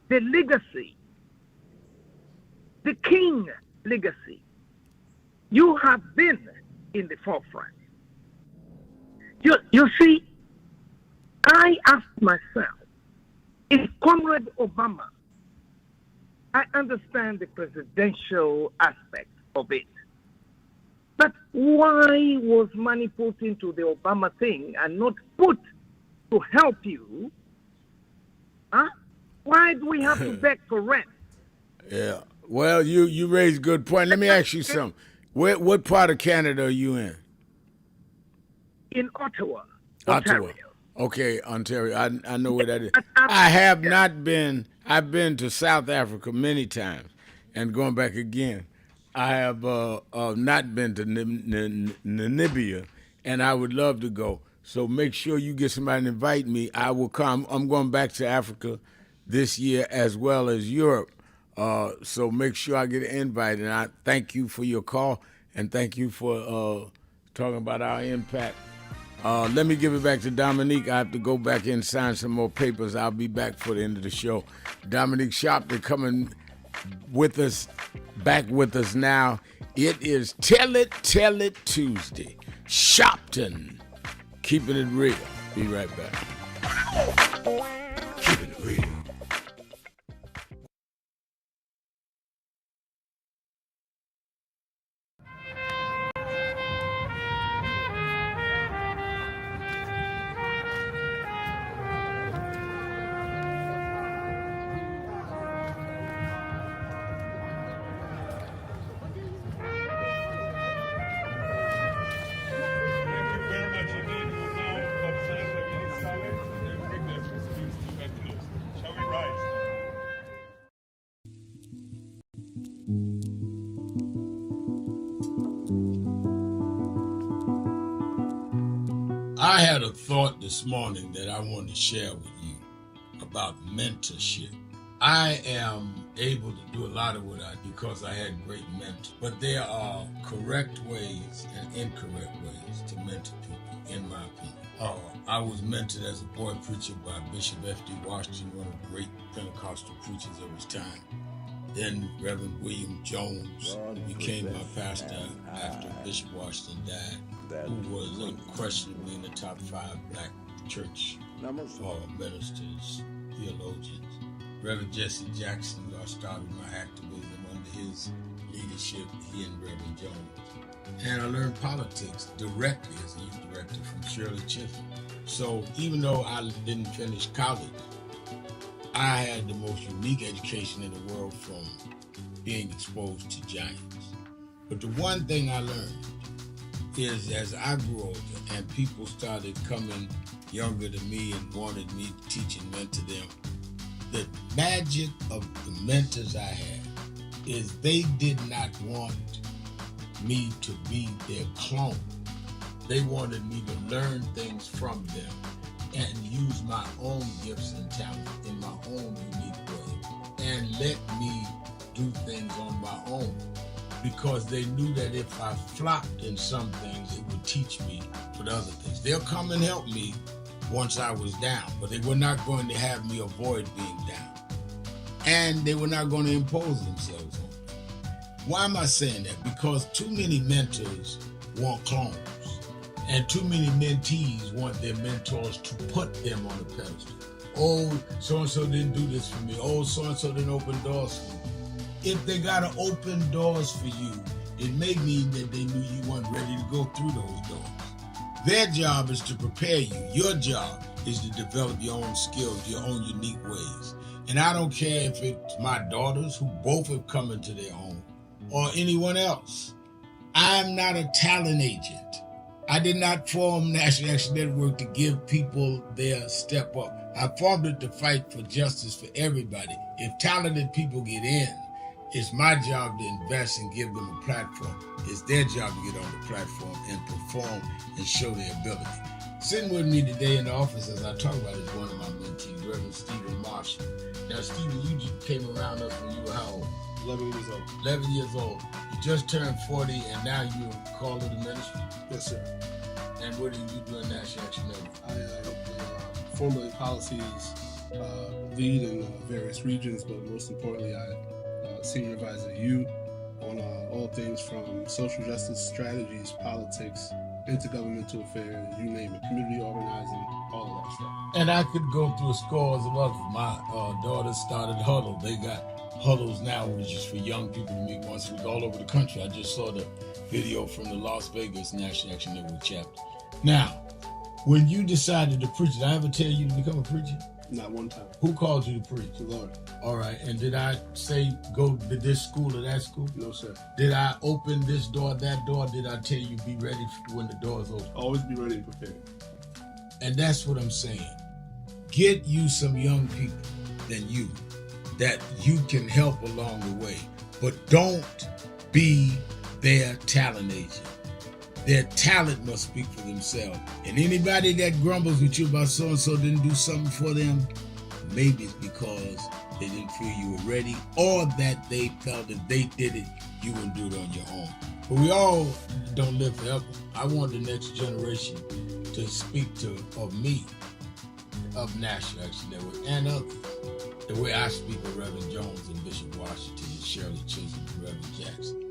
the legacy, the king legacy, you have been in the forefront. You see, I asked myself, if Comrade Obama, I understand the presidential aspect of it, but why was money put into the Obama thing and not put to help you? Huh? Why do we have to beg for rent? Yeah. Well, you raised a good point. Let me ask you something. What part of Canada are you in? In Ottawa, Ontario. Okay, Ontario. I know where that is. I have not been. I've been to South Africa many times, and going back again. I have not been to Namibia, and I would love to go. So make sure you get somebody to invite me. I will come. I'm going back to Africa this year as well as Europe. So make sure I get an invite. And I thank you for your call, and thank you for talking about our impact. Let me give it back to Dominique. I have to go back in and sign some more papers. I'll be back for the end of the show. Dominique Sharpton coming with us, back with us now. It is Tell It Tuesday. Sharpton, Keeping It Real. Be right back. Keeping It Real. I had a thought this morning that I want to share with you about mentorship. I am able to do a lot of what I do because I had great mentors, but there are correct ways and incorrect ways to mentor people, in my opinion. I was mentored as a boy preacher by Bishop F.D. Washington, one of the great Pentecostal preachers of his time. Then Reverend William Jones became my pastor after Bishop Washington died, who was unquestionably in the top 5 black church ministers, theologians. Reverend Jesse Jackson, who I started my activism under his leadership, he and Reverend Jones. And I learned politics directly as a youth director from Shirley Chisholm. So even though I didn't finish college, I had the most unique education in the world from being exposed to giants. But the one thing I learned is as I grew older and people started coming younger than me and wanted me to teach and mentor them, the magic of the mentors I had is they did not want me to be their clone. They wanted me to learn things from them and use my own gifts and talent in my own unique way and let me do things on my own, because they knew that if I flopped in some things, it would teach me for the other things. They'll come and help me once I was down, but they were not going to have me avoid being down. And they were not going to impose themselves on me. Why am I saying that? Because too many mentors want clones, and too many mentees want their mentors to put them on a pedestal. Oh, so-and-so didn't do this for me. Oh, so-and-so didn't open doors for me. If they gotta open doors for you, it may mean that they knew you weren't ready to go through those doors. Their job is to prepare you. Your job is to develop your own skills, your own unique ways. And I don't care if it's my daughters, who both have come into their own, or anyone else. I'm not a talent agent. I did not form National Action Network to give people their step up. I formed it to fight for justice for everybody. If talented people get in, it's my job to invest and give them a platform. It's their job to get on the platform and perform and show their ability. Sitting with me today in the office as I talk about is one of my mentees, Reverend Stephen Marshall. Now, Stephen, you just came around us when you were how old? 11 years old. 11 years old. You just turned 40 and now you're called to the ministry? Yes, sir. And what do you do in National Action Network? I formulate policies, lead in various regions, but most importantly, I senior advisor to you on all things from social justice strategies, politics, intergovernmental affairs, you name it, community organizing, all of that stuff. And I could go through scores of others. My daughters started Huddle. They got Huddles now, which is for young people to meet once a week all over the country. I just saw the video from the Las Vegas National Action Network chapter. Now, when you decided to preach, did I ever tell you to become a preacher? Not one time. Who called you to preach? The Lord. All right. And did I say go to this school or that school? No, sir. Did I open this door, that door? Did I tell you be ready when the doors open? Always be ready and prepared. And that's what I'm saying. Get you some young people than you that you can help along the way. But don't be their talent agent. Their talent must speak for themselves. And anybody that grumbles with you about so-and-so didn't do something for them, maybe it's because they didn't feel you were ready, or that they felt if they did it, you wouldn't do it on your own. But we all don't live forever. I want the next generation to speak of me, of National Action Network, and others, the way I speak of Reverend Jones and Bishop Washington and Shirley Chisholm and Reverend Jackson.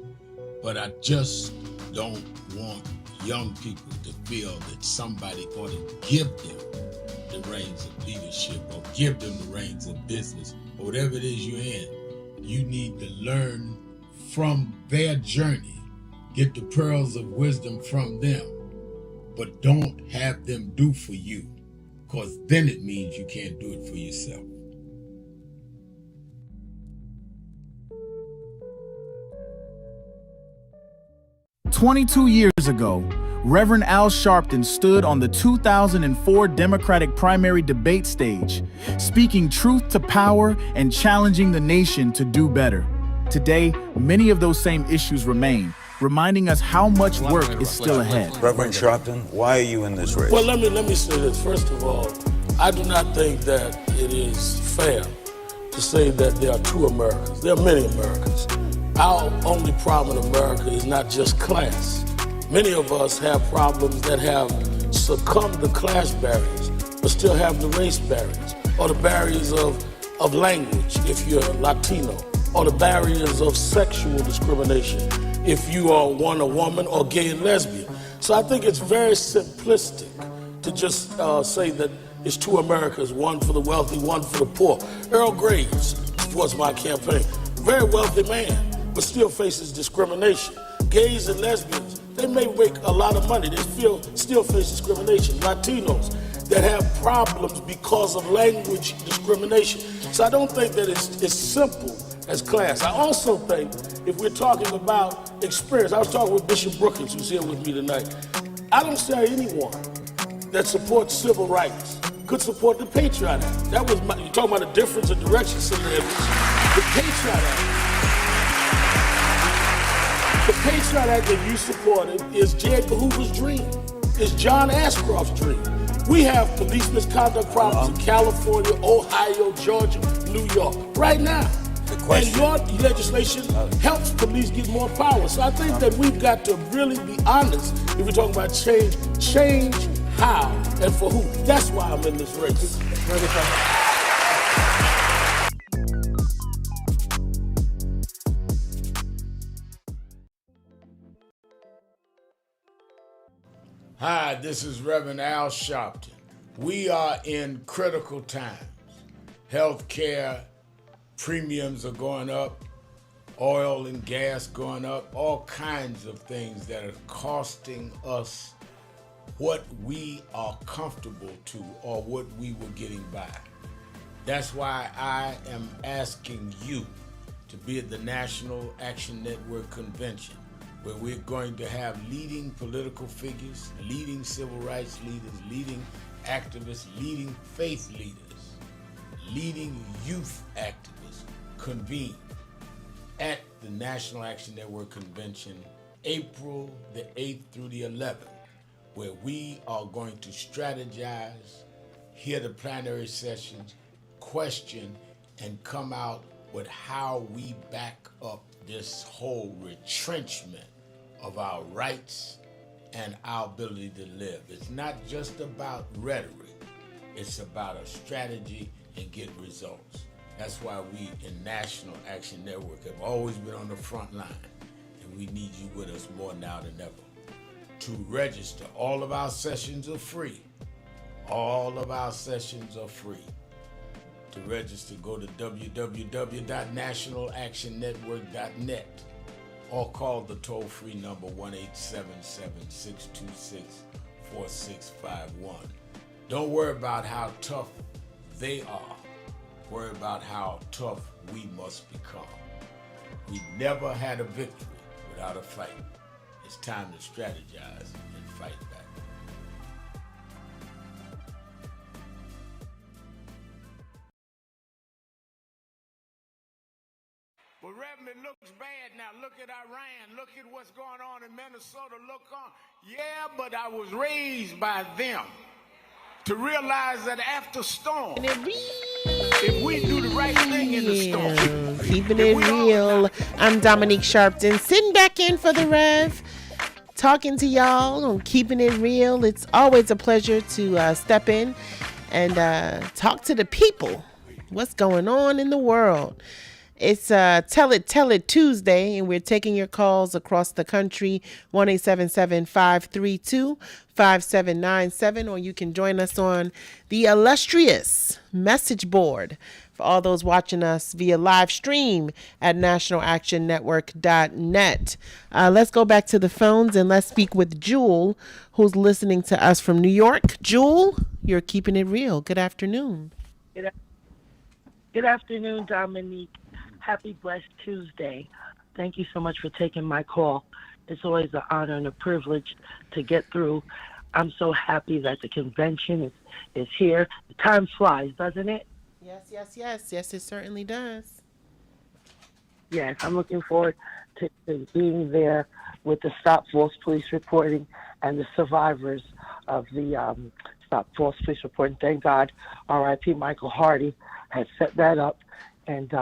But I just don't want young people to feel that somebody ought to give them the reins of leadership or give them the reins of business or whatever it is you're in. You need to learn from their journey, get the pearls of wisdom from them, but don't have them do for you, because then it means you can't do it for yourself. "22 years ago, Reverend Al Sharpton stood on the 2004 Democratic primary debate stage, speaking truth to power and challenging the nation to do better. Today, many of those same issues remain, reminding us how much work is still ahead. Reverend Sharpton, why are you in this race? Well, let me say this. First of all, I do not think that it is fair to say that there are two Americas. There are many Americas. Our only problem in America is not just class. Many of us have problems that have succumbed to class barriers, but still have the race barriers, or the barriers of language if you're Latino, or the barriers of sexual discrimination if you are a woman, or gay and lesbian. So I think it's very simplistic to just say that it's two Americas, one for the wealthy, one for the poor. Earl Graves supports my campaign. Very wealthy man, but still faces discrimination. Gays and lesbians, they may make a lot of money, they still face discrimination. Latinos that have problems because of language discrimination. So I don't think that it's simple as class. I also think if we're talking about experience, I was talking with Bishop Brookins, who's here with me tonight. I don't see anyone that supports civil rights could support the Patriot Act. That was you're talking about a difference of direction, Senator Edwards. The Patriot Act. The Patriot Act that you supported is J. Edgar Hoover's dream. It's John Ashcroft's dream. We have police misconduct problems in California, Ohio, Georgia, New York, right now. And your legislation helps police get more power. So I think that we've got to really be honest if we're talking about change how and for who. That's why I'm in this race. Hi, this is Reverend Al Sharpton. We are in critical times. Healthcare premiums are going up, oil and gas going up, all kinds of things that are costing us what we are comfortable to or what we were getting by. That's why I am asking you to be at the National Action Network Convention, where we're going to have leading political figures, leading civil rights leaders, leading activists, leading faith leaders, leading youth activists convene at the National Action Network Convention, April the 8th through the 11th, where we are going to strategize, hear the plenary sessions, question, and come out with how we back up this whole retrenchment of our rights and our ability to live. It's not just about rhetoric, it's about a strategy and get results. That's why we in National Action Network have always been on the front line, and we need you with us more now than ever. To register, all of our sessions are free. All of our sessions are free. To register, go to www.nationalactionnetwork.net or call the toll-free number 1-877-626-4651. Don't worry about how tough they are. Worry about how tough we must become. We never had a victory without a fight. It's time to strategize and fight back. Well, Reverend, it looks bad now. Look at Iran. Look at what's going on in Minnesota. Look on. Yeah, but I was raised by them to realize that after storm, if we do the right thing in the storm. Keeping it real. I'm Dominique Sharpton, sitting back in for the Rev, talking to y'all on Keeping It Real. It's always a pleasure to step in and talk to the people. What's going on in the world? It's Tell It Tuesday, and we're taking your calls across the country, 1-877-532-5797, or you can join us on the illustrious message board for all those watching us via live stream at nationalactionnetwork.net. Let's go back to the phones and let's speak with Jewel, who's listening to us from New York. Jewel, you're Keeping It Real. Good afternoon. Good afternoon, Dominique. Happy Blessed Tuesday. Thank you so much for taking my call. It's always an honor and a privilege to get through. I'm so happy that the convention is here. The time flies, doesn't it? Yes, it certainly does. Yes, I'm looking forward to being there with the Stop False Police Reporting and the survivors of the Stop False Police Reporting. Thank God, R.I.P. Michael Hardy has set that up. And,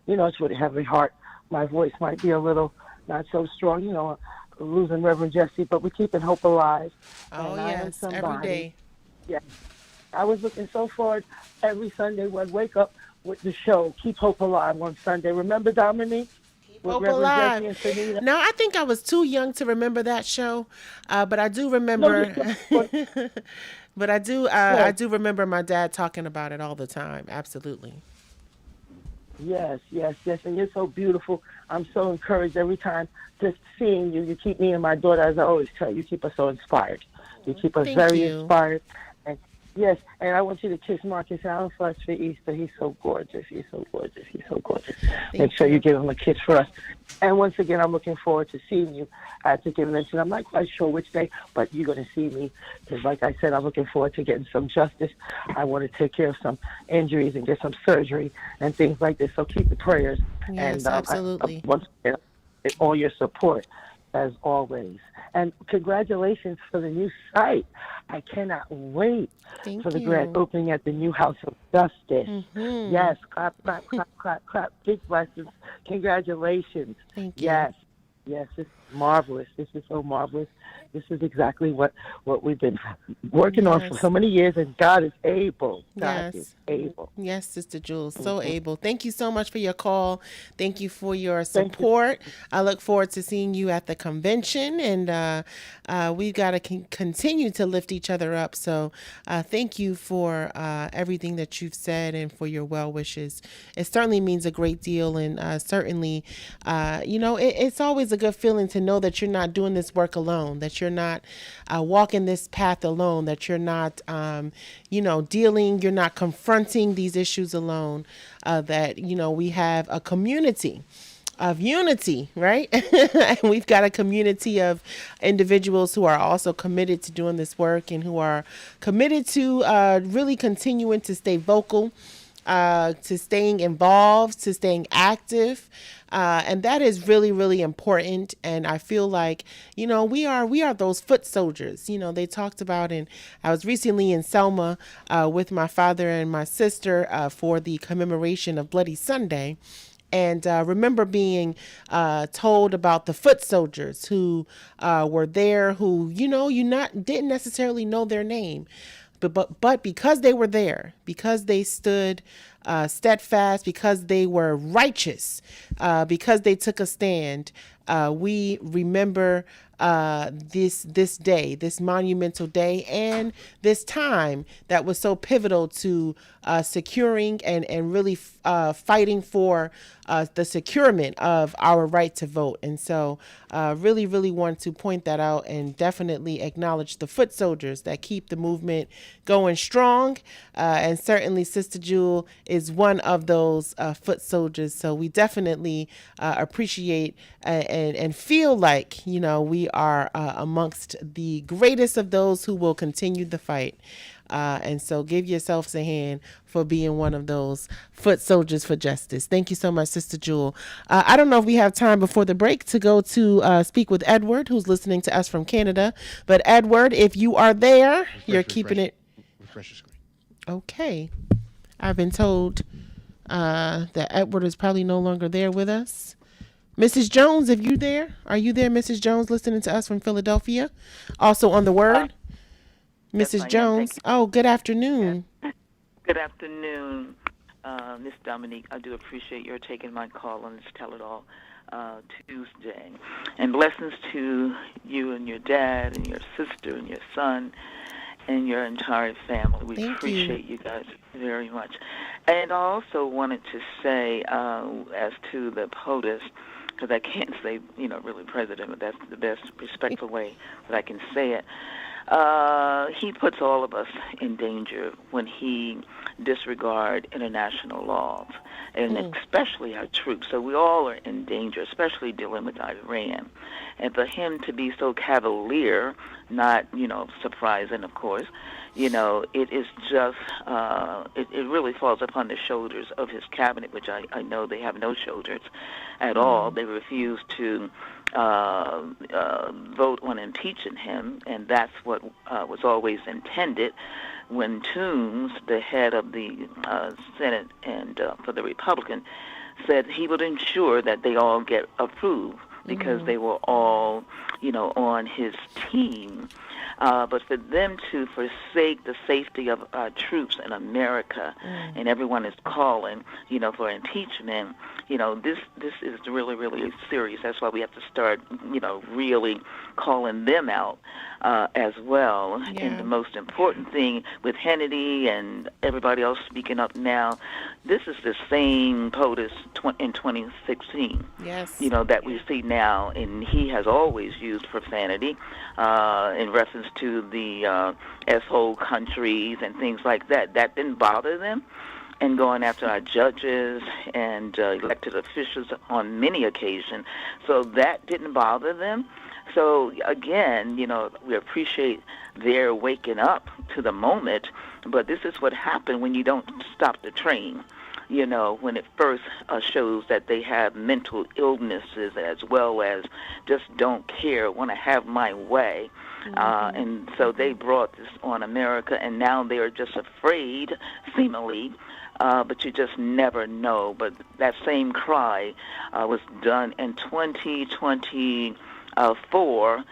it's with a heavy heart. My voice might be a little not so strong, losing Reverend Jesse, but we're keeping hope alive. Oh, and I am yes, somebody. every day. Yeah. I was looking so forward every Sunday when I'd wake up with the show, Keep Hope Alive on Sunday. Remember, Dominique? With Hope Reverend Alive. Jesse and Sunita? No, I think I was too young to remember that show, but I do remember. But I do remember my dad talking about it all the time. Absolutely. Yes, and you're so beautiful. I'm so encouraged every time just seeing you. You keep me and my daughter, as I always tell you, keep us so inspired. You keep us very inspired. And yes, and I want you to kiss Marcus Allen for us for Easter. He's so gorgeous. He's so gorgeous. Make sure you give him a kiss for us. And once again, I'm looking forward to seeing you at the convention. I'm not quite sure which day, but you're going to see me. Because like I said, I'm looking forward to getting some justice. I want to take care of some injuries and get some surgery and things like this. So keep the prayers. Yes, and absolutely. Once again, all your support, as always. And congratulations for the new site. I cannot wait for the grand opening at the new House of Justice. Mm-hmm. Yes, clap, clap, clap, clap, clap. Big blessings. Congratulations. Thank you. Yes, this is marvelous. This is so marvelous. This is exactly what we've been working on for so many years, and God is able. God is able. Yes, Sister Jules, so able. Thank you so much for your call. Thank you for your support. I look forward to seeing you at the convention, and we've got to continue to lift each other up. So thank you for everything that you've said and for your well wishes. It certainly means a great deal, and certainly, it's always a good feeling to know that you're not doing this work alone, that you're not walking this path alone, that you're not, you're not confronting these issues alone, that, we have a community of unity, right? We've got a community of individuals who are also committed to doing this work and who are committed to really continuing to stay vocal, to staying involved, to staying active. And that is really, really important. And I feel like, we are those foot soldiers. They talked about, and I was recently in Selma with my father and my sister for the commemoration of Bloody Sunday. And remember being told about the foot soldiers who were there, who, didn't necessarily know their name. But because they were there, because they stood steadfast, because they were righteous, because they took a stand, we remember this day, this monumental day, and this time that was so pivotal to securing and really fighting for the securement of our right to vote. And so really, really want to point that out and definitely acknowledge the foot soldiers that keep the movement going strong. And certainly Sister Jewel is one of those foot soldiers. So we definitely appreciate and feel like, we are amongst the greatest of those who will continue the fight. And so give yourselves a hand for being one of those foot soldiers for justice. Thank you so much, Sister Jewel. I don't know if we have time before the break to go to speak with Edward, who's listening to us from Canada. But Edward, if you are there, you're keeping it. Refresh your screen. Okay. I've been told that Edward is probably no longer there with us. Mrs. Jones, if you there, are you there, Mrs. Jones, listening to us from Philadelphia? Also on the word. Mrs. Jones. Oh, good afternoon. Good afternoon, Miss Dominique. I do appreciate your taking my call on this Tell It All Tuesday. And blessings to you and your dad and your sister and your son and your entire family. We appreciate you guys very much. And I also wanted to say, as to the POTUS, because I can't say, really president, but that's the best respectful way that I can say it. He puts all of us in danger when he disregards international laws, and especially our troops. So we all are in danger, especially dealing with Iran. And for him to be so cavalier, not, surprising, of course, it is just, it really falls upon the shoulders of his cabinet, which I know they have no shoulders at all. They refuse to vote on impeaching him, and that's what was always intended. When Toombs, the head of the Senate and for the Republican, said he would ensure that they all get approved because they were all, on his team. But for them to forsake the safety of our troops in America, and everyone is calling, for impeachment, this is really, really serious. That's why we have to start, really calling them out as well. Yeah. And the most important thing with Hannity and everybody else speaking up now, this is the same POTUS in 2016. Yes. That we see now, and he has always used profanity in reference to the S-hole countries and things like that. That didn't bother them. And going after our judges and elected officials on many occasions. So that didn't bother them. So, again, we appreciate their waking up to the moment, but this is what happened when you don't stop the train. When it first shows that they have mental illnesses as well as just don't care, want to have my way. And so they brought this on America, and now they are just afraid, seemingly, but you just never know. But that same cry was done in 2024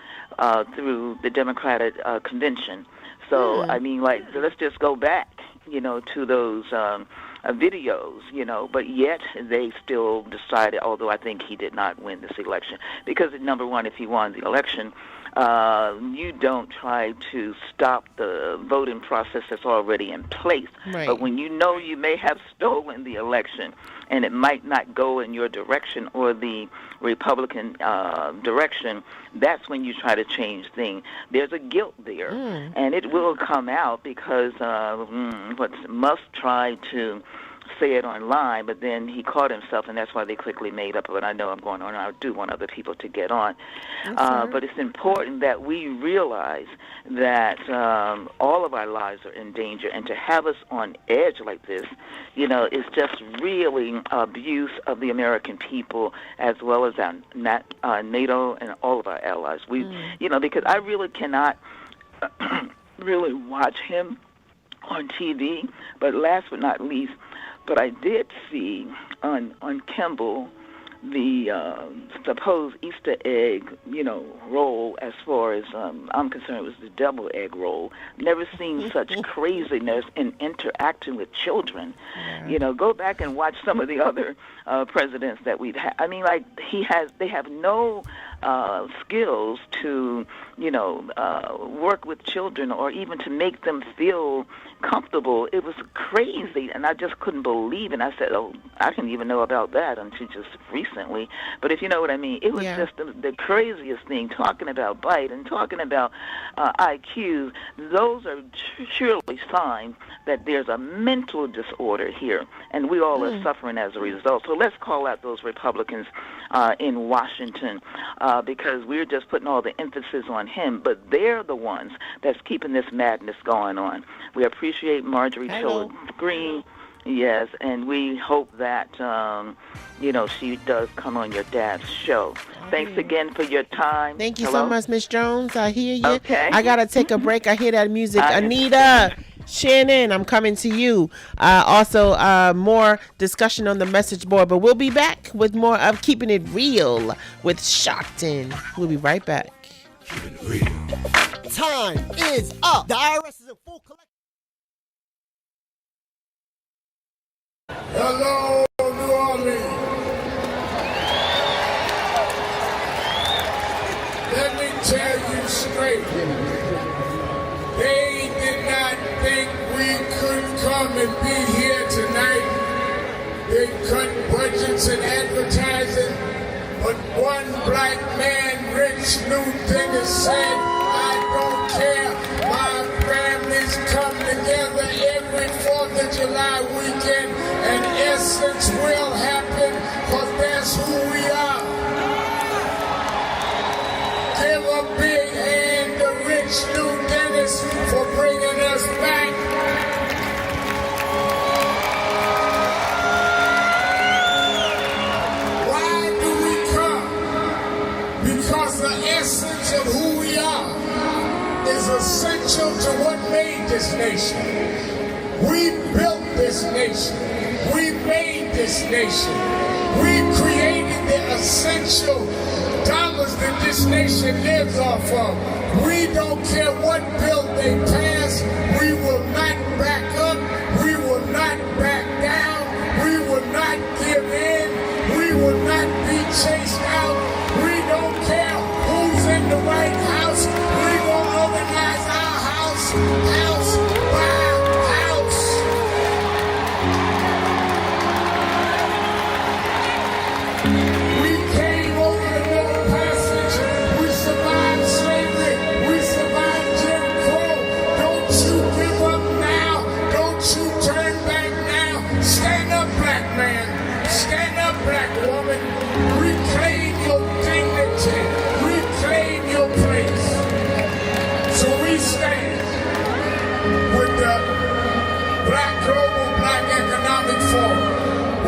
through the Democratic Convention. So, let's just go back, to those videos, but yet they still decided, although I think he did not win this election, because number one, if he won the election, you don't try to stop the voting process that's already in place. Right. But when you know you may have stolen the election and it might not go in your direction or the Republican direction, that's when you try to change things. There's a guilt there, and it will come out because Musk tried to say it online, but then he caught himself, and that's why they quickly made up. But I know I'm going on, and I do want other people to get on. But it's important that we realize that all of our lives are in danger, and to have us on edge like this, is just really abuse of the American people as well as our NATO and all of our allies. We, because I really cannot really watch him on TV, but last but not least, but I did see on Kimball the supposed Easter egg, roll. As far as I'm concerned, it was the double egg roll. Never seen such craziness in interacting with children. Go back and watch some of the other presidents that we've had. They have no skills to, work with children or even to make them feel comfortable. It was crazy, and I just couldn't believe it. And I said, I didn't even know about that until just recently. But if you know what I mean, it was just the craziest thing, talking about bite and talking about IQ. Those are surely signs that there's a mental disorder here, and we all are suffering as a result. So let's call out those Republicans in Washington because we're just putting all the emphasis on him, but they're the ones that's keeping this madness going on. We appreciate Marjorie Taylor Greene. Yes, and we hope that, she does come on your dad's show. Thanks again for your time. Thank you so much, Miss Jones. I hear you. Okay. I got to take a break. I hear that music. Anita, Shannon, I'm coming to you. Also, more discussion on the message board, but we'll be back with more of Keeping It Real with Sharpton. We'll be right back. Time is up. The IRS is in full collection. Hello, New Orleans. Let me tell you straight. They did not think we could come and be here tonight. They cut budgets and advertising, but one black man, Rich Newton, said, I don't care. My families come together every 4th of July weekend, and essence will happen, because that's who we are. Give a big hand to Rich New Dennis for bringing us back. Why do we come? we are is essential to what made this nation. We built this nation. We made this nation. We created the essential dollars that this nation lives off of. We don't care what bill they pass. We will not back up. We will not back down. We will not give in. We will not be chased out. We don't care who's in the White House. We will organize our house by house. We came over the Middle Passage. We survived slavery. We survived Jim Crow. Don't you give up now. Don't you turn back now. Stand up, black man. Stand up, black woman. Reclaim your dignity. Reclaim your place. So we stand with the Black Global Black Economic Forum.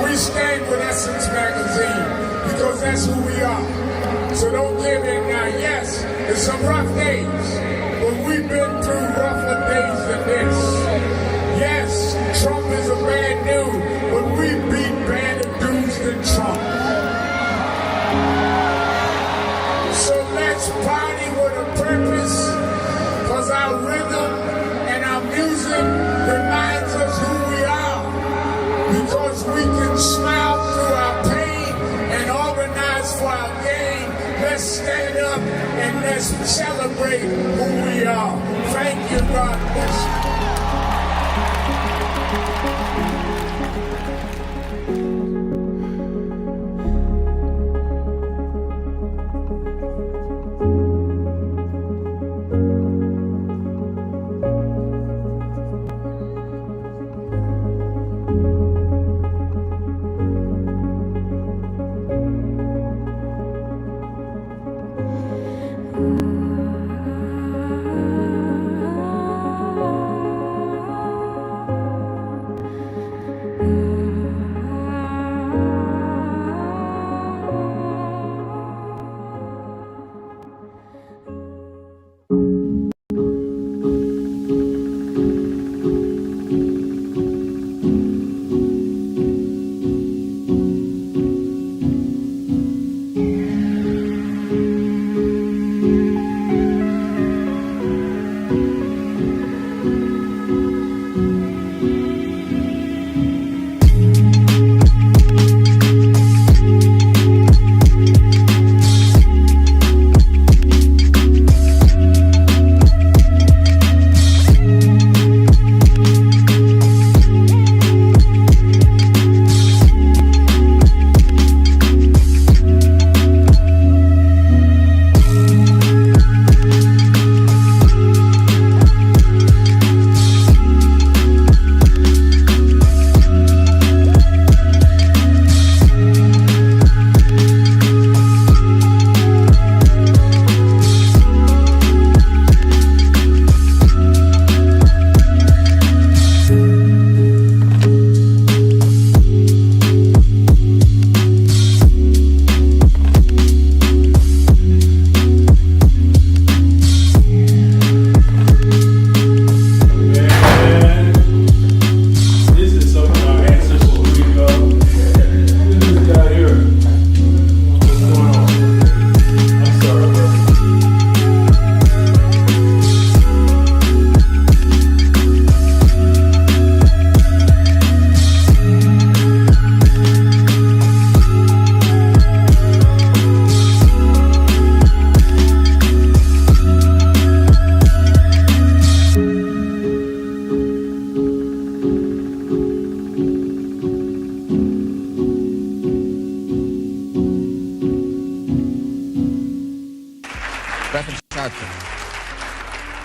We stand with Essence Magazine because that's who we are. So don't give in now. Yes, it's some rough days, but we've been through rougher days than this. Yes, Trump is a bad dude, but we beat badder dudes than Trump. So let's party with a purpose, because our rhythm and our music reminds us who we are. Because we can smile through our pain and organize for our gain. Let's stand up and let's celebrate who we are. Thank you, God bless you.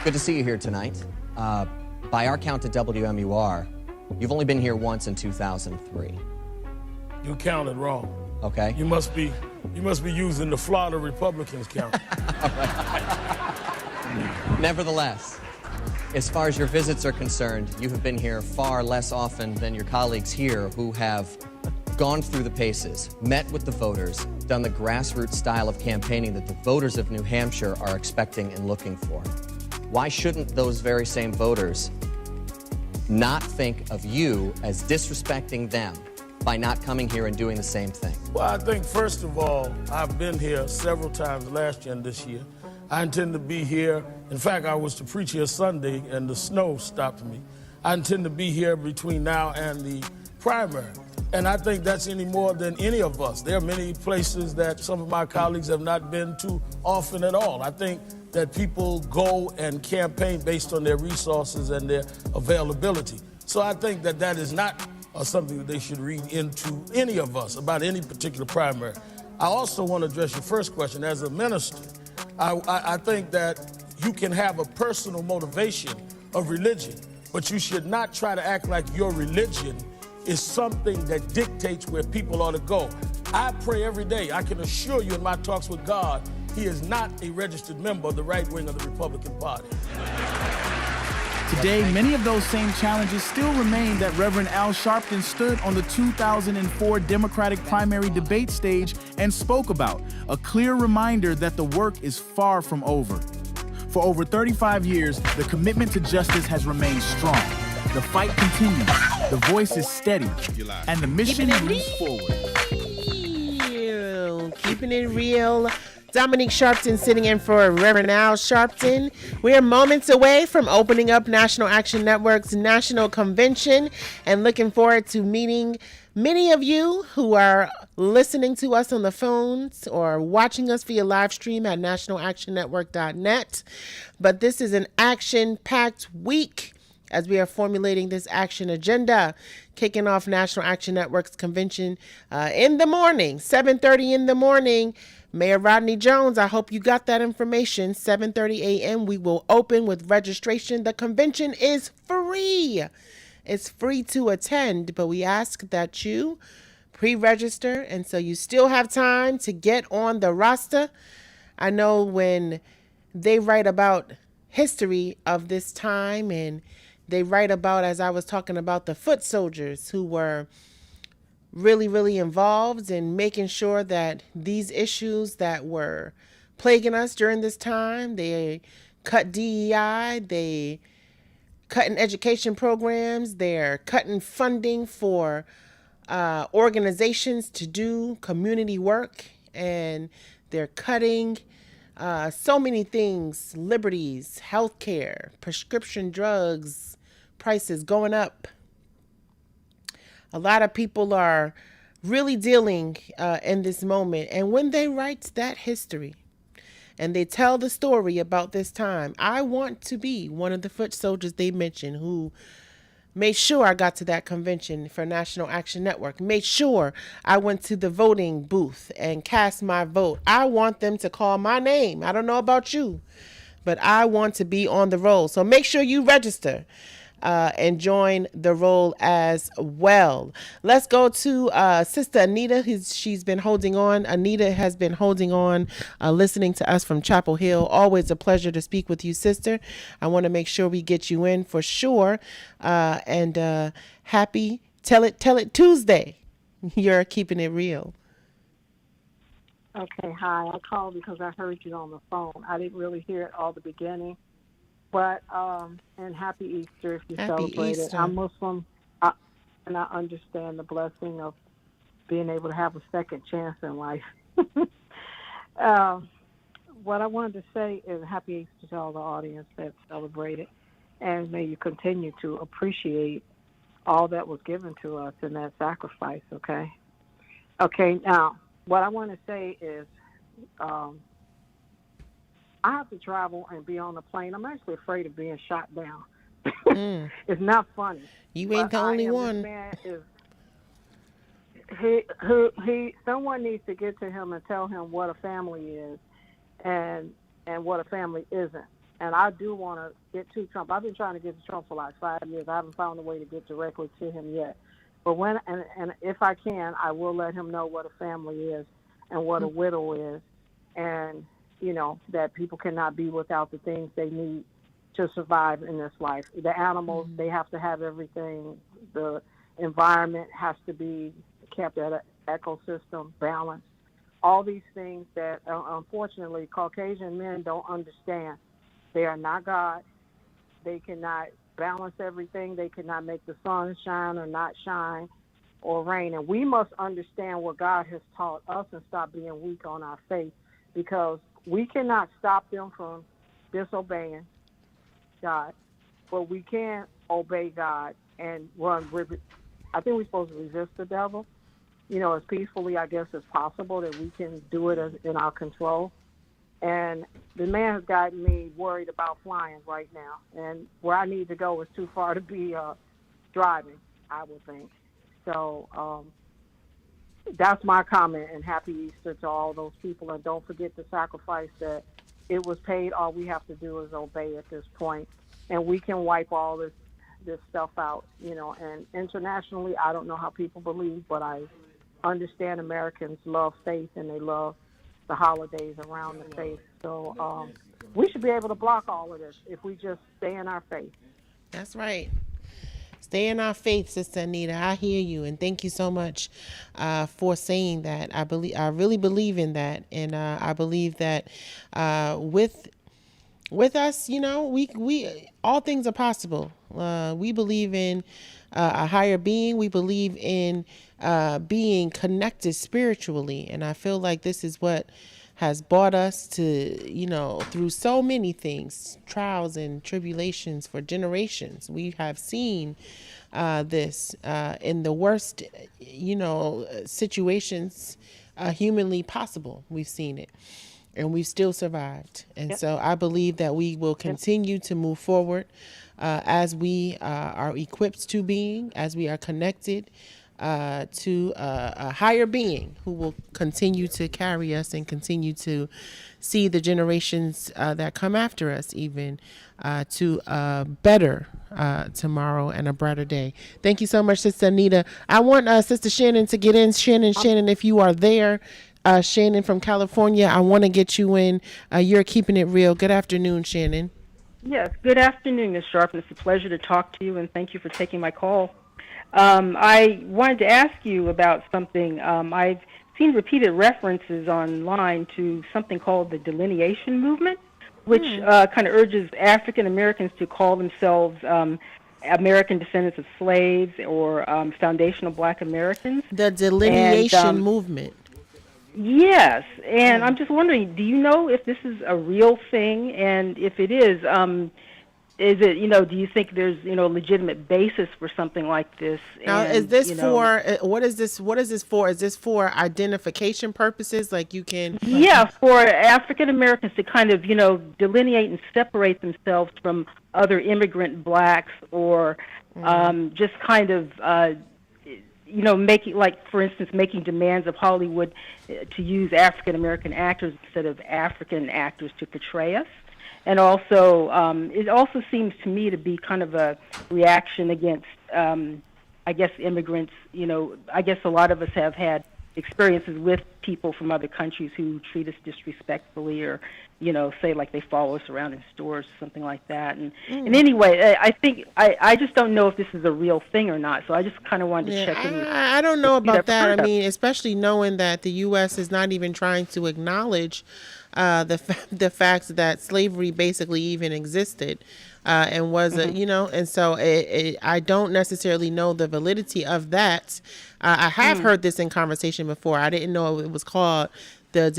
Good to see you here tonight. By our count at WMUR, you've only been here once in 2003. You counted wrong. Okay. You must be using the Florida Republicans count. Nevertheless, as far as your visits are concerned, you have been here far less often than your colleagues here who have gone through the paces, met with the voters, done the grassroots style of campaigning that the voters of New Hampshire are expecting and looking for. Why shouldn't those very same voters not think of you as disrespecting them by not coming here and doing the same thing? Well, I think, first of all, I've been here several times last year and this year. I intend to be here. In fact, I was to preach here Sunday, and the snow stopped me. I intend to be here between now and the primary. And I think that's any more than any of us. There are many places that some of my colleagues have not been to often at all. I think that people go and campaign based on their resources and their availability. So I think that that is not something that they should read into any of us about any particular primary. I also want to address your first question. As a minister, I think that you can have a personal motivation of religion, but you should not try to act like your religion is something that dictates where people ought to go. I pray every day. I can assure you in my talks with God, he is not a registered member of the right wing of the Republican Party. Today, many of those same challenges still remain that Reverend Al Sharpton stood on the 2004 Democratic primary debate stage and spoke about, a clear reminder that the work is far from over. For over 35 years, the commitment to justice has remained strong. The fight continues, the voice is steady, and the mission moves forward. Keeping it real. Dominique Sharpton sitting in for Reverend Al Sharpton. We are moments away from opening up National Action Network's National Convention and looking forward to meeting many of you who are listening to us on the phones or watching us via live stream at nationalactionnetwork.net. But this is an action-packed week as we are formulating this action agenda, kicking off National Action Network's convention in the morning, 7:30 in the morning. Mayor Rodney Jones, I hope you got that information. 7:30 a.m. we will open with registration. The convention is free. It's free to attend, but we ask that you pre-register, and so you still have time to get on the roster. I know when they write about history of this time, and they write about, as I was talking about, the foot soldiers who were really, really involved in making sure that these issues that were plaguing us during this time, they cut DEI, they cutting education programs, they're cutting funding for organizations to do community work, and they're cutting so many things, liberties, healthcare, prescription drugs, prices going up. A lot of people are really dealing in this moment. And when they write that history and they tell the story about this time, I want to be one of the foot soldiers they mentioned who made sure I got to that convention for National Action Network, made sure I went to the voting booth and cast my vote. I want them to call my name. I don't know about you, but I want to be on the roll. So make sure you register and join the roll as well. Let's go to Sister Anita. She's been holding on. Anita has been holding on, listening to us from Chapel Hill. Always a pleasure to speak with you, sister. I want to make sure we get you in for sure. And happy Tell It Tuesday. You're keeping it real. Okay, hi. I called because I heard you on the phone. I didn't really hear it all the beginning. But, and happy Easter if you celebrate it. I'm Muslim, and I understand the blessing of being able to have a second chance in life. What I wanted to say is happy Easter to all the audience that celebrated, and may you continue to appreciate all that was given to us in that sacrifice, okay? Okay, now, what I want to say is, I have to travel and be on a plane. I'm actually afraid of being shot down. It's not funny. You ain't the only one. This man is, someone needs to get to him and tell him what a family is and what a family isn't. And I do want to get to Trump. I've been trying to get to Trump for like 5 years. I haven't found a way to get directly to him yet. But when and if I can, I will let him know what a family is and what a widow is, and you know, that people cannot be without the things they need to survive in this life. The animals, they have to have everything. The environment has to be kept that ecosystem balanced. All these things that, unfortunately, Caucasian men don't understand. They are not God. They cannot balance everything. They cannot make the sun shine or not shine or rain. And we must understand what God has taught us and stop being weak on our faith, because we cannot stop them from disobeying God, but we can obey God and run. I think we're supposed to resist the devil, as peacefully, I guess, as possible, that we can do it in our control. And the man has gotten me worried about flying right now. And where I need to go is too far to be driving, I would think. So that's my comment, and happy Easter to all those people. And don't forget the sacrifice that it was paid. All we have to do is obey at this point. And we can wipe all this stuff out, and internationally, I don't know how people believe, but I understand Americans love faith and they love the holidays around the faith. So we should be able to block all of this if we just stay in our faith. That's right. Stay in our faith, Sister Anita. I hear you, and thank you so much for saying that. I really believe in that, and I believe that with us, we all things are possible. We believe in a higher being. We believe in being connected spiritually, and I feel like this is what has brought us to, through so many things, trials and tribulations for generations. We have seen this in the worst, situations humanly possible. We've seen it. And we've still survived. And so I believe that we will continue to move forward as we are equipped to being, as we are connected to a higher being who will continue to carry us and continue to see the generations that come after us even to a better tomorrow and a brighter day. Thank you so much, Sister Anita. I want Sister Shannon to get in. Shannon, if you are there. Shannon from California, I want to get you in. You're keeping it real. Good afternoon, Shannon. Yes, good afternoon, Ms. Sharpton. It's a pleasure to talk to you, and thank you for taking my call. I wanted to ask you about something. I've seen repeated references online to something called the delineation movement, which kind of urges African Americans to call themselves American descendants of slaves or foundational Black Americans. The delineation movement. Yes, and I'm just wondering, do you know if this is a real thing? And if it is it, do you think there's, legitimate basis for something like this? Now, and, is this for, what is this for? Is this for identification purposes? Like you can... Yeah, for African Americans to kind of, delineate and separate themselves from other immigrant Blacks or just kind of... making, like, for instance, making demands of Hollywood to use African American actors instead of African actors to portray us. And also, it also seems to me to be kind of a reaction against, I guess, immigrants. I guess a lot of us have had experiences with people from other countries who treat us disrespectfully or, say like they follow us around in stores, something like that. And anyway, I think I just don't know if this is a real thing or not. So I just kind of wanted to check in. I don't know about that. I mean, especially knowing that the U.S. is not even trying to acknowledge the facts that slavery basically even existed and was and so I don't necessarily know the validity of that. I have heard this in conversation before. I didn't know it was called the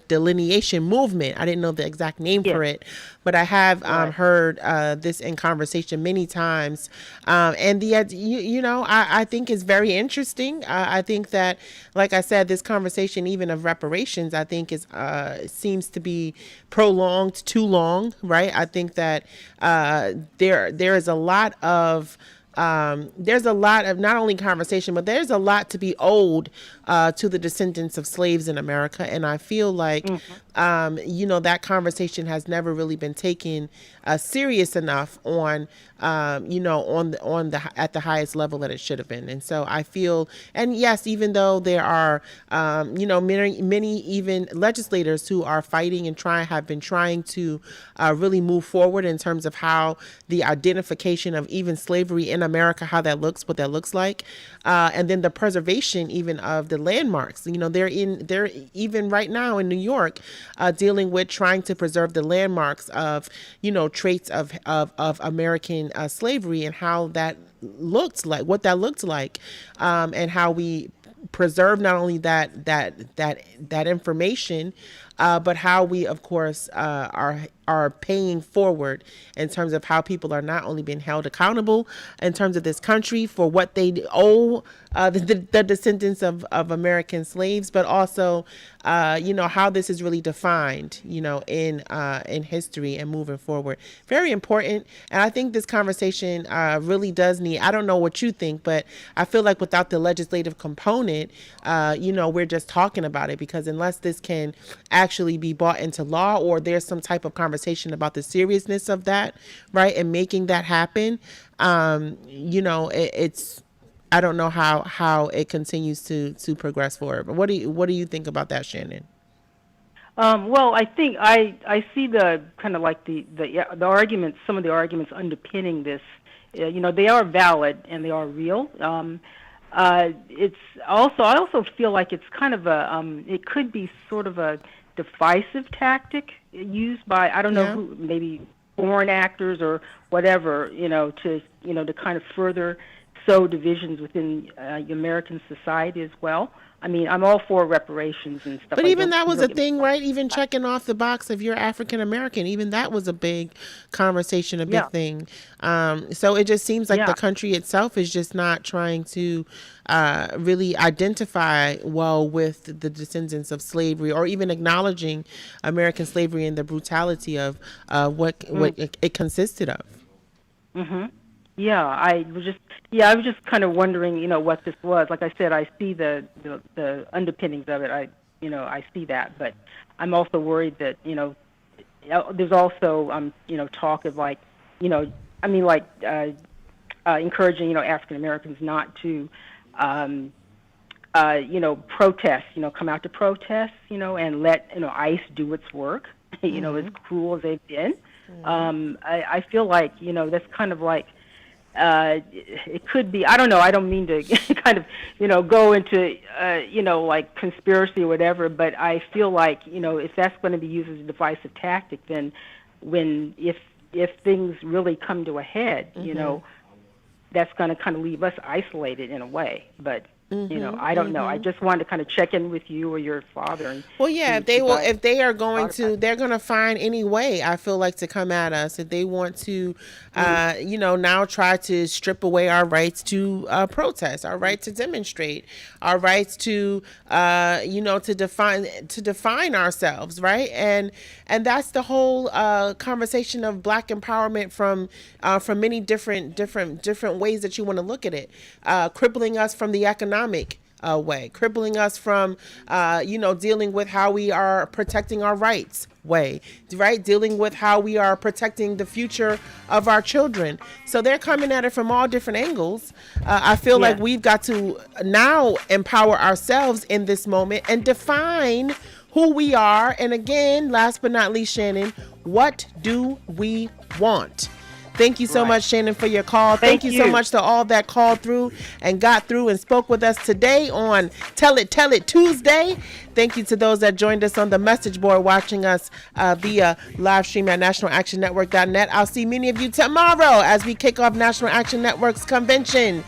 delineation movement. I didn't know the exact name for it, but I have heard this in conversation many times. And I think it's very interesting. I think that, like I said, this conversation even of reparations, I think is seems to be prolonged too long, right? I think that there is a lot of there's a lot of not only conversation, but there's a lot to be owed to the descendants of slaves in America. And I feel like that conversation has never really been taken serious enough on, at the highest level that it should have been. And so I feel, and yes, even though there are, many even legislators who are fighting and have been trying to really move forward in terms of how the identification of even slavery in America, how that looks, what that looks like, and then the preservation even of the landmarks. They're even right now in New York dealing with trying to preserve the landmarks of, traits of American slavery and how that looked like, what that looked like, and how we preserve not only that information, but how we, of course, are paying forward in terms of how people are not only being held accountable in terms of this country for what they owe the descendants of American slaves, but also, how this is really defined, in history and moving forward. Very important. And I think this conversation really does need, I don't know what you think, but I feel like without the legislative component, we're just talking about it, because unless this can actually be brought into law, or there's some type of conversation about the seriousness of that, right, and making that happen, it's, I don't know how it continues to progress forward. But what do you think about that, Shannon? Well, I think I see the kind of like the arguments, some of the arguments underpinning this. They are valid and they are real. It's also, I also feel like it's kind of it could be sort of a divisive tactic used by, I don't know who, maybe foreign actors or whatever, to kind of further sow divisions within American society as well. I mean, I'm all for reparations and stuff. But even that was a thing, right? Even checking off the box if you're African American, even that was a big conversation, a big thing. So it just seems like the country itself is just not trying to really identify well with the descendants of slavery, or even acknowledging American slavery and the brutality of what it consisted of. Mm-hmm. Yeah, I was just kind of wondering, what this was. Like I said, I see the underpinnings of it. I see that, but I'm also worried that, there's also, talk of like, encouraging, African Americans not to, protest, come out to protest, and let, ICE do its work, as cruel as they've been. I feel like, that's kind of like, it could be, I don't know, I don't mean to kind of, go into, like conspiracy or whatever, but I feel like, if that's going to be used as a divisive tactic, then if things really come to a head, that's going to kind of leave us isolated in a way. But I don't know. I just wanted to kind of check in with you or your father. And well, yeah, if they are going to, they're going to find any way, I feel like, to come at us. If they want to, now try to strip away our rights to protest, our right to demonstrate, our rights to, to define ourselves, right? And that's the whole conversation of Black empowerment from many different ways that you want to look at it, crippling us from the economic way, crippling us from, dealing with how we are protecting our rights way, right? Dealing with how we are protecting the future of our children. So they're coming at it from all different angles. I feel like we've got to now empower ourselves in this moment and define who we are. And again, last but not least, Shannon, what do we want? Thank you so much, Shannon, for your call. Thank you so much to all that called through and got through and spoke with us today on Tell It Tuesday. Thank you to those that joined us on the message board watching us via live stream at nationalactionnetwork.net. I'll see many of you tomorrow as we kick off National Action Network's convention.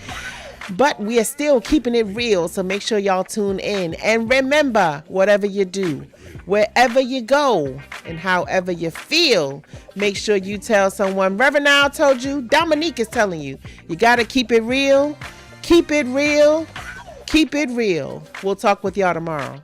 But we are still keeping it real, so make sure y'all tune in. And remember, whatever you do, wherever you go, and however you feel, make sure you tell someone. Reverend Al told you, Dominique is telling you, you got to keep it real, keep it real, keep it real. We'll talk with y'all tomorrow.